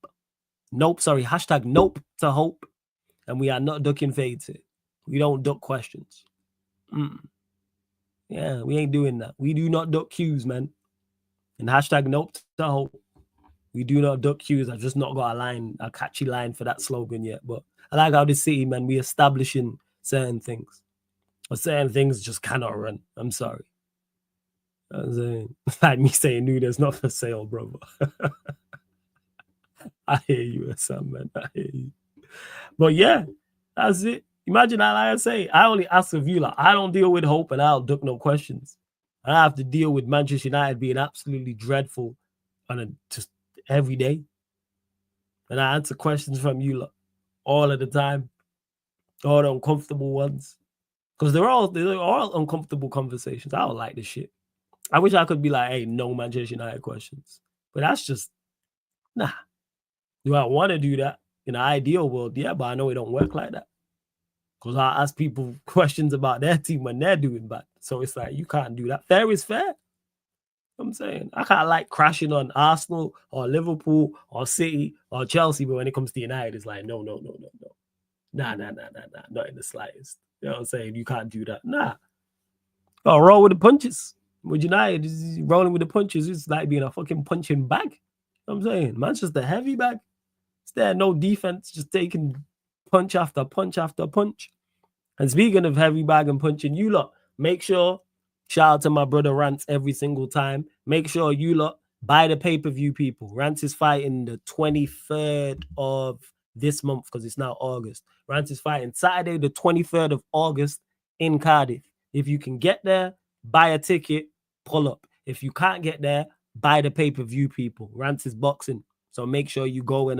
Nope, sorry. Hashtag nope to hope. And we are not ducking fades here. We don't duck questions. Yeah, we ain't doing that. We do not duck cues, man. And hashtag nope to hope. We do not duck cues. I've just not got a catchy line for that slogan yet. But I like how this city, man, we establishing certain things. But certain things just cannot run. I'm sorry. Like me saying Nunes not for sale, brother. I hear you, Sam, man. I hear you. But yeah, that's it. Imagine that, like I say, I only ask of you, like, I don't deal with hope and I'll duck no questions. I have to deal with Manchester United being absolutely dreadful on just every day. And I answer questions from you like, all of the time, all the uncomfortable ones. Because they're all uncomfortable conversations. I don't like this shit. I wish I could be like, hey, no Manchester United questions. But that's just, nah. Do I want to do that? In an ideal world, yeah, but I know it don't work like that. Because I ask people questions about their team when they're doing bad. So it's like, you can't do that. Fair is fair. I'm saying I can't like crashing on Arsenal or Liverpool or City or Chelsea, but when it comes to United, it's like, no. Nah, not in the slightest. You know what I'm saying? You can't do that. Nah. Oh, roll with the punches. With United, rolling with the punches, it's like being a fucking punching bag. You know what I'm saying? Manchester heavy bag. It's there, no defense, just taking punch after punch after punch. And speaking of heavy bag and punching, you lot, make sure, shout out to my brother Rance every single time. Make sure you lot buy the pay-per-view, people. Rance is fighting the 23rd of this month because it's now August. Rance is fighting Saturday, the 23rd of August in Cardiff. If you can get there, buy a ticket, pull up. If you can't get there, buy the pay-per-view, people. Rance is boxing. So make sure you go and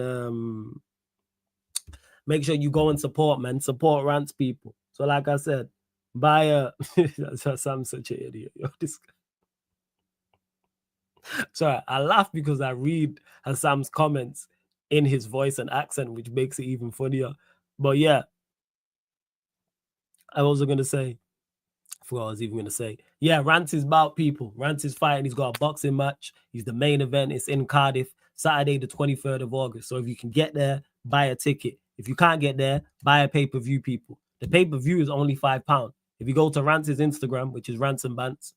support, man. Support Rance, people. So like I said, buy a I'm such an idiot. Yo, this guy. Sorry, I laugh because I read Hassam's comments in his voice and accent, which makes it even funnier. But yeah, I was going to say, I forgot what I was even going to say. Yeah, Rance is about people. Rance is fighting. He's got a boxing match. He's the main event. It's in Cardiff, Saturday, the 23rd of August. So if you can get there, buy a ticket. If you can't get there, buy a pay-per-view, people. The pay-per-view is only £5. If you go to Rance's Instagram, which is Ransom Bants,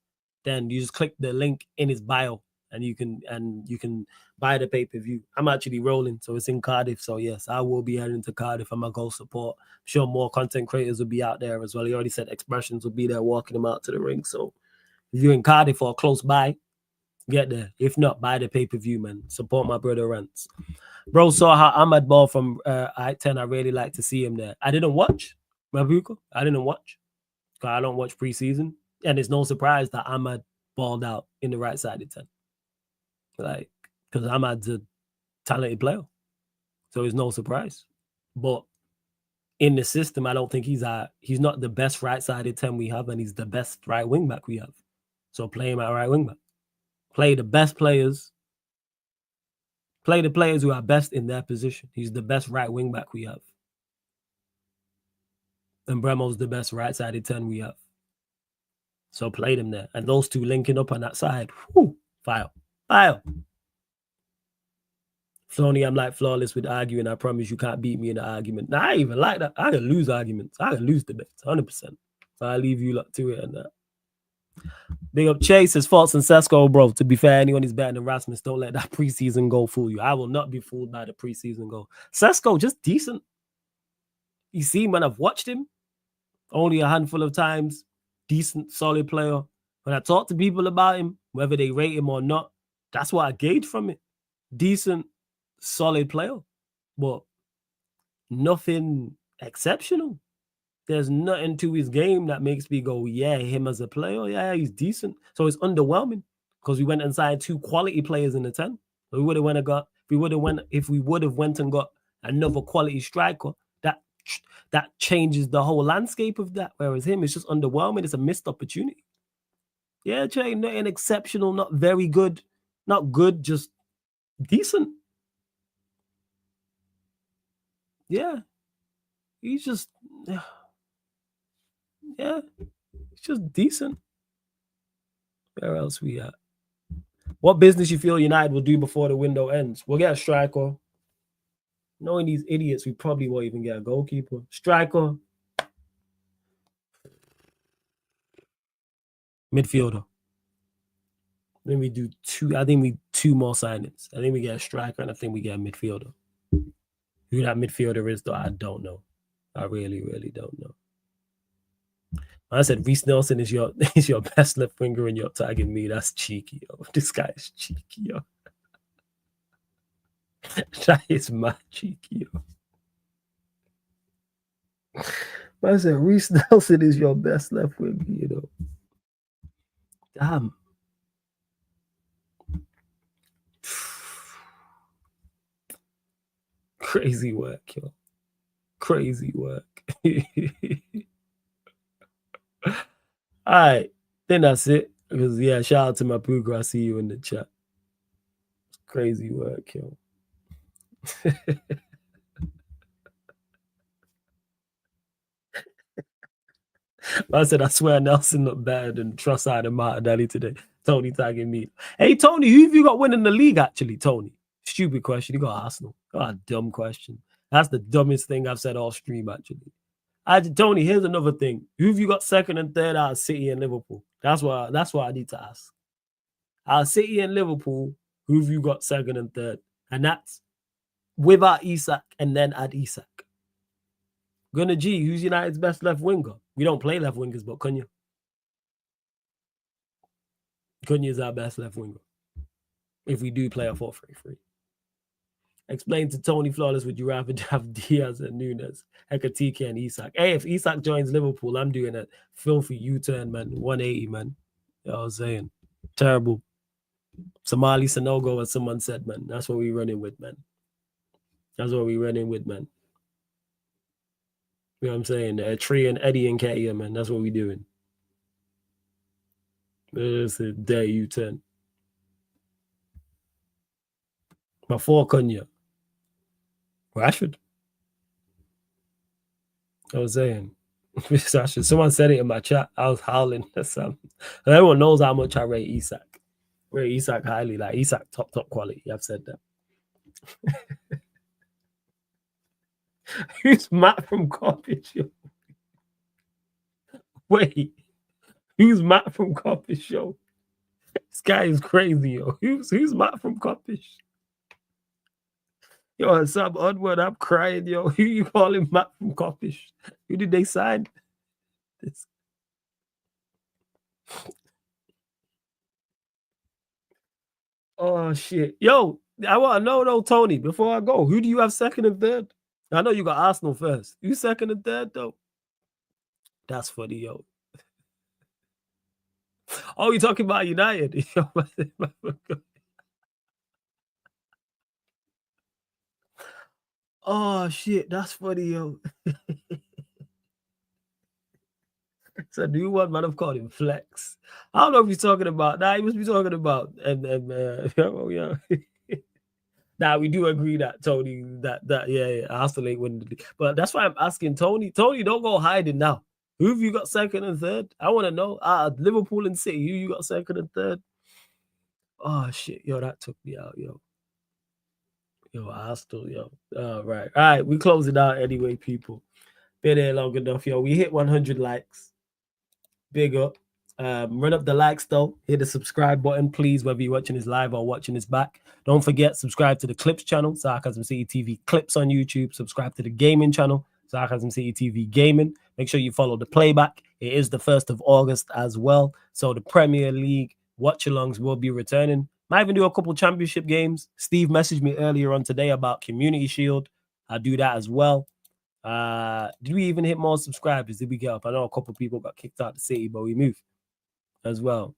then you just click the link in his bio and you can buy the pay-per-view. I'm actually rolling, so it's in Cardiff. So yes, I will be heading to Cardiff. I'm gonna go support. I'm sure more content creators will be out there as well. He already said Expressions will be there walking him out to the ring. So if you're in Cardiff or close by, get there. If not, buy the pay-per-view, man. Support my brother Rance. Bro saw how Ahmad ball from I-10. I really like to see him there. I didn't watch Mabuka. I didn't watch because I don't watch preseason. And it's no surprise that Ahmad balled out in the right side of 10. Like, because Ahmad's a talented player. So it's no surprise. But in the system, I don't think he's not the best right-sided 10 we have, and he's the best right wing back we have. So play him at right wing back. Play the best players. Play the players who are best in their position. He's the best right wing back we have. And Bremo's the best right-sided 10 we have. So play them there. And those two linking up on that side. Whew, fire. Floney, I'm like flawless with arguing. I promise you can't beat me in an argument. Nah, I even like that. I can lose arguments. I can lose debates, 100%. So I leave you lot to it and that. Big up Chase. His faults and Sesko, bro. To be fair, anyone who's better than Rasmus, don't let that preseason goal fool you. I will not be fooled by the preseason goal. Sesko, just decent. You see, when I've watched him only a handful of times, decent, solid player. When I talk to people about him, whether they rate him or not, that's what I gauge from it. Decent, solid player, but nothing exceptional. There's nothing to his game that makes me go, yeah, him as a player, yeah, he's decent. So it's underwhelming because we went and signed 2 quality players in the 10. We would have went and got, if we would have went and got another quality striker, that changes the whole landscape of that. Whereas him, it's just underwhelming. It's a missed opportunity. Yeah, Jay, nothing exceptional, not very good, not good, just decent. Yeah, he's just, yeah, it's just decent. Where else we at? What business you feel United will do before the window ends? We'll get a striker. Knowing these idiots, we probably won't even get a goalkeeper. Striker. Midfielder. Then we do 2. I think we 2 more signings. I think we get a striker and I think we get a midfielder. Who that midfielder is, though, I don't know. I really, really don't know. I said Reece Nelson is your best left winger and you're tagging me. That's cheeky, yo. This guy is cheeky, yo. That is mad cheeky, yo. I said Reece Nelson is your best left winger, you know. Damn. Crazy work, yo. Crazy work. All right, then that's it. Because yeah, shout out to my Puga. I see you in the chat. It's crazy work, yo. I said, I swear Nelson looked better than Trossard and Martinelli today. Tony tagging me. Hey, Tony, who have you got winning the league, actually, Tony? Stupid question. You got Arsenal. Oh, dumb question. That's the dumbest thing I've said all stream, actually. Tony, here's another thing. Who have you got second and third out of City and Liverpool? That's what I need to ask. Out of City and Liverpool, who have you got second and third? And that's without Isak and then add Isak. Gunnar G, who's United's best left winger? We don't play left wingers, but Cunha. Cunha is our best left winger. If we do play a 4-3-3. Explain to Tony Flawless, would you rather have Diaz and Nunes, Ekatike and Isak? Hey, if Isak joins Liverpool, I'm doing a filthy U-turn, man. 180, man. You know what I'm saying? Terrible. Somali Sanogo, as someone said, man. That's what we're running with, man. That's what we're running with, man. You know what I'm saying? Tree and Eddie and Katia, man. That's what we're doing. It's a day U-turn. Before Cunha. Rashford. I was saying. Rashford. Someone said it in my chat. I was howling. Everyone knows how much I rate Isak. Rate Isak highly. Like Isak, top quality. I've said that. Who's Matt from Cottage? Wait. Who's Matt from Cottage Show? This guy is crazy, yo. Who's Matt from Cottage? Yo, Sam Onward, I'm crying, yo. Who you calling Matt from Cottage? Who did they sign? This. Oh, shit. Yo, I want to know, though, Tony, before I go, who do you have second and third? I know you got Arsenal first. You second and third, though? That's funny, yo. Oh, you're talking about United? Oh, shit. That's funny, yo. It's a new one, man. I've called him Flex. I don't know if he's talking about. Nah, he must be talking about. Oh, yeah. Nah, we do agree that Tony, yeah, Arsenal ain't winning the league. But that's why I'm asking Tony. Tony, don't go hiding now. Who have you got second and third? I want to know. Liverpool and City. Who you got second and third? Oh shit, yo, that took me out, yo. Yo, Arsenal, yo. All right. We close it out anyway, people. Been here long enough, yo. We hit 100 likes. Big up. Run up the likes though. Hit the subscribe button, please, whether you're watching this live or watching this back. Don't forget, subscribe to the Clips channel, Sarcasm City TV Clips on YouTube. Subscribe to the gaming channel, Sarcasm City TV Gaming. Make sure you follow the playback. It is the 1st of August as well. So the Premier League watch-alongs will be returning. Might even do a couple championship games. Steve messaged me earlier on today about Community Shield. I'll do that as well. Did we even hit more subscribers? Did we get up? I know a couple people got kicked out of the city, but we moved as well.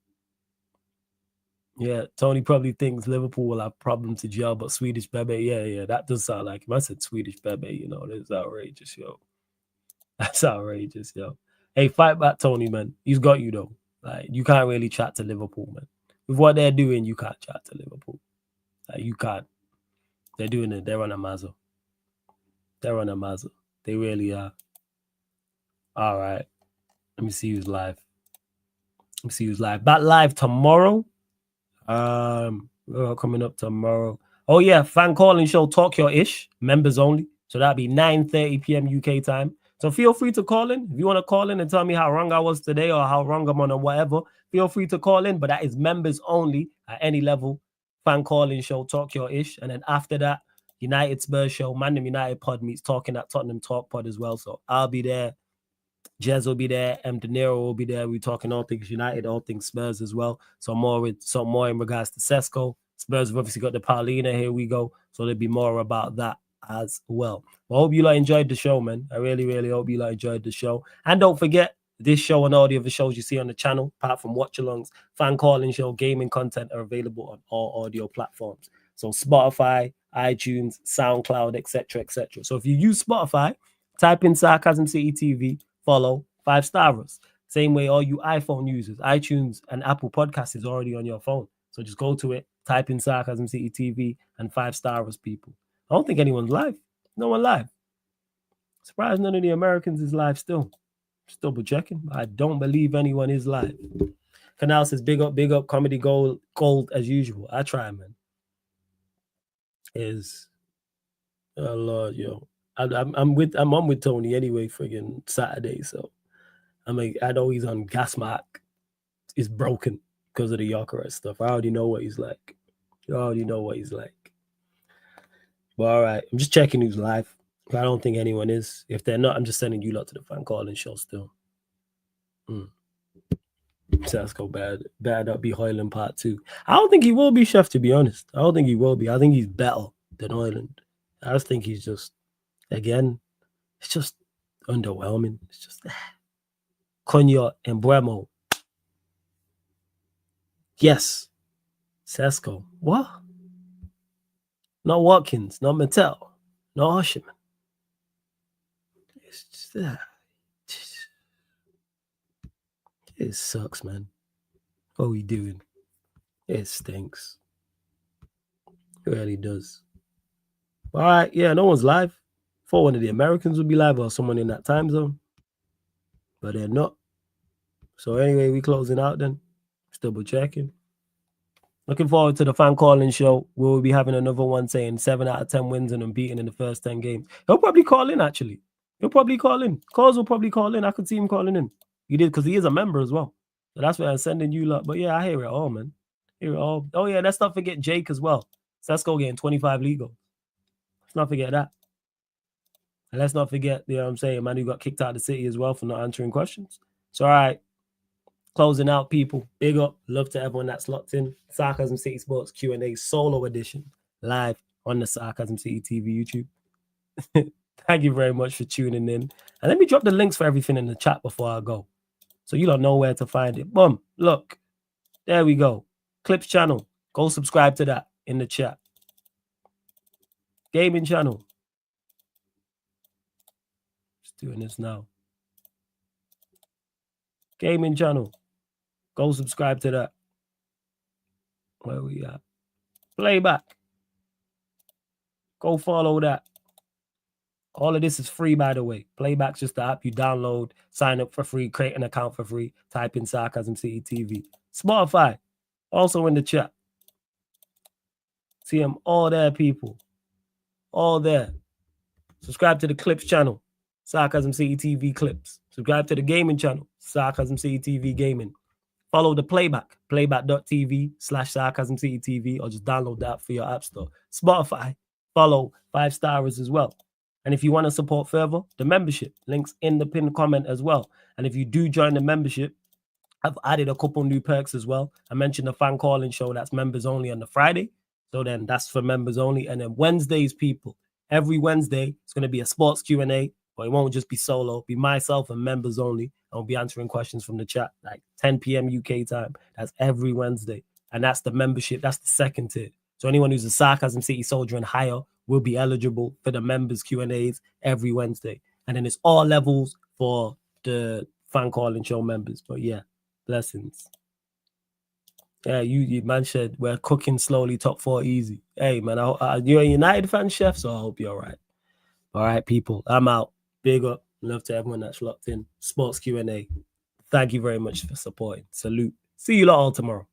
Yeah, Tony probably thinks Liverpool will have problems to gel, but Swedish Bebe, yeah, that does sound like him. I said Swedish Bebe, you know, that's outrageous, yo. That's outrageous, yo. Hey, fight back, Tony, man. He's got you, though. Like, you can't really chat to Liverpool, man. With what they're doing, you can't chat to Liverpool. Like, you can't. They're doing it. They're on a mazzo. They're on a mazzo. They really are. All right. Let me see who's live. Let me see who's live. Back live tomorrow. We're coming up tomorrow. Oh, yeah. Fan calling show, Talk Your Ish. Members only. So that'll be 9:30 p.m. UK time. So feel free to call in. If you want to call in and tell me how wrong I was today or how wrong I'm on or whatever, feel free to call in. But that is members only at any level. Fan calling show, Talk Your Ish. And then after that, United Spurs show, Mandem United pod meets Talking at Tottenham Talk pod as well. So I'll be there. Jez will be there. De Niro will be there. We're talking all things United, all things Spurs as well. So more in regards to Sesko. Spurs have obviously got the Paulina. Here we go. So there'll be more about that as well. I hope you enjoyed the show, man. I really, really hope you enjoyed the show. And don't forget, this show and all the other shows you see on the channel, apart from watch-alongs, fan calling show, gaming content are available on all audio platforms. So Spotify, iTunes, SoundCloud, etc., etc. So if you use Spotify, type in Sarcasm City TV, follow 5-star us. Same way all you iPhone users, iTunes and Apple Podcasts is already on your phone. So just go to it, type in Sarcasm City TV and 5-star us, people. I don't think anyone's live. No one live. Surprised none of the Americans is live still. Just double checking. I don't believe anyone is live. Canal says, big up, comedy gold as usual. I try, man. Oh Lord, yo. I'm on with Tony anyway, friggin' Saturday. So I know he's on gas mark. He's broken because of the Yokeres stuff. I already know what he's like. You already know what he's like. But all right, I'm just checking who's live. I don't think anyone is. If they're not, I'm just sending you lot to the fan calling show still. Sesko bad up be Hoyland part 2. I don't think he will be, Chef, to be honest. I don't think he will be. I think he's better than Hoyland. I just think he's just, again, it's just underwhelming. It's just Cunha and Bremo. Yes. Sesko. What? Not Watkins, not Mattel, not Osherman. It's just it sucks, man. What are we doing? It stinks. It really does. All right, yeah, no one's live. Thought one of the Americans would be live or someone in that time zone, but they're not. So anyway, we closing out then. Just double checking. Looking forward to the fan calling show. We'll be having another one saying 7 out of 10 wins and unbeaten in the first 10 games. He'll probably call in, actually. He'll probably call in. Cause will probably call in. I could see him calling in. He did, because he is a member as well. So that's why I'm sending you lot. But yeah, I hear it all, man. Hear it all. Oh yeah, let's not forget Jake as well. Sesko getting 25 legal. Let's not forget that. And let's not forget, you know what I'm saying, man, who got kicked out of the city as well for not answering questions. So all right. Closing out, people. Big up. Love to everyone that's locked in. Sarcasm City Sports Q&A solo edition live on the Sarcasm City TV YouTube. Thank you very much for tuning in. And let me drop the links for everything in the chat before I go, so you don't know where to find it. Boom. Look. There we go. Clips channel. Go subscribe to that in the chat. Gaming channel. Just doing this now. Gaming channel. Go subscribe to that. Where we at? Playback. Go follow that. All of this is free, by the way. Playback's just the app you download, sign up for free, create an account for free, type in Sarcasm City TV. Spotify, also in the chat. See them all there, people. All there. Subscribe to the Clips channel, Sarcasm City TV Clips. Subscribe to the gaming channel, Sarcasm City TV Gaming. follow the playback.tv/sarcasmcitytv, or just download the app for your app store. Spotify, follow 5 stars as well. And if you want to support further, the membership, links in the pinned comment as well. And if you do join the membership, I've added a couple new perks as well. I mentioned the fan calling show that's members only on the Friday. So then that's for members only. And then Wednesdays, people, every Wednesday, it's going to be a sports Q&A, but it won't just be solo. It'll be myself and members only. I'll be answering questions from the chat, like 10 p.m. UK time. That's every Wednesday. And that's the membership. That's the second tier. So anyone who's a Sarcasm City soldier and higher will be eligible for the members Q&As every Wednesday. And then it's all levels for the fan calling show members. But yeah, blessings. Yeah, you man said we're cooking slowly, top 4 easy. Hey, man, you're a United fan, chef, so I hope you're all right. All right, people, I'm out. Big up. Love to everyone that's locked in. Sports Q&A. Thank you very much for supporting. Salute. See you lot all tomorrow.